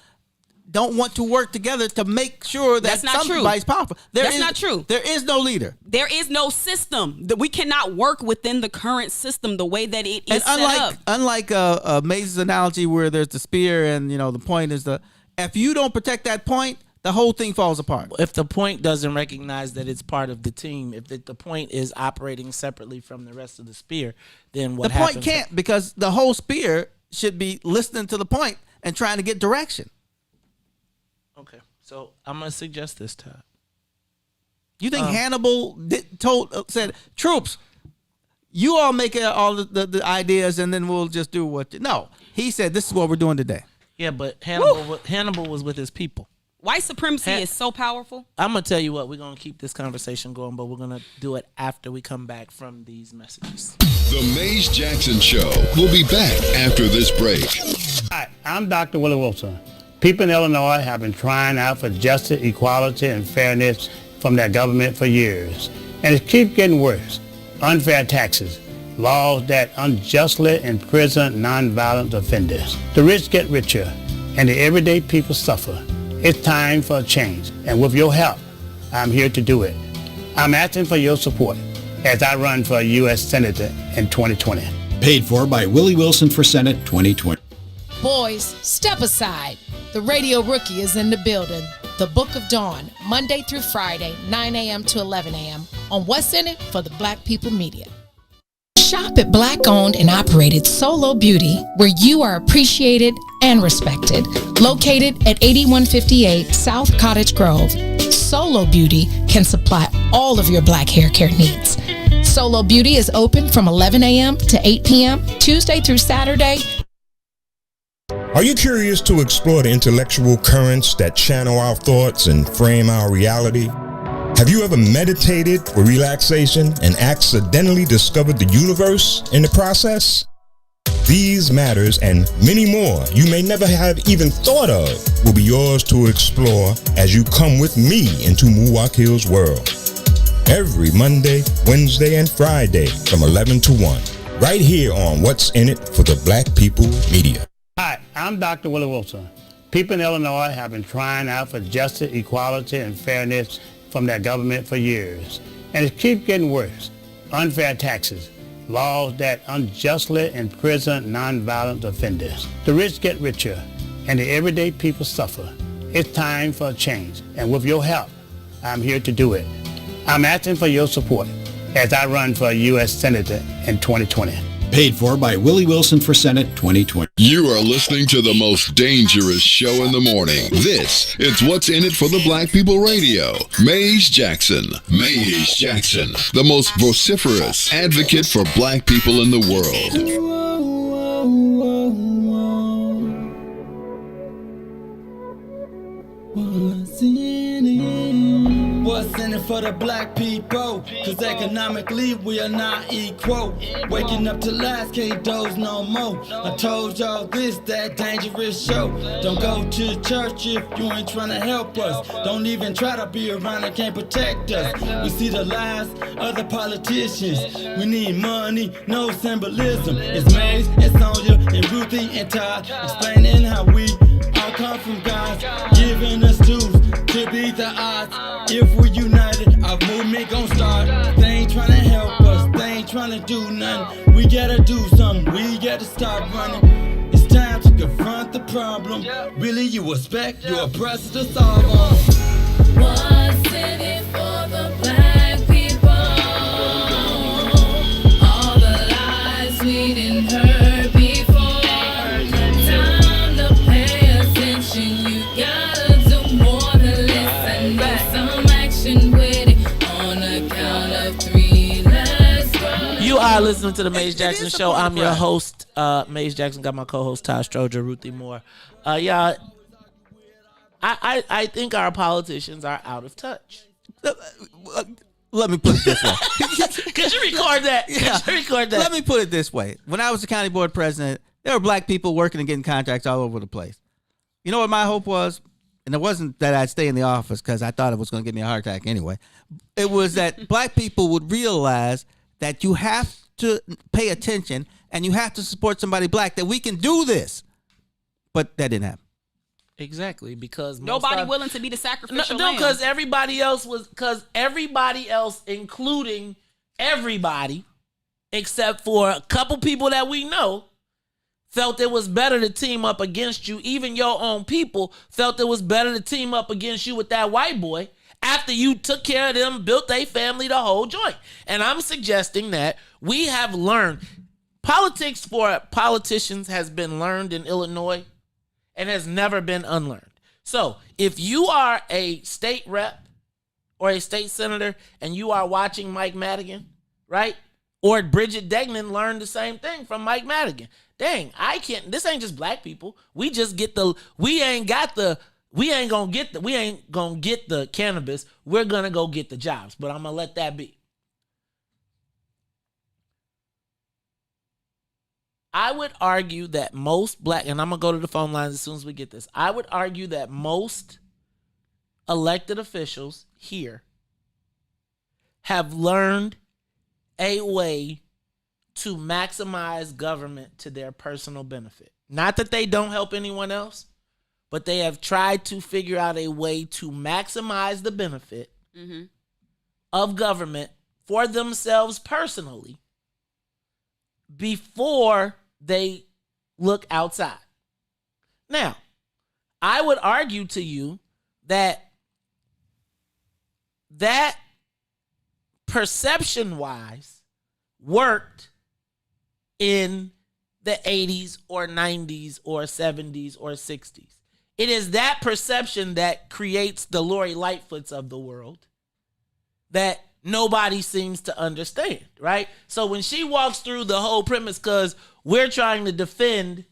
don't want to work together to make sure that somebody's powerful. That's not true. There is no leader. There is no system. We cannot work within the current system the way that it is set up. Unlike Maze's analogy where there's the spear and the point is if you don't protect that point, the whole thing falls apart. If the point doesn't recognize that it's part of the team, if the point is operating separately from the rest of the spear, then what happens? The point can't, because the whole spear should be listening to the point and trying to get direction. Okay, so I'm gonna suggest this, Todd. You think Hannibal said, troops, you all make all the ideas and then we'll just do what? No, he said this is what we're doing today. Yeah, but Hannibal was with his people. White supremacy is so powerful. I'm gonna tell you what, we're gonna keep this conversation going, but we're gonna do it after we come back from these messages. The Maze Jackson Show will be back after this break. Hi, I'm Dr. Willie Wilson. People in Illinois have been crying out for justice, equality, and fairness from their government for years. And it keeps getting worse. Unfair taxes, laws that unjustly imprison nonviolent offenders. The rich get richer, and the everyday people suffer. It's time for a change, and with your help, I'm here to do it. I'm asking for your support as I run for U.S. Senator in 2020. Paid for by Willie Wilson for Senate 2020. Boys, step aside. The Radio Rookie is in the building. The Book of Dawn, Monday through Friday, 9 a.m. to 11 a.m. on What's In It for the Black People Media. Shop at Black-owned and operated Solo Beauty, where you are appreciated and respected. Located at 8158 South Cottage Grove, Solo Beauty can supply all of your black hair care needs. Solo Beauty is open from 11 a.m. to 8 p.m., Tuesday through Saturday. Are you curious to explore the intellectual currents that channel our thoughts and frame our reality? Have you ever meditated for relaxation and accidentally discovered the universe in the process? These matters and many more you may never have even thought of will be yours to explore as you come with me into Muwak Hill's world. Every Monday, Wednesday, and Friday from 11 to 1, right here on What's In It for the Black People Media. Hi, I'm Dr. Willie Wilson. People in Illinois have been crying out for justice, equality, and fairness from their government for years. And it keeps getting worse. Unfair taxes, laws that unjustly imprison nonviolent offenders. The rich get richer, and the everyday people suffer. It's time for a change, and with your help, I'm here to do it. I'm asking for your support as I run for U.S. Senator in 2020. Paid for by Willie Wilson for Senate 2020. You are listening to the most dangerous show in the morning. This is What's In It for the Black People Radio. Maze Jackson. Maze Jackson, the most vociferous advocate for black people in the world. What's in it? What's in it for the black people? Cause economically we are not equal. Waking up to last, can't doze no more. I told y'all this, that dangerous show. Don't go to church if you ain't trying to help us. Don't even try to be around that can't protect us. We see the lies of the politicians. We need money, no symbolism. It's Maze and Sonia and Ruthie and Todd explaining how we all come from God, giving us tools to beat the odds. If we're united, our movement gon' start. They ain't trying to help us, they ain't trying to do nothing. We gotta do something, we gotta stop running. It's time to confront the problem. Really, you expect your oppressor to solve them. What's in it for the black people? All the lies we didn't heard before. Time to pay attention. You gotta do more than listen. Need some action with it on the count of 3. Let's go. You are listening to the Maze Jackson Show. I'm your host, Maze Jackson. Got my co-host Todd Stroger, Ruthie Moore. Y'all, I think our politicians are out of touch. Let me put it this way. Could you record that? Yeah. Could you record that? Let me put it this way. When I was the county board president, there were black people working and getting contracts all over the place. You know what my hope was? And it wasn't that I'd stay in the office because I thought it was going to give me a heart attack anyway. It was that black people would realize that you have to pay attention and you have to support somebody black, that we can do this. But that didn't happen. Exactly, because nobody willing to be the sacrificial no, lamb. because everybody else, including everybody, except for a couple people that we know, felt it was better to team up against you. Even your own people felt it was better to team up against you with that white boy after you took care of them, built a family, the whole joint. And I'm suggesting that we have learned, politics for politicians has been learned in Illinois and has never been unlearned. So if you are a state rep or a state senator and you are watching Mike Madigan, right? Or Bridget Degnan learned the same thing from Mike Madigan. Dang, this ain't just black people. We ain't gonna get the cannabis. We're gonna go get the jobs, but I'm gonna let that be. I would argue that most black, and I'm going to go to the phone lines as soon as we get this. I would argue that most elected officials here have learned a way to maximize government to their personal benefit. Not that they don't help anyone else, but they have tried to figure out a way to maximize the benefit of government for themselves personally before they look outside. Now, I would argue to you that perception-wise worked in the 80s or 90s or 70s or 60s. It is that perception that creates the Lori Lightfoots of the world that nobody seems to understand, right? So when she walks through the whole premise, because we're trying to defend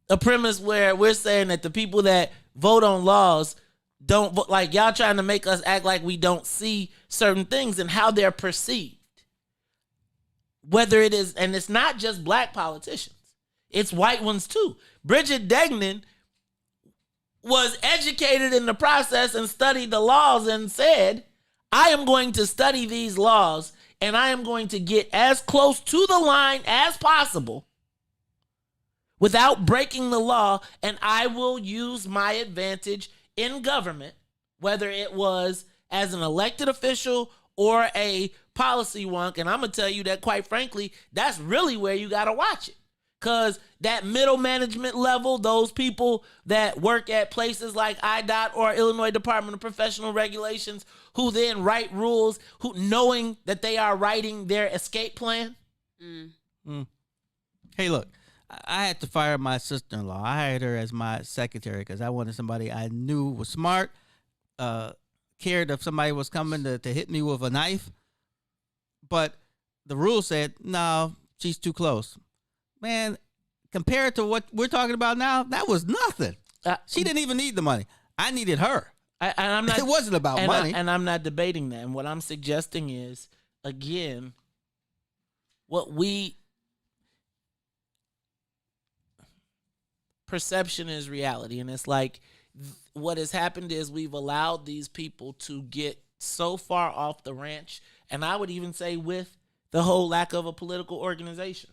a premise where we're saying that the people that vote on laws don't vote, like y'all trying to make us act like we don't see certain things and how they're perceived. Whether it is, and it's not just black politicians, it's white ones too. Bridget Degnan was educated in the process and studied the laws and said, I am going to study these laws and I am going to get as close to the line as possible without breaking the law, and I will use my advantage in government, whether it was as an elected official or a policy wonk. And I'm going to tell you that, quite frankly, that's really where you got to watch it. Because that middle management level, those people that work at places like IDOT or Illinois Department of Professional Regulations, who then write rules, who knowing that they are writing their escape plan. Hey, look, I had to fire my sister-in-law. I hired her as my secretary because I wanted somebody I knew was smart, cared if somebody was coming to hit me with a knife. But the rule said, no, she's too close. Man, compared to what we're talking about now, that was nothing. She didn't even need the money. I needed her. I'm not. It wasn't about money. And I'm not debating that. And what I'm suggesting is, again, perception is reality. And it's like what has happened is we've allowed these people to get so far off the ranch. And I would even say with the whole lack of a political organization.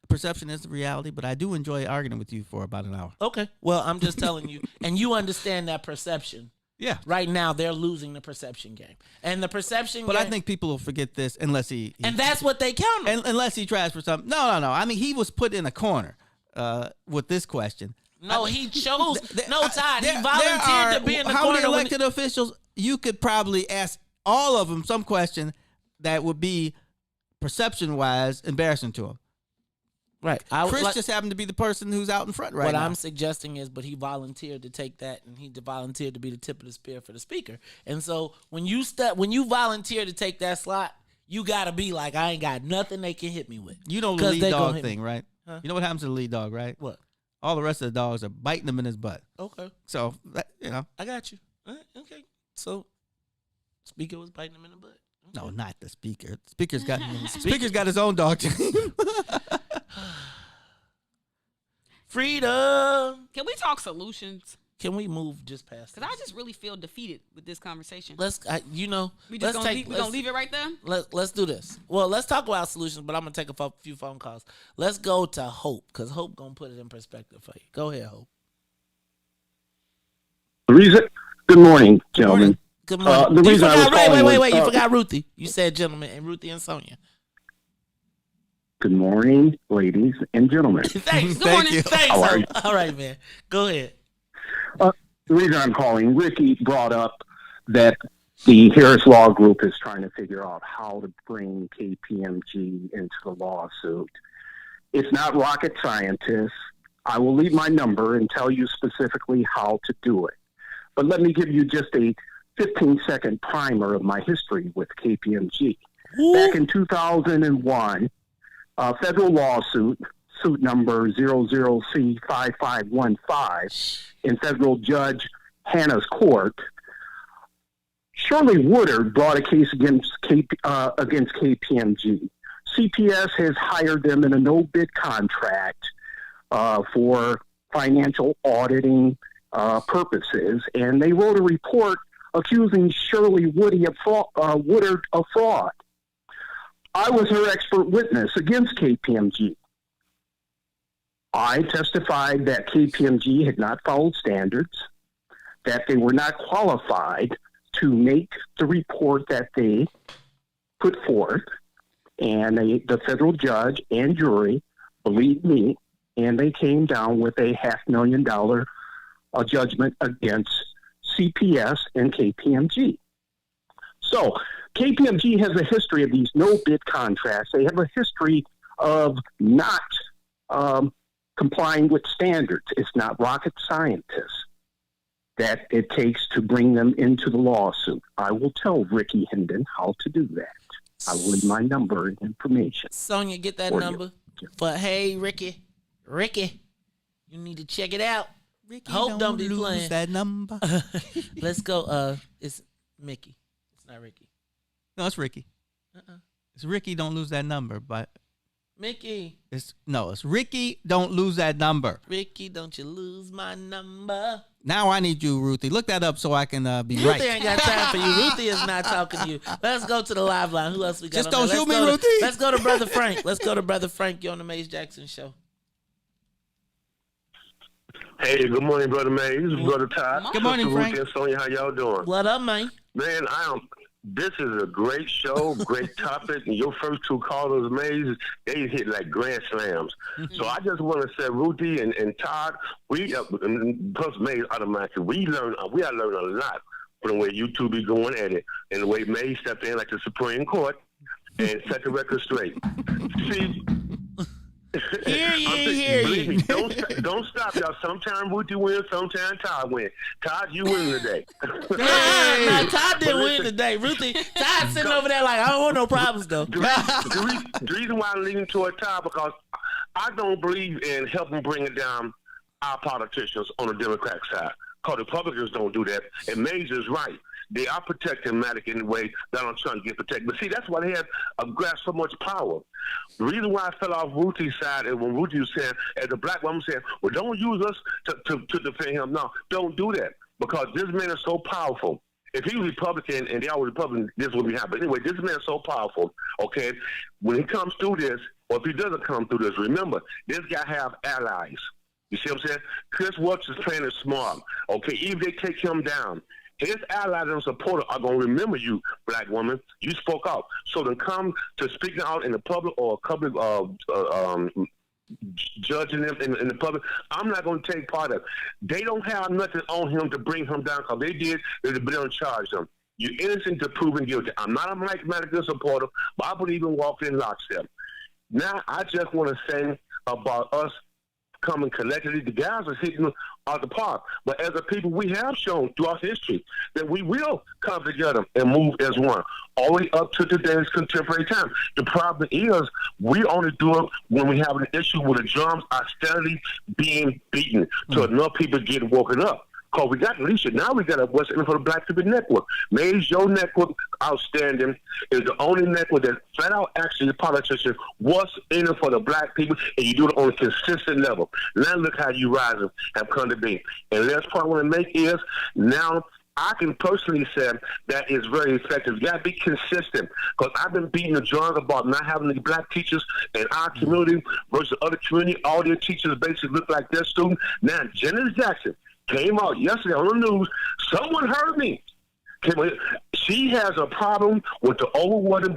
Perception is the reality, but I do enjoy arguing with you for about an hour. Okay. Well, I'm just telling you. And you understand that perception. Yeah. Right now, they're losing the perception game. And the perception But game. I think people will forget this unless he and that's what they count on. Unless he tries for something. No. I mean, he was put in a corner with this question. No, he chose. Todd, he volunteered to be in the corner. How many elected officials? You could probably ask all of them some question that would be perception-wise embarrassing to him. Right. Chris just happened to be the person who's out in front right now. What I'm suggesting is, but he volunteered to take that, and he volunteered to be the tip of the spear for the speaker. And so when you volunteer to take that slot, you gotta be like, I ain't got nothing they can hit me with. You know the lead dog thing, right? Huh? You know what happens to the lead dog, right? What? All the rest of the dogs are biting him in his butt. Okay. So I got you. All right, okay. So speaker was biting him in the butt. Okay. No, not the speaker. Speaker's got his own dog team. Freedom. Can we talk solutions? Can we move just past? Because I just really feel defeated with this conversation. We gonna leave it right there. Let's do this. Well, let's talk about solutions, but I'm gonna take a few phone calls. Let's go to Hope because Hope gonna put it in perspective for you. Go ahead, Hope. Good morning, gentlemen. Good morning. Wait. You forgot Ruthie. You said gentlemen and Ruthie and Sonia. Good morning, ladies and gentlemen. Thanks. Good morning. Thanks. How are you? All right, man. Go ahead. The reason I'm calling, Ricky brought up that the Harris Law Group is trying to figure out how to bring KPMG into the lawsuit. It's not rocket scientists. I will leave my number and tell you specifically how to do it. But let me give you just a 15-second primer of my history with KPMG. Back in 2001, a federal lawsuit, suit number 00C5515, in federal Judge Hanna's court, Shirley Woodard brought a case against KPMG. CPS has hired them in a no-bid contract for financial auditing purposes, and they wrote a report accusing Shirley Woodard of fraud. I was her expert witness against KPMG. I testified that KPMG had not followed standards, that they were not qualified to make the report that they put forth, and the federal judge and jury believed me, and they came down with a $500,000 judgment against CPS and KPMG. So KPMG has a history of these no-bid contracts. They have a history of not complying with standards. It's not rocket scientists that it takes to bring them into the lawsuit. I will tell Ricky Hendon how to do that. I will leave my number and information. Sonia, get that number. But hey, Ricky, you need to check it out. Ricky, Hope don't be lose playing that number. Let's go. It's Mickey. It's not Ricky. No, it's Ricky. It's Ricky. Don't lose that number, but Mickey. It's Ricky. Don't lose that number. Ricky, don't you lose my number. Now I need you, Ruthie. Look that up so I can be Ruthie right. Ruthie ain't got time for you. Ruthie is not talking to you. Let's go to the live line. Who else we got? Just on don't there? shoot me, Ruthie. Let's go to Brother Frank. You're on the Maze Jackson Show. Hey, good morning, Brother Maze. This is Brother Todd. Good morning, Frank. Ruthie and Sonia, how y'all doing? What up, man? Man, this is a great show, great topic. And your first two callers, Maze, they hit like grand slams. So I just want to say, Ruthie and Todd, plus Maze automatically, we are learning a lot from the way you two be going at it and the way Maze stepped in like the Supreme Court and set the record straight. See, Hear ye. Don't stop, y'all. Sometimes Ruthie wins, sometimes Todd wins. Todd, you win today. No, Todd didn't win today. Todd sitting over there like, I don't want no problems, though. The reason why I'm leaning toward Todd, because I don't believe in helping bring it down our politicians on the Democratic side. because Republicans don't do that. And Mays is right. They are protecting Maddox in the way Donald Trump get protected. But see, that's why they have grasped so much power. The reason why I fell off Ruthie's side is when Ruthie was saying, as a black woman saying, well, don't use us to defend him. No, don't do that, because this man is so powerful. If he was Republican and they all were Republican, this would be happening. Anyway, this man is so powerful, okay? When he comes through this, or if he doesn't come through this, remember, this guy have allies. You see what I'm saying? Chris Watts is playing it smart, okay? Even if they take him down, his allies and supporters are going to remember you, black woman. You spoke out. So to come to speaking out in the public or public judging them in the public, I'm not going to take part of it. They don't have nothing on him to bring him down, because they did. They've been charge him. You're innocent to proven guilty. I'm not a Mike Madigan supporter, but I believe in walking in lockstep. Now, I just want to say about us coming collectively. The guys are hitting out the park. But as a people, we have shown throughout history that we will come together and move as one, all the way up to today's contemporary time. The problem is we only do it when we have an issue where the drums are steadily being beaten so enough people get woken up. Because we got Alicia. Now we got a What's In It for the Black People Network. Maze, your network, outstanding, is the only network that flat out actually politicians what's in it for the black people, and you do it on a consistent level. Now look how you rising have come to be. And the last point I want to make is now I can personally say that is very effective. You got to be consistent, because I've been beating the drum about not having any black teachers in our community versus other community. All their teachers basically look like their students. Now, Janet Jackson came out yesterday on the news. Someone heard me. She has a problem with the overwhelming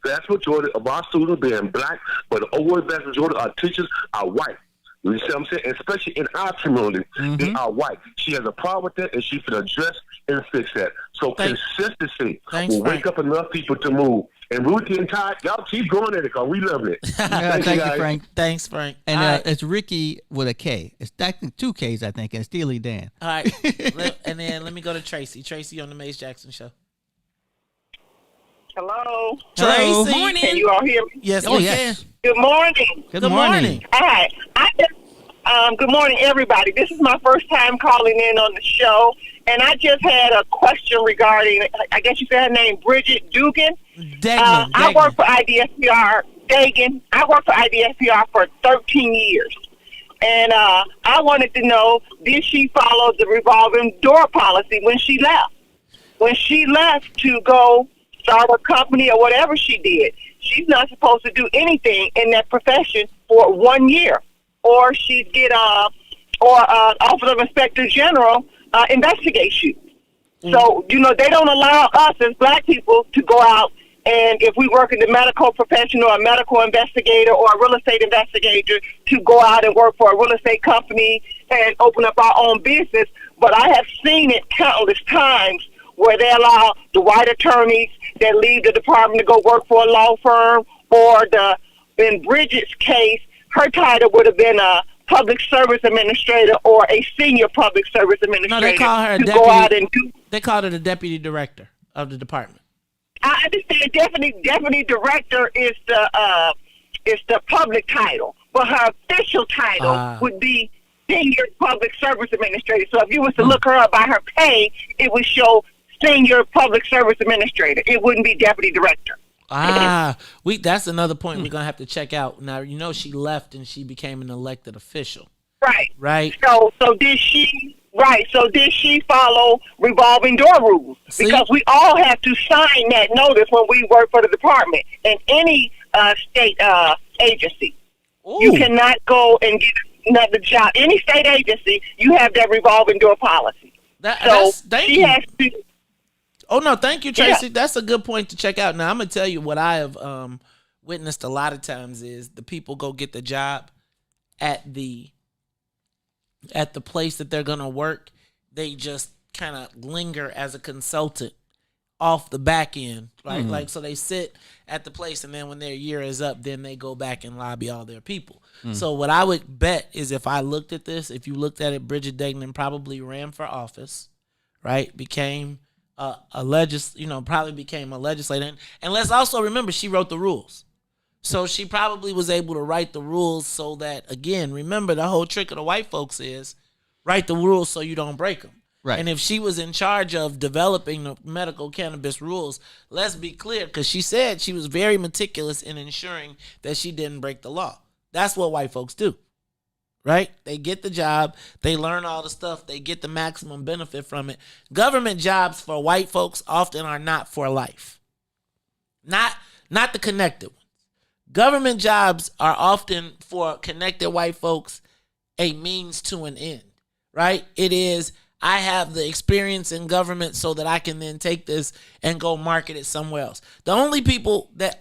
vast majority of our students being black, but the overwhelming vast majority of our teachers are white. You see what I'm saying? Especially in our community, they are white. She has a problem with that, and she can address and fix that. So consistency will wake up enough people to move. And Ruthie and Todd, y'all keep going at it, because we love it. Thank you, Frank. Thanks, Frank. And it's Ricky with a K. It's technically 2 Ks, I think, and Steely Dan. All right. And then let me go to Tracy. Tracy on the Mace Jackson Show. Hello. Tracy. Morning. Can you all hear me? Yes, we can. Good morning. Good morning. All right. Good morning, everybody. This is my first time calling in on the show, and I just had a question regarding, I guess you said her name, Bridget Dugan. Dagan. I work for IDSPR. Dagan. I worked for IDSPR for 13 years. And I wanted to know, did she follow the revolving door policy when she left? When she left to go start a company or whatever she did, she's not supposed to do anything in that profession for 1 year. Or she'd get Office of Inspector General investigate you. So, they don't allow us as black people to go out, and if we work in the medical profession or a medical investigator or a real estate investigator, to go out and work for a real estate company and open up our own business. But I have seen it countless times where they allow the white attorneys that leave the department to go work for a law firm, or in Bridget's case, her title would have been a public service administrator or a senior public service administrator. No, they call her a deputy. Go out and do. They called her the deputy director of the department. I understand. Deputy director is the public title, but her official title would be senior public service administrator. So if you was to look her up by her pay, it would show senior public service administrator. It wouldn't be deputy director. That's another point we're gonna have to check out. Now, she left and she became an elected official. Right. So did she? Right. So did she follow revolving door rules? Because we all have to sign that notice when we work for the department in any state agency. Ooh. You cannot go and get another job. Any state agency, you have that revolving door policy. She has to. Oh, no, thank you, Tracy. Yeah. That's a good point to check out. Now, I'm going to tell you what I have witnessed a lot of times is the people go get the job at the place that they're going to work. They just kind of linger as a consultant off the back end, right? Mm-hmm. Like, so they sit at the place, and then when their year is up, then they go back and lobby all their people. Mm-hmm. So what I would bet is if I looked at this, if you looked at it, Bridget Degnan probably ran for office, right? Became probably became a legislator. And let's also remember, she wrote the rules. So she probably was able to write the rules so that, again, remember the whole trick of the white folks is write the rules so you don't break them. Right. And if she was in charge of developing the medical cannabis rules, let's be clear, because she said she was very meticulous in ensuring that she didn't break the law. That's what white folks do, right? They get the job, they learn all the stuff, they get the maximum benefit from it. Government jobs for white folks often are not for life. Not the connected ones. Government jobs are often for connected white folks a means to an end, right? It is, I have the experience in government so that I can then take this and go market it somewhere else. The only people that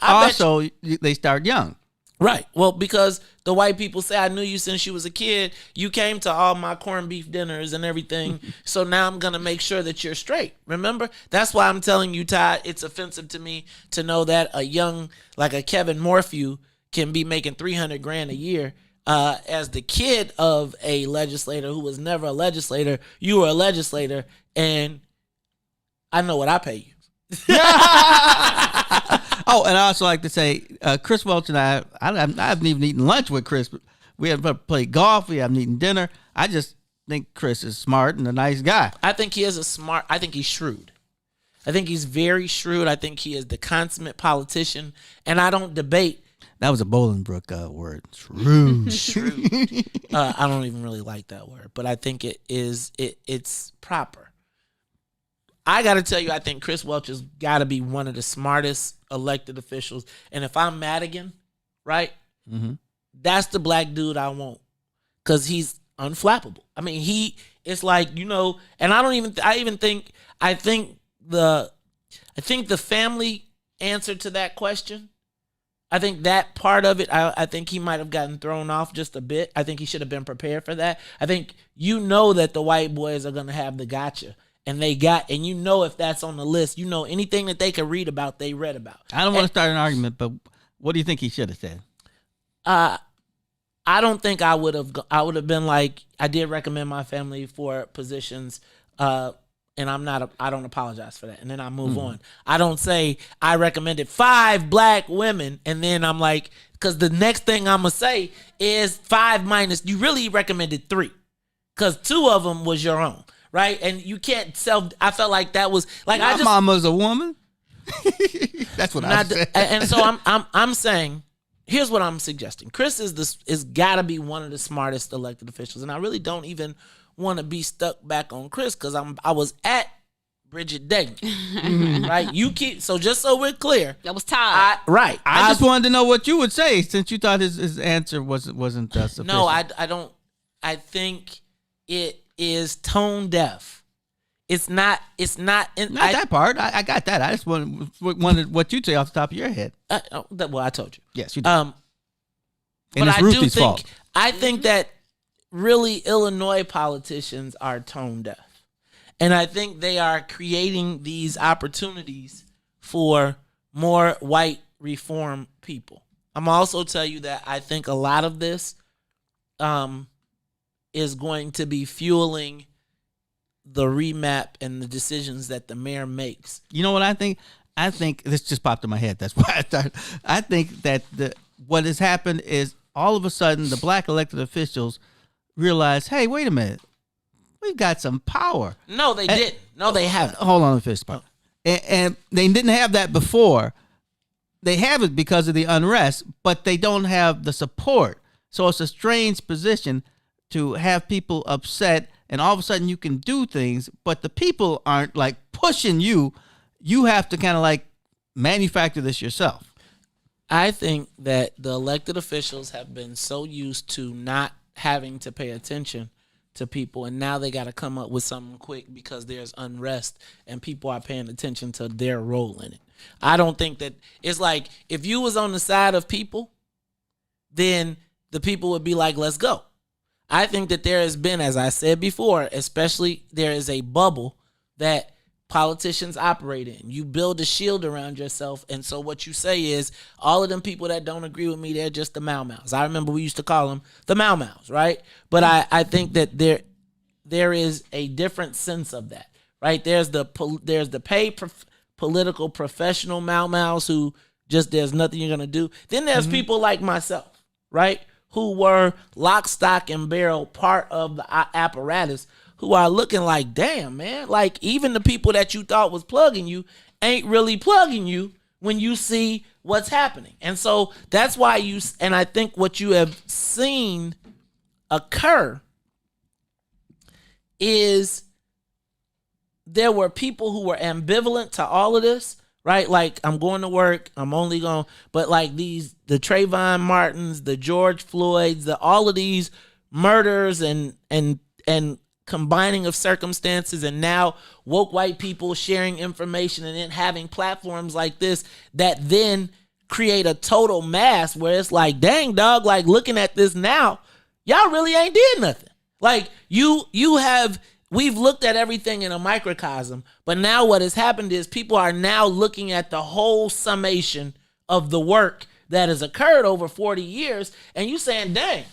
they start young. Right. Well, because the white people say, I knew you since you was a kid. You came to all my corned beef dinners and everything. So now I'm going to make sure that you're straight. Remember? That's why I'm telling you, Todd, it's offensive to me to know that a young, like a Kevin Morphew, can be making $300,000 a year. As the kid of a legislator who was never a legislator, you were a legislator, and I know what I pay you. Oh, and I also like to say, Chris Welch and I haven't even eaten lunch with Chris. We haven't played golf. We haven't eaten dinner. I just think Chris is smart and a nice guy. I think he is I think he's shrewd. I think he's very shrewd. I think he is the consummate politician, and I don't debate. That was a Bolingbrook word. Shrewd. Shrewd. I don't even really like that word, but I think it's proper. I got to tell you, I think Chris Welch has got to be one of the smartest elected officials. And if I'm Madigan, right, that's the black dude I want, because he's unflappable. I mean, it's like, and I think the family answer to that question, I think that part of it, I think he might have gotten thrown off just a bit. I think he should have been prepared for that. I think that the white boys are going to have the gotcha. And if that's on the list, anything that they could read about, they read about. I don't want to start an argument, but what do you think he should have said? I don't think I would have been like, I did recommend my family for positions, and I don't apologize for that. And then I move on. I don't say I recommended 5 black women, and then I'm like, because the next thing I'm going to say is 5 minus, you really recommended 3, because 2 of them was your own. Right, and you can't I felt like that was like my mama's a woman. That's what I said. And so I'm saying, here's what I'm suggesting. Chris is got to be one of the smartest elected officials, and I really don't even want to be stuck back on Chris, because I was at Bridget Dagan, right? Just so we're clear, that was Todd. I just wanted to know what you would say, since you thought his answer wasn't sufficient. No, I don't. I think it is tone deaf. It's not that part. I got that. I just wanted what you'd say off the top of your head. Well, I told you. Yes, you did. And it's Ruthie's fault. I think that really Illinois politicians are tone deaf. And I think they are creating these opportunities for more white reform people. I'm also tell you that I think a lot of this is going to be fueling the remap and the decisions that the mayor makes. You know what I think? I think this just popped in my head. That's why I started. I think that what has happened is all of a sudden the black elected officials realize, hey, wait a minute, we've got some power. No, they didn't. No, they haven't. Hold on, fist part. And they didn't have that before. They have it because of the unrest, but they don't have the support. So it's a strange position to have people upset, and all of a sudden you can do things, but the people aren't like pushing you. You have to kind of like manufacture this yourself. I think that the elected officials have been so used to not having to pay attention to people, and now they got to come up with something quick because there's unrest and people are paying attention to their role in it. I don't think that it's like if you was on the side of people, then the people would be like, let's go. I think that there has been, as I said before, especially there is a bubble that politicians operate in. You build a shield around yourself, and so what you say is, all of them people that don't agree with me, they're just the Mau-Maus. I remember we used to call them the Mau-Maus, right? But I think that there is a different sense of that, right? There's the paid political professional Mau-Maus who just there's nothing you're going to do. Then there's people like myself, right, who were lock, stock, and barrel part of the apparatus who are looking like, damn, man, like even the people that you thought was plugging you ain't really plugging you when you see what's happening. And so that's why and I think what you have seen occur is there were people who were ambivalent to all of this, right? Like, I'm going to work, I'm only going, but like the Trayvon Martins, the George Floyds, all of these murders and combining of circumstances, and now woke white people sharing information and then having platforms like this that then create a total mass where it's like, dang, dog, like looking at this now, y'all really ain't did nothing. Like we've looked at everything in a microcosm, but now what has happened is people are now looking at the whole summation of the work that has occurred over 40 years, and you saying, dang,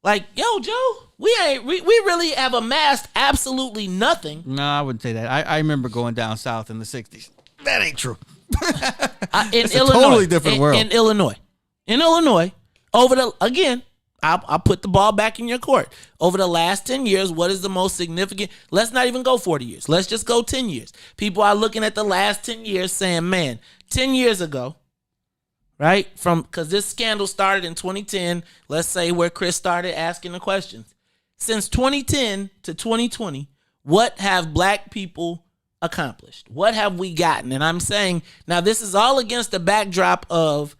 like, yo, Joe, we really have amassed absolutely nothing. No, I wouldn't say that. I remember going down south in the 60s. That ain't true. In Illinois, a totally different world. In Illinois, I'll put the ball back in your court. Over the last 10 years, what is the most significant? Let's not even go 40 years. Let's just go 10 years. People are looking at the last 10 years saying, man, 10 years ago, right? Because this scandal started in 2010, let's say where Chris started asking the questions. Since 2010 to 2020, what have black people accomplished? What have we gotten? And I'm saying, now this is all against the backdrop of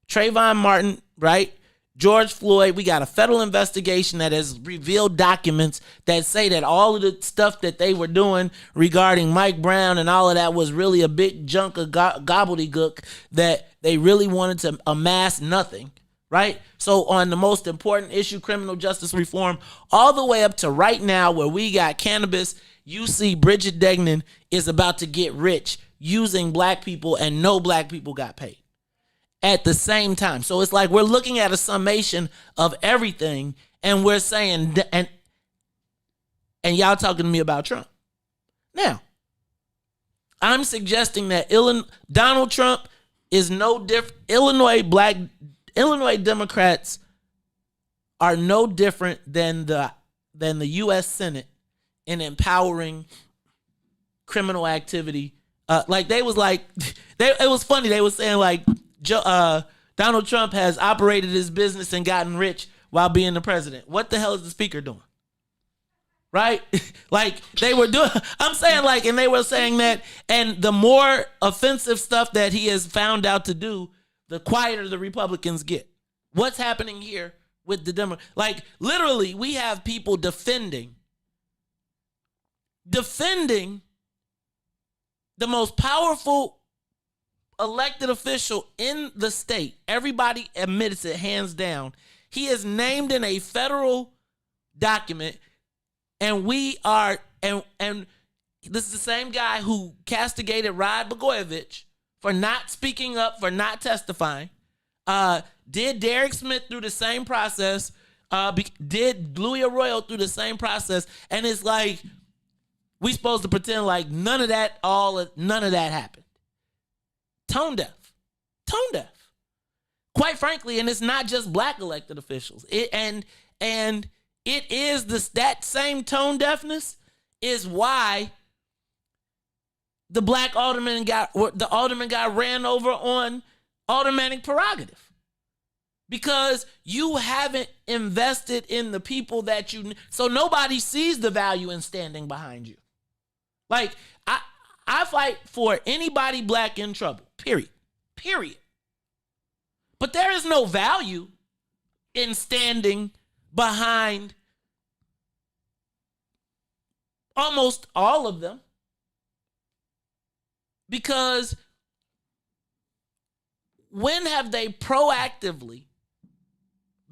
Trayvon Martin, right? George Floyd. We got a federal investigation that has revealed documents that say that all of the stuff that they were doing regarding Mike Brown and all of that was really a big junk of gobbledygook, that they really wanted to amass nothing, right? So on the most important issue, criminal justice reform, all the way up to right now where we got cannabis, you see Bridget Degnan is about to get rich using black people and no black people got paid at the same time. So it's like we're looking at a summation of everything, and we're saying, and y'all talking to me about Trump. Now, I'm suggesting that Donald Trump is no different. Illinois Democrats are no different than the U.S. Senate in empowering criminal activity. Like they was like, it was funny. They was saying like, Donald Trump has operated his business and gotten rich while being the president. What the hell is the speaker doing? Right? Like they were doing, I'm saying like, and they were saying that, and the more offensive stuff that he has found out to do, the quieter the Republicans get. What's happening here with the Democrats? Like literally we have people defending the most powerful elected official in the state. Everybody admits it hands down. He is named in a federal document, and we are, and this is the same guy who castigated Rod Blagojevich for not speaking up, for not testifying. Did Derek Smith through the same process, did Louis Arroyo through the same process, and it's like, we supposed to pretend like none of that happened. Tone deaf. Quite frankly, and it's not just black elected officials. And it is that same tone deafness is why the alderman got ran over on aldermanic prerogative. Because you haven't invested in the people that so nobody sees the value in standing behind you. Like I fight for anybody black in trouble, period. But there is no value in standing behind almost all of them, because when have they proactively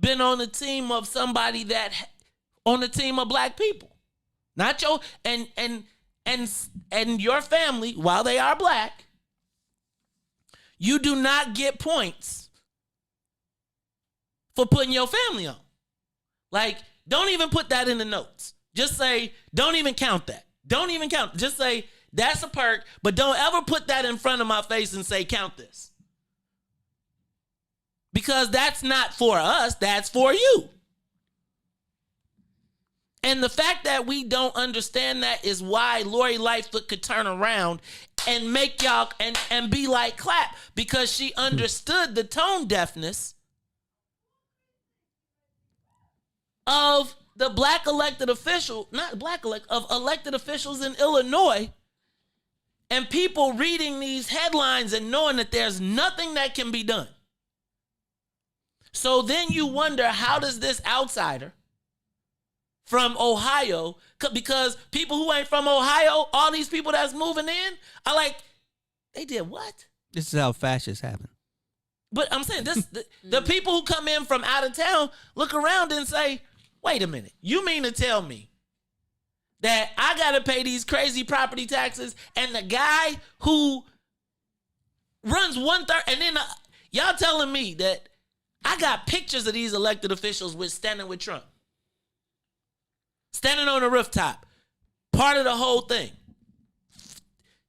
been on the team of somebody on the team of black people? Not your, and your family, while they are black, you do not get points for putting your family on. Like, don't even put that in the notes. Just say, don't even count that. Don't even count. Just say, that's a perk, but don't ever put that in front of my face and say, count this. Because that's not for us, that's for you. And the fact that we don't understand that is why Lori Lightfoot could turn around and make y'all and be like clap, because she understood the tone deafness of the black elected official, of elected officials in Illinois, and people reading these headlines and knowing that there's nothing that can be done. So then you wonder, how does this outsider from Ohio, because people who ain't from Ohio, all these people that's moving in are like, they did what? This is how fascists happen. But I'm saying this, the people who come in from out of town look around and say, wait a minute, you mean to tell me that I got to pay these crazy property taxes, and the guy who runs 1/3, and then y'all telling me that I got pictures of these elected officials standing with Trump, standing on the rooftop, part of the whole thing.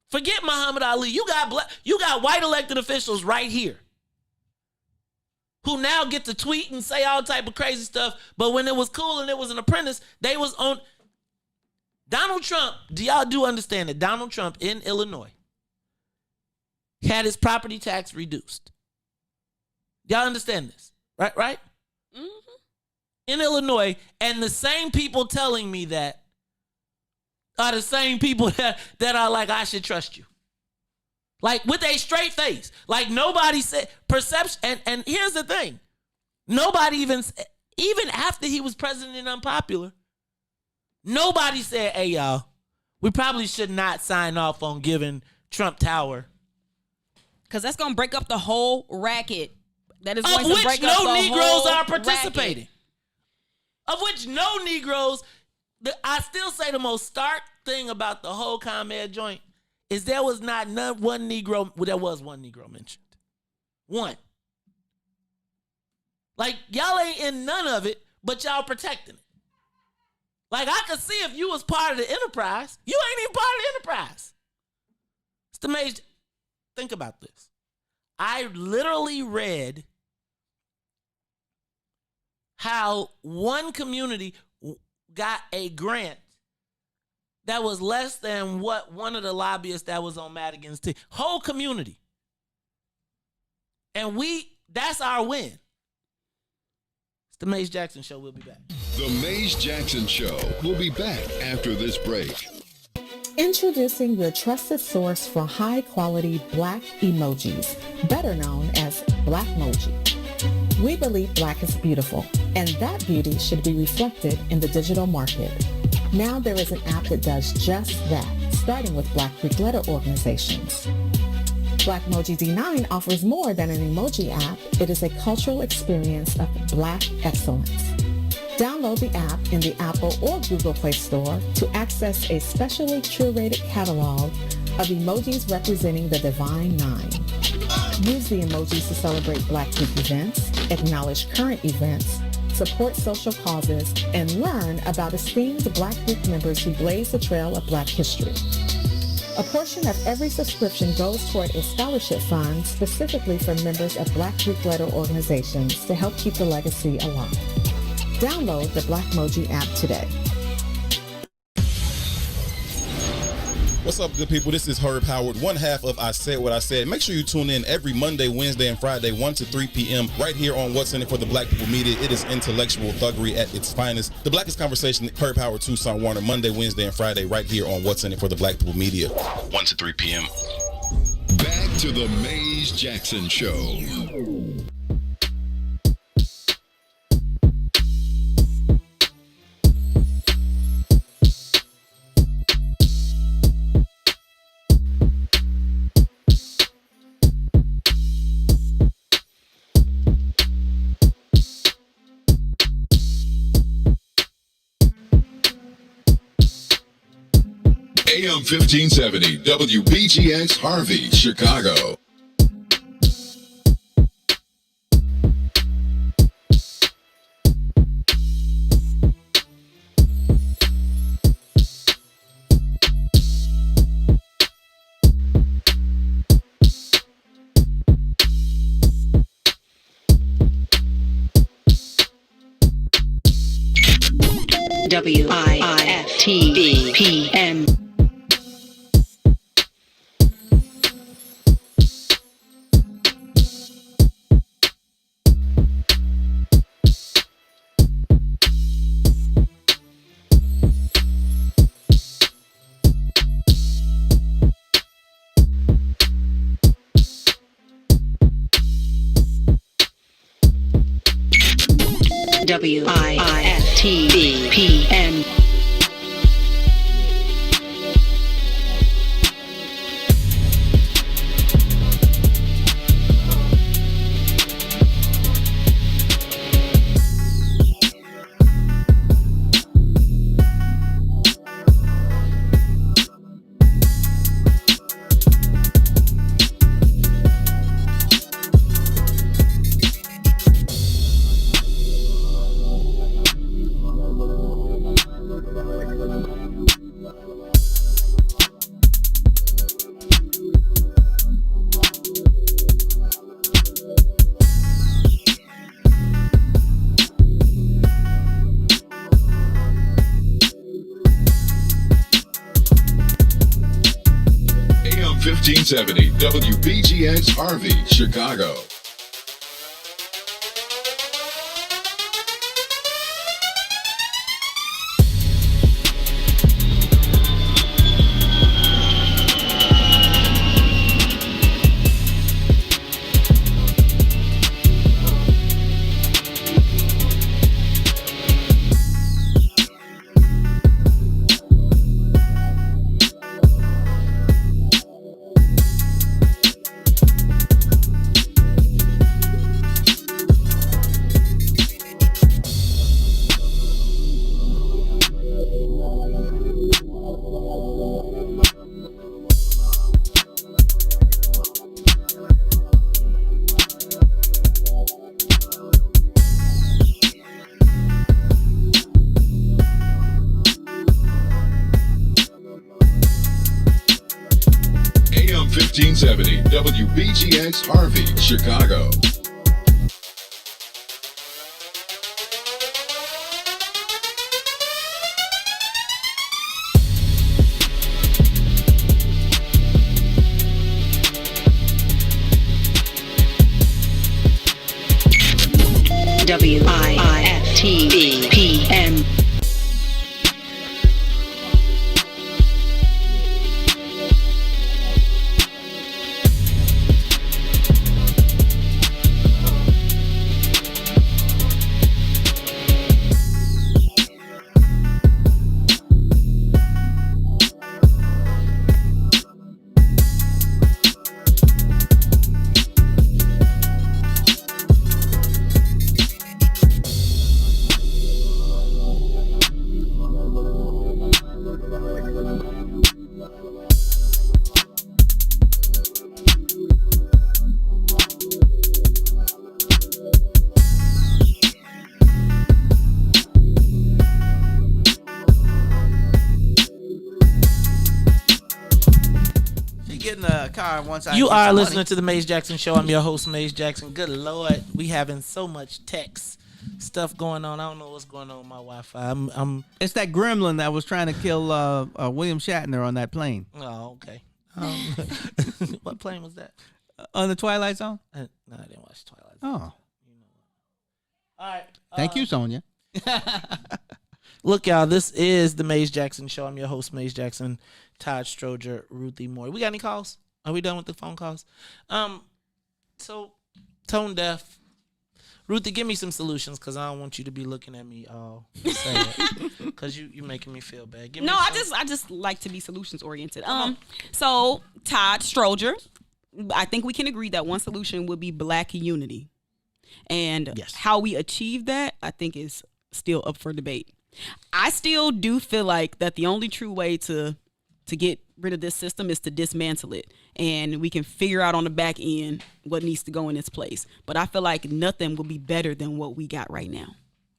Forget Muhammad Ali. You got white elected officials right here who now get to tweet and say all type of crazy stuff. But when it was cool and it was an apprentice, they was on. Donald Trump, do y'all do understand that Donald Trump in Illinois had his property tax reduced? Y'all understand this? Right? Mm-hmm. In Illinois, and the same people telling me that are the same people that are like, I should trust you. Like, with a straight face. Like, nobody said, perception, and here's the thing. Nobody even after he was president and unpopular, nobody said, hey, y'all, we probably should not sign off on giving Trump Tower. Because that's going to break up the whole racket. That is of going to which break no up the Negroes whole are participating. racket. Of which no Negroes, I still say the most stark thing about the whole ComEd joint is there was not one Negro, well, there was one Negro mentioned. One. Like, y'all ain't in none of it, but y'all protecting it. Like, I could see if you was part of the enterprise. You ain't even part of the enterprise. It's the major. Think about this. I literally read how one community got a grant that was less than what one of the lobbyists that was on Madigan's team. Whole community. And that's our win. It's the Maze Jackson Show. We'll be back. The Maze Jackson Show will be back after this break. Introducing your trusted source for high-quality black emojis, better known as Blackmoji. We believe black is beautiful, and that beauty should be reflected in the digital market. Now there is an app that does just that, starting with Black Greek letter organizations. Blackmoji D9 offers more than an emoji app. It is a cultural experience of black excellence. Download the app in the Apple or Google Play Store to access a specially curated catalog of emojis representing the Divine Nine. Use the emojis to celebrate Black Greek events, acknowledge current events, support social causes, and learn about esteemed Black Greek members who blaze the trail of Black history. A portion of every subscription goes toward a scholarship fund specifically for members of Black Greek letter organizations to help keep the legacy alive. Download the Blackmoji app today. What's up, good people? This is Herb Howard, one half of I Said What I Said. Make sure you tune in every Monday, Wednesday, and Friday, 1 to 3 p.m. right here on What's In It for the Black People Media. It is intellectual thuggery at its finest. The Blackest Conversation, Herb Howard, Tucson Warner, Monday, Wednesday, and Friday right here on What's In It for the Black People Media, 1 to 3 p.m. Back to the Maze Jackson Show. AM 1570 WBGX Harvey, Chicago. WIIFTV PM. WIIFTV PM. AM 1570 WBGX Harvey, Chicago. AM 1570 WBGX Harvey, Chicago. WIIFTV PM. You are listening to the Maze Jackson Show. I'm your host, Maze Jackson. Good Lord, we having so much text stuff going on. I don't know what's going on with my Wi-Fi. It's that gremlin that was trying to kill William Shatner on that plane. Oh, okay. What plane was that? On the Twilight Zone? No, I didn't watch Twilight Zone. Oh. All right. Thank you, Sonia. Look, y'all, this is the Maze Jackson Show. I'm your host, Maze Jackson. Todd, Stroger, Ruthie, Moore. We got any calls? Are we done with the phone calls? So, tone deaf. Ruthie, give me some solutions because I don't want you to be looking at me all sad because you're making me feel bad. Give me I just like to be solutions oriented. So Todd, Stroger, I think we can agree that one solution would be Black unity, and how we achieve that, I think, is still up for debate. I still do feel like that the only true way to get rid of this system is to dismantle it, and we can figure out on the back end what needs to go in its place. But I feel like nothing will be better than what we got right now.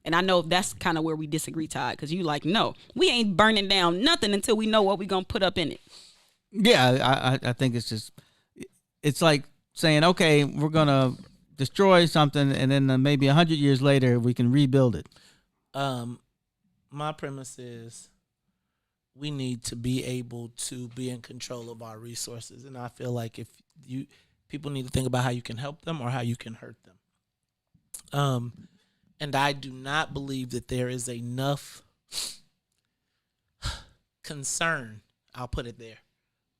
And I know that's kind of where we disagree, Todd, because you like, no, we ain't burning down nothing until we know what we're going to put up in it. Yeah, I think it's like saying, okay, we're going to destroy something, and then maybe 100 years later we can rebuild it. my premise is we need to be able to be in control of our resources, and I feel like if people need to think about how you can help them or how you can hurt them. And I do not believe that there is enough concern, I'll put it there,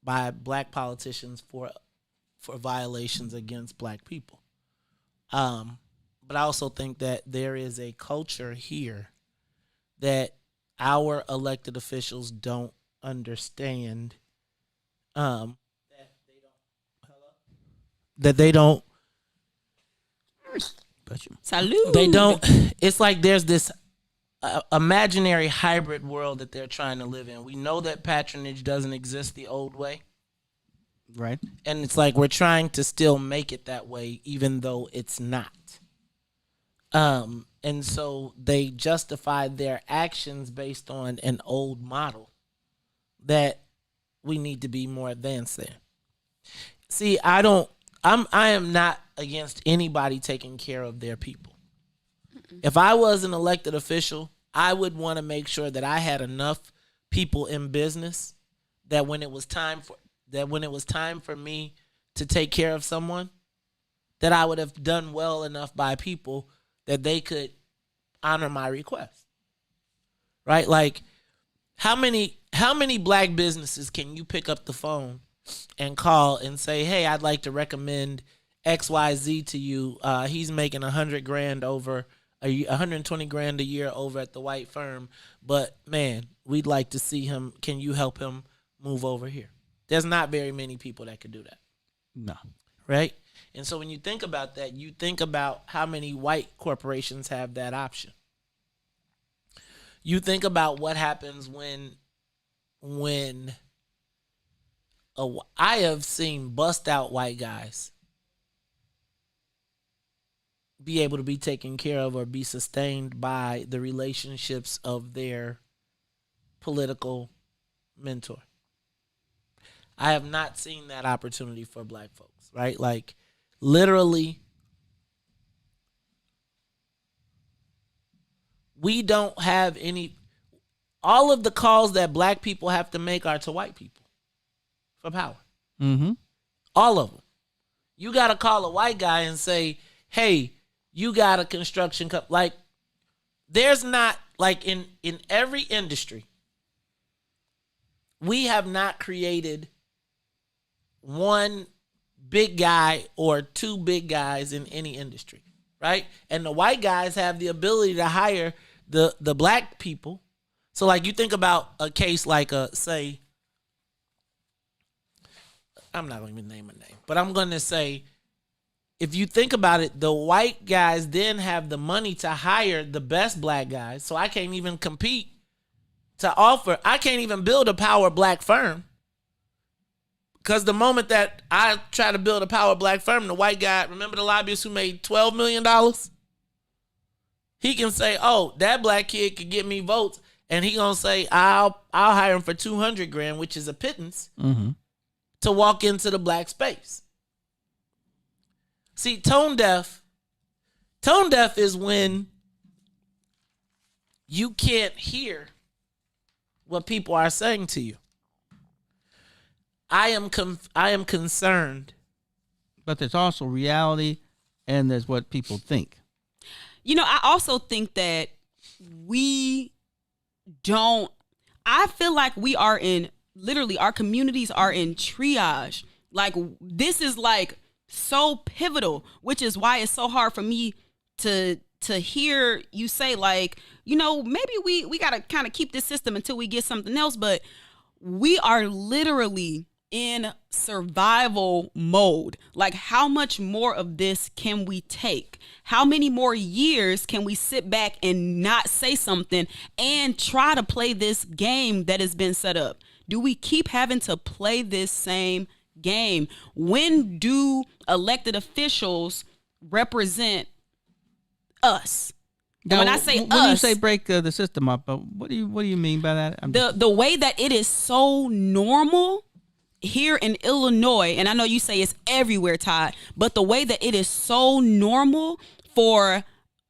by black politicians for violations against black people. But I also think that there is a culture here that our elected officials don't understand, that they don't Salud. They don't. It's like there's this imaginary hybrid world that they're trying to live in. We know that patronage doesn't exist the old way. Right. And it's like we're trying to still make it that way, even though it's not. And so they justify their actions based on an old model that we need to be more advanced there. See, I am not against anybody taking care of their people. If I was an elected official, I would want to make sure that I had enough people in business that when it was time for me to take care of someone, that I would have done well enough by people that they could honor my request. Right? Like, how many black businesses can you pick up the phone and call and say, "Hey, I'd like to recommend XYZ to you. He's making $100,000 over $120,000 a year over at the white firm, but man, we'd like to see him. Can you help him move over here?" There's not very many people that could do that. No. Right? And so when you think about that, you think about how many white corporations have that option. You think about what happens when I have seen bust out white guys be able to be taken care of or be sustained by the relationships of their political mentor. I have not seen that opportunity for black folks, right? Like, literally, we don't have all of the calls that black people have to make are to white people for power. Mm-hmm. All of them. You got to call a white guy and say, "Hey, you got a construction company." Like, there's not, like, in every industry, we have not created one big guy or two big guys in any industry, right? And the white guys have the ability to hire the black people. So, like, you think about a case like say, I'm not going to even name a name, but I'm going to say, if you think about it, the white guys then have the money to hire the best black guys. So I can't even compete to offer. I can't even build a power black firm. Because the moment that I try to build a power black firm, the white guy, remember the lobbyist who made $12 million? He can say, "Oh, that black kid could get me votes." And he going to say, I'll hire him for $200,000, which is a pittance, to walk into the black space. See, tone deaf is when you can't hear what people are saying to you. I am concerned. But there's also reality, and there's what people think. You know, I also think that I feel like we are literally, our communities are in triage. Like, this is like so pivotal, which is why it's so hard for me to hear you say, like, you know, maybe we got to kind of keep this system until we get something else. But we are literally in survival mode. Like, how much more of this can we take? How many more years can we sit back and not say something and try to play this game that has been set up? Do we keep having to play this same game? When do elected officials represent us? Now, when I say when us, you say break the system up, what do you mean by that? The way that it is so normal here in Illinois, and I know you say it's everywhere, Todd, but the way that it is so normal for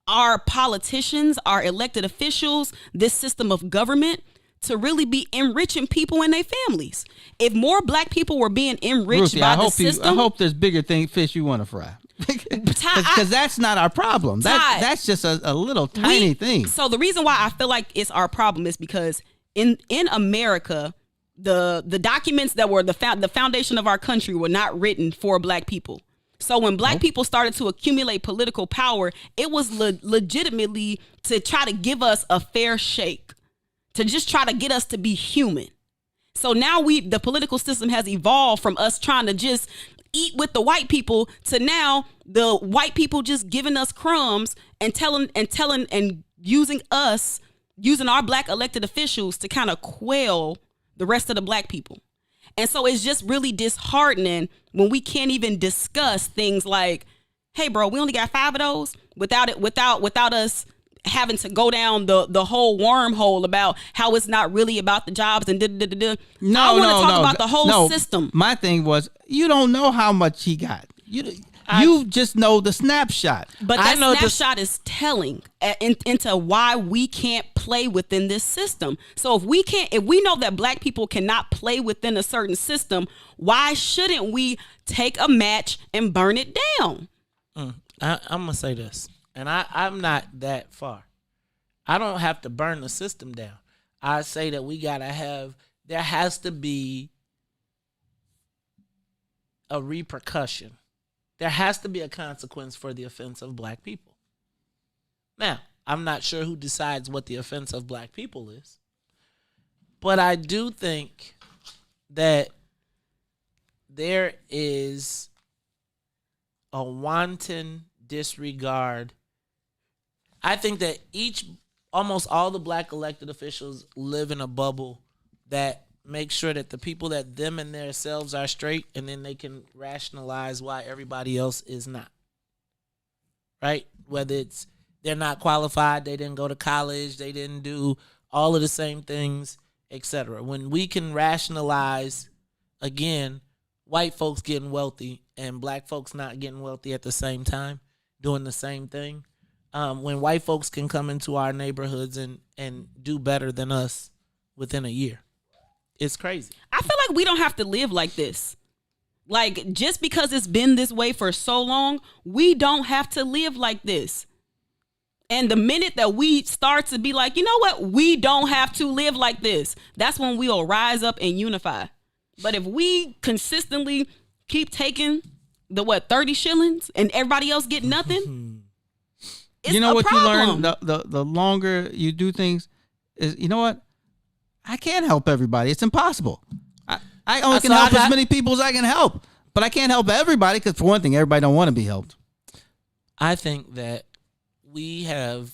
our politicians, our elected officials, this system of government to really be enriching people and their families. If more black people were being enriched Ruthie, by the system, I hope there's bigger fish you want to fry. Because that's not our problem. That's just a little tiny thing. So the reason why I feel like it's our problem is because in America, the documents that were the foundation of our country were not written for black people. So when black people started to accumulate political power, it was legitimately to try to give us a fair shake, to just try to get us to be human. So now the political system has evolved from us trying to just eat with the white people to now the white people just giving us crumbs and telling and using our black elected officials to kind of quell the rest of the black people. And so it's just really disheartening when we can't even discuss things like, hey bro, we only got 5 of those without us having to go down the whole wormhole about how it's not really about the jobs and No, I want to talk about the whole system. My thing was, you don't know how much he got. You just know the snapshot. But that snapshot is telling into why we can't play within this system. So if we know that black people cannot play within a certain system, why shouldn't we take a match and burn it down? I'm gonna say this, and I'm not that far. I don't have to burn the system down. I say that there has to be a repercussion. There has to be a consequence for the offense of black people. Now, I'm not sure who decides what the offense of black people is, but I do think that there is a wanton disregard. I think that almost all the black elected officials live in a bubble that make sure that the people that them and themselves are straight, and then they can rationalize why everybody else is not. Right? Whether it's they're not qualified, they didn't go to college, they didn't do all of the same things, etc. When we can rationalize, again, white folks getting wealthy and black folks not getting wealthy at the same time, doing the same thing, when white folks can come into our neighborhoods and do better than us within a year. It's crazy. I feel like we don't have to live like this. Like, just because it's been this way for so long, we don't have to live like this. And the minute that we start to be like, you know what, we don't have to live like this, that's when we'll rise up and unify. But if we consistently keep taking the 30 shillings and everybody else get nothing, it's you know a what problem. You learn the longer you do things is, you know what? I can't help everybody. It's impossible. I only can help as many people as I can help. But I can't help everybody because, for one thing, everybody don't want to be helped. I think that we have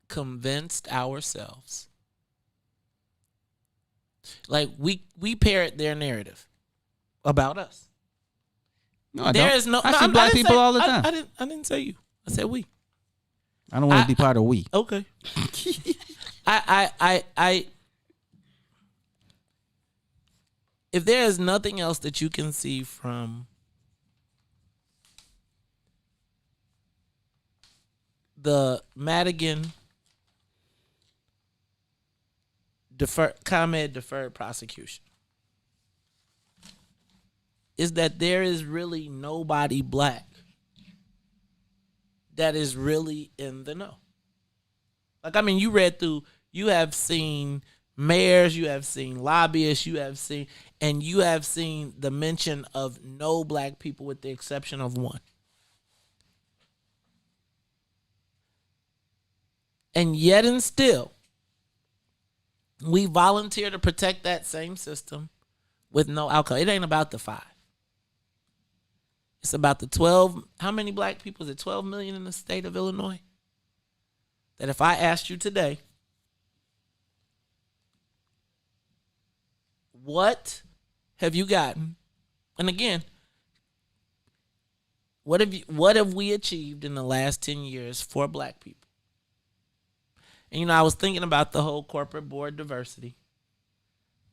convinced ourselves. Like, we parrot their narrative about us. No, I don't. I see black people all the time. I didn't say you. I said we. I don't want to be part of we. Okay. I if there is nothing else that you can see from the Madigan ComEd deferred prosecution, is that there is really nobody black that is really in the know. Like, I mean, you have seen mayors, you have seen lobbyists, you have seen the mention of no black people with the exception of one. And yet and still, we volunteer to protect that same system with no outcome. It ain't about the 5. It's about the 12. How many black people? Is it 12 million in the state of Illinois? That if I asked you today, what have you gotten? And again, what have we achieved in the last 10 years for black people? And, I was thinking about the whole corporate board diversity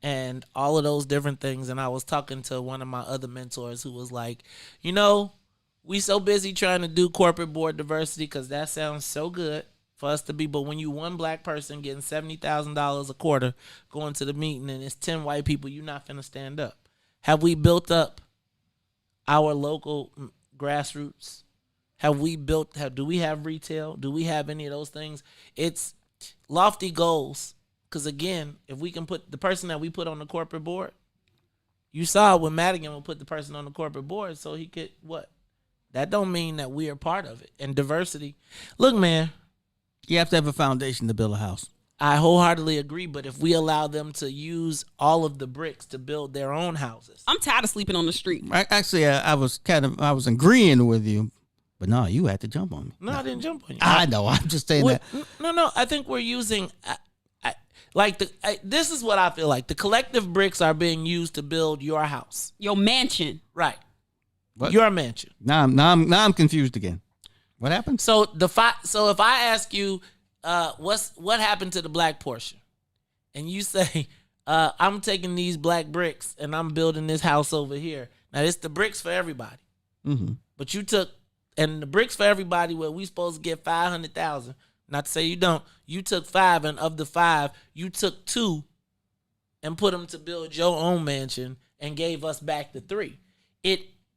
and all of those different things. And I was talking to one of my other mentors who was like, we so busy trying to do corporate board diversity because that sounds so good for us to be. But when you one black person getting $70,000 a quarter going to the meeting and it's 10 white people, you're not finna stand up. Have we built up our local grassroots? Do we have retail? Do we have any of those things? It's lofty goals. Because again, if we can put the person that we put on the corporate board, you saw when Madigan would put the person on the corporate board so he could what? That don't mean that we are part of it. And diversity. Look, man. You have to have a foundation to build a house. I wholeheartedly agree, but if we allow them to use all of the bricks to build their own houses. I'm tired of sleeping on the street. I was agreeing with you, but no, you had to jump on me. No, I didn't jump on you. I know. I'm just saying that. No. I think we're using, this is what I feel like. The collective bricks are being used to build your house. Your mansion. Right. What? Your mansion. Now I'm confused again. What happened? So if I ask you, what happened to the black portion, and you say, I'm taking these black bricks and I'm building this house over here. Now it's the bricks for everybody, but you took and the bricks for everybody where we supposed to get 500,000. Not to say you don't. You took 5, and of the 5, you took 2 and put them to build your own mansion and gave us back the 3.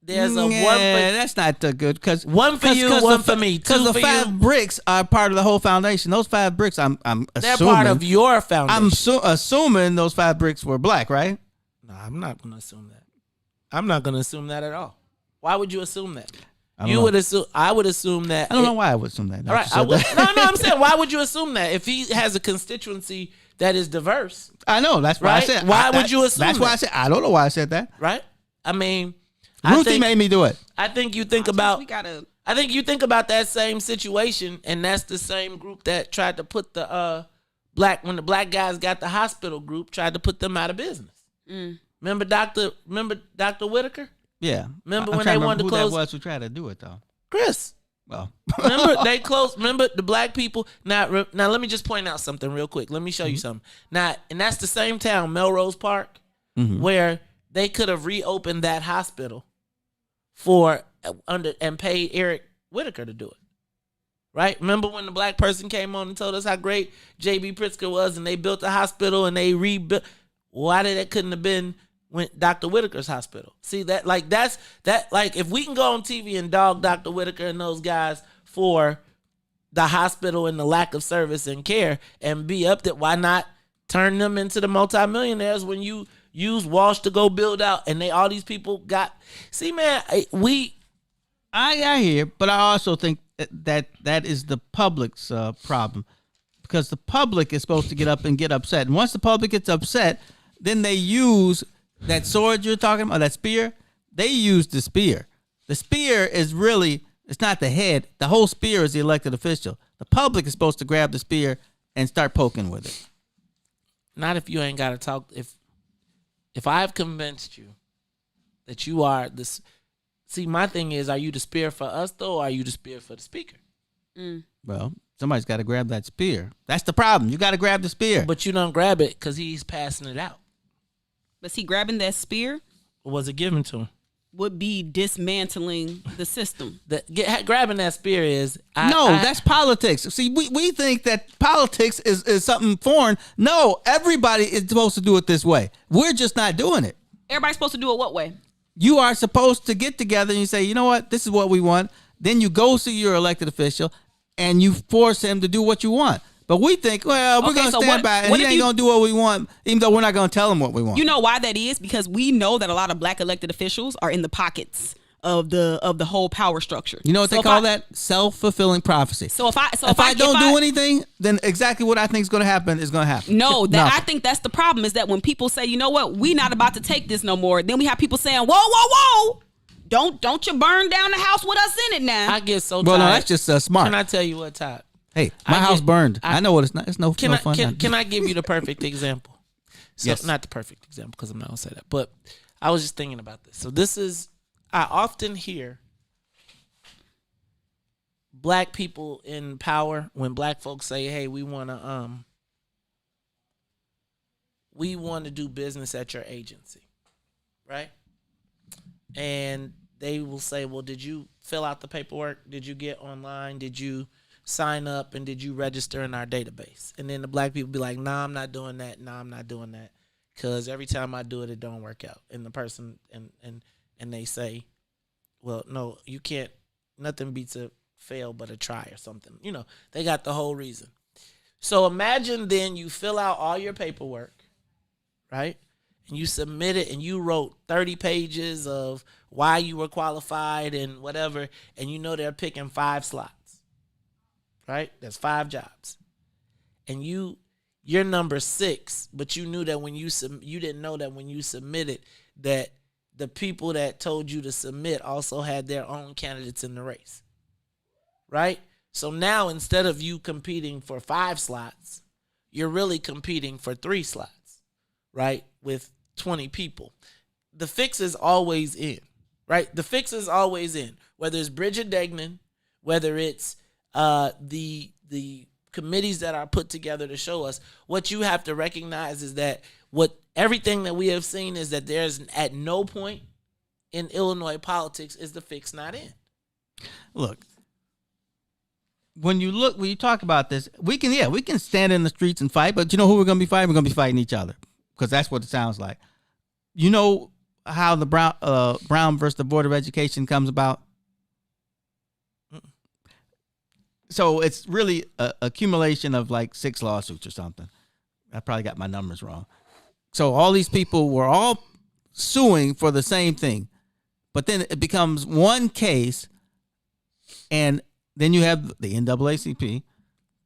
There's a one for, that's not good because one for you, one for me. Because the 5 bricks are part of the whole foundation. Those 5 bricks, I'm assuming they're part of your foundation. I'm assuming those 5 bricks were black, right? No, I'm not going to assume that. I'm not going to assume that at all. Why would you assume that? I would assume that. I don't know why I would assume that. All right, I'm saying, why would you assume that if he has a constituency that is diverse? I know that's why I said. Why would you assume? That's why I said. I don't know why I said that. Right? I mean, Ruthie made me do it. I think you think about. I think you think about that same situation, and that's the same group that tried to put the when the black guys got the hospital group, tried to put them out of business. Remember Dr. Whitaker? Yeah. Remember when they wanted to close? Who that was who tried to do it though? Chris. Well, remember they closed. Remember the black people. Now let me just point out something real quick. Let me show you something. Now, and that's the same town, Melrose Park, where they could have reopened that hospital and paid Eric Whitaker to do it. Right? Remember when the black person came on and told us how great J.B. Pritzker was, and they built a hospital and they rebuilt. Why did that couldn't have been when Dr. Whitaker's hospital? See that if we can go on TV and dog Dr. Whitaker and those guys for the hospital and the lack of service and care and be up there, why not turn them into the multimillionaires when you use Walsh to go build out and all these people got. See, man, I hear, but I also think that is the public's problem, because the public is supposed to get up and get upset, and once the public gets upset, then they use that sword you're talking about, that spear. They use the spear. The spear is really, it's not the head. The whole spear is the elected official. The public is supposed to grab the spear and start poking with it. Not if you ain't got to talk. If I've convinced you that you are this. See, my thing is, are you the spear for us, though, or are you the spear for the speaker? Well, somebody's got to grab that spear. That's the problem. You got to grab the spear. But you don't grab it because he's passing it out. But see, grabbing that spear, or was it given to him? Would be dismantling the system. Grabbing that spear is... that's politics. See, we think that politics is something foreign. No, everybody is supposed to do it this way. We're just not doing it. Everybody's supposed to do it what way? You are supposed to get together and you say, you know what, this is what we want. Then you go see your elected official and you force him to do what you want. But we think, well, we're going to stand by it, and he ain't going to do what we want, even though we're not going to tell him what we want. You know why that is? Because we know that a lot of black elected officials are in the pockets of the whole power structure. You know what they call that? Self-fulfilling prophecy. So if I don't do anything, then exactly what I think is going to happen is going to happen. No, I think that's the problem, is that when people say, you know what, we not about to take this no more, then we have people saying, whoa. Don't you burn down the house with us in it now. I get so tired. Well, no, that's just smart. Can I tell you what, Todd? Hey, my house burned. I know what it's not. It's no fun. Can I give you the perfect example? Yes. Not the perfect example, because I'm not going to say that. But I was just thinking about this. So I often hear black people in power when black folks say, hey, we want to do business at your agency. Right? And they will say, well, did you fill out the paperwork? Did you get online? Did you sign up? And did you register in our database? And then the black people be like, nah, I'm not doing that. Nah, I'm not doing that. Because every time I do it, it don't work out. And the person, and they say, well, no, you can't. Nothing beats a fail but a try or something. You know, they got the whole reason. So imagine then you fill out all your paperwork, right? And you submit it and you wrote 30 pages of why you were qualified and whatever, and you know they're picking 5 slots, right? That's 5 jobs. And you're number 6, but you knew that when you didn't know that when you submitted that the people that told you to submit also had their own candidates in the race, right? So now instead of you competing for 5 slots, you're really competing for 3 slots, right? With 20 people. The fix is always in, right? The fix is always in. Whether it's Bridget Degnan, whether it's the committees that are put together to show us, what you have to recognize is that everything that we have seen is that there's at no point in Illinois politics is the fix not in. Look, when you talk about this, we can stand in the streets and fight, but you know who we're going to be fighting? We're going to be fighting each other, because that's what it sounds like. You know how the Brown versus the Board of Education comes about? So it's really a accumulation of like 6 lawsuits or something. I probably got my numbers wrong. So all these people were all suing for the same thing, but then it becomes one case, and then you have the NAACP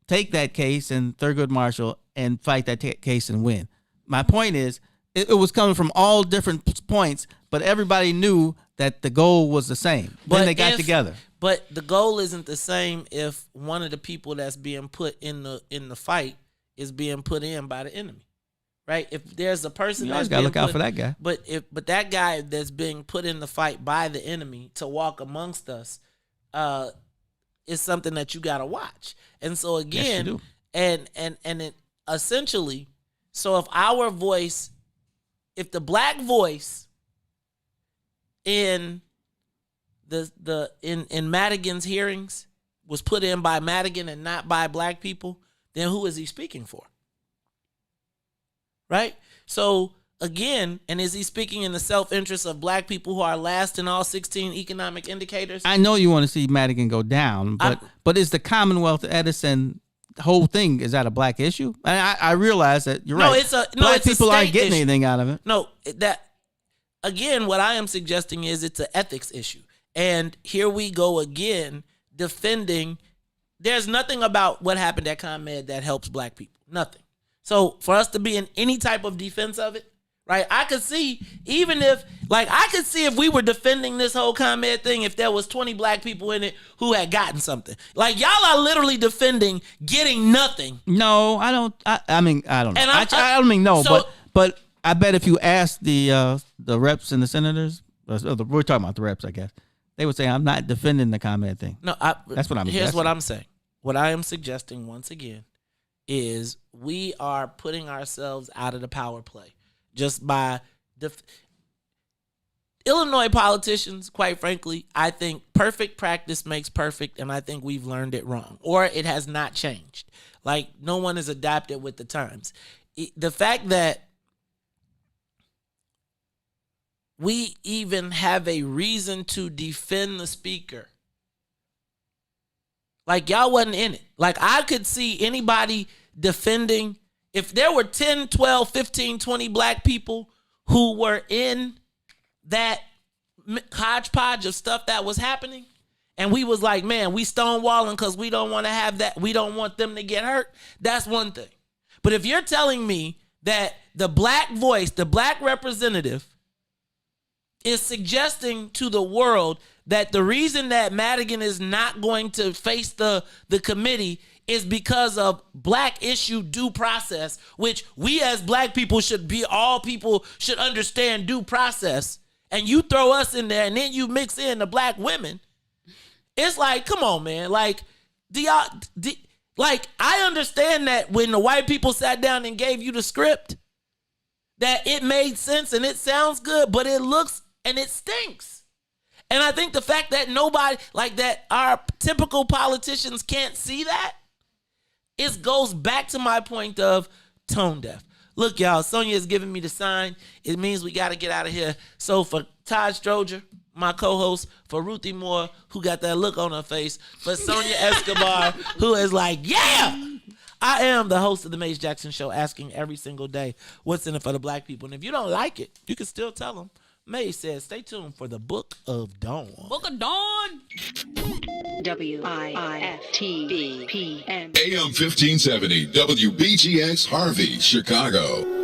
take that case and Thurgood Marshall and fight that case and win. My point is, it was coming from all different points, but everybody knew that the goal was the same. Then they got together. But the goal isn't the same if one of the people that's being put in the fight is being put in by the enemy, right? If there's a person you always gotta look out for that guy. But that guy that's being put in the fight by the enemy to walk amongst us, is something that you gotta watch. And so again, yes, you do. and it essentially, so if the black voice in in Madigan's hearings was put in by Madigan and not by black people, then who is he speaking for? Right? So again, and is he speaking in the self-interest of black people who are last in all 16 economic indicators? I know you want to see Madigan go down, but is the Commonwealth Edison whole thing, is that a black issue? I realize that you're right. Black people aren't getting anything out of it. No, again, what I am suggesting is it's an ethics issue. And here we go again defending. There's nothing about what happened at ComEd that helps black people. Nothing. So for us to be in any type of defense of it, right? I could see if we were defending this whole ComEd thing, if there was 20 black people in it who had gotten something. Like, y'all are literally defending getting nothing. No, I don't. I mean, I don't know. I don't mean no, but I bet if you ask the reps and the senators, we're talking about the reps, I guess, they would say, I'm not defending the ComEd thing. No, that's what I'm. Here's what I'm saying. What I am suggesting once again is we are putting ourselves out of the power play just by Illinois politicians. Quite frankly, I think perfect practice makes perfect, and I think we've learned it wrong, or it has not changed. Like, no one is adapted with the times. The fact that we even have a reason to defend the speaker. Like, y'all wasn't in it. Like, I could see anybody defending, if there were 10, 12, 15, 20 black people who were in that hodgepodge of stuff that was happening, and we was like, man, we stonewalling because we don't want to have that, we don't want them to get hurt, that's one thing. But if you're telling me that the black voice, the black representative, is suggesting to the world that the reason that Madigan is not going to face the committee is because of black issue due process, which we as black people all people should understand due process, and you throw us in there and then you mix in the black women, it's like, come on, man. Like, I understand that when the white people sat down and gave you the script, that it made sense and it sounds good, but it looks and it stinks. And I think the fact that nobody, like that our typical politicians can't see that, it goes back to my point of tone deaf. Look, y'all, Sonia is giving me the sign. It means we got to get out of here. So for Todd Stroger, my co-host, for Ruthie Moore, who got that look on her face, for Sonia Escobar, who is like, yeah! I am the host of the Maze Jackson Show, asking every single day what's in it for the black people. And if you don't like it, you can still tell them. Maze says, stay tuned for the Book of Dawn. Book of Dawn. WIFTBPM. AM 1570, WBGX Harvey, Chicago.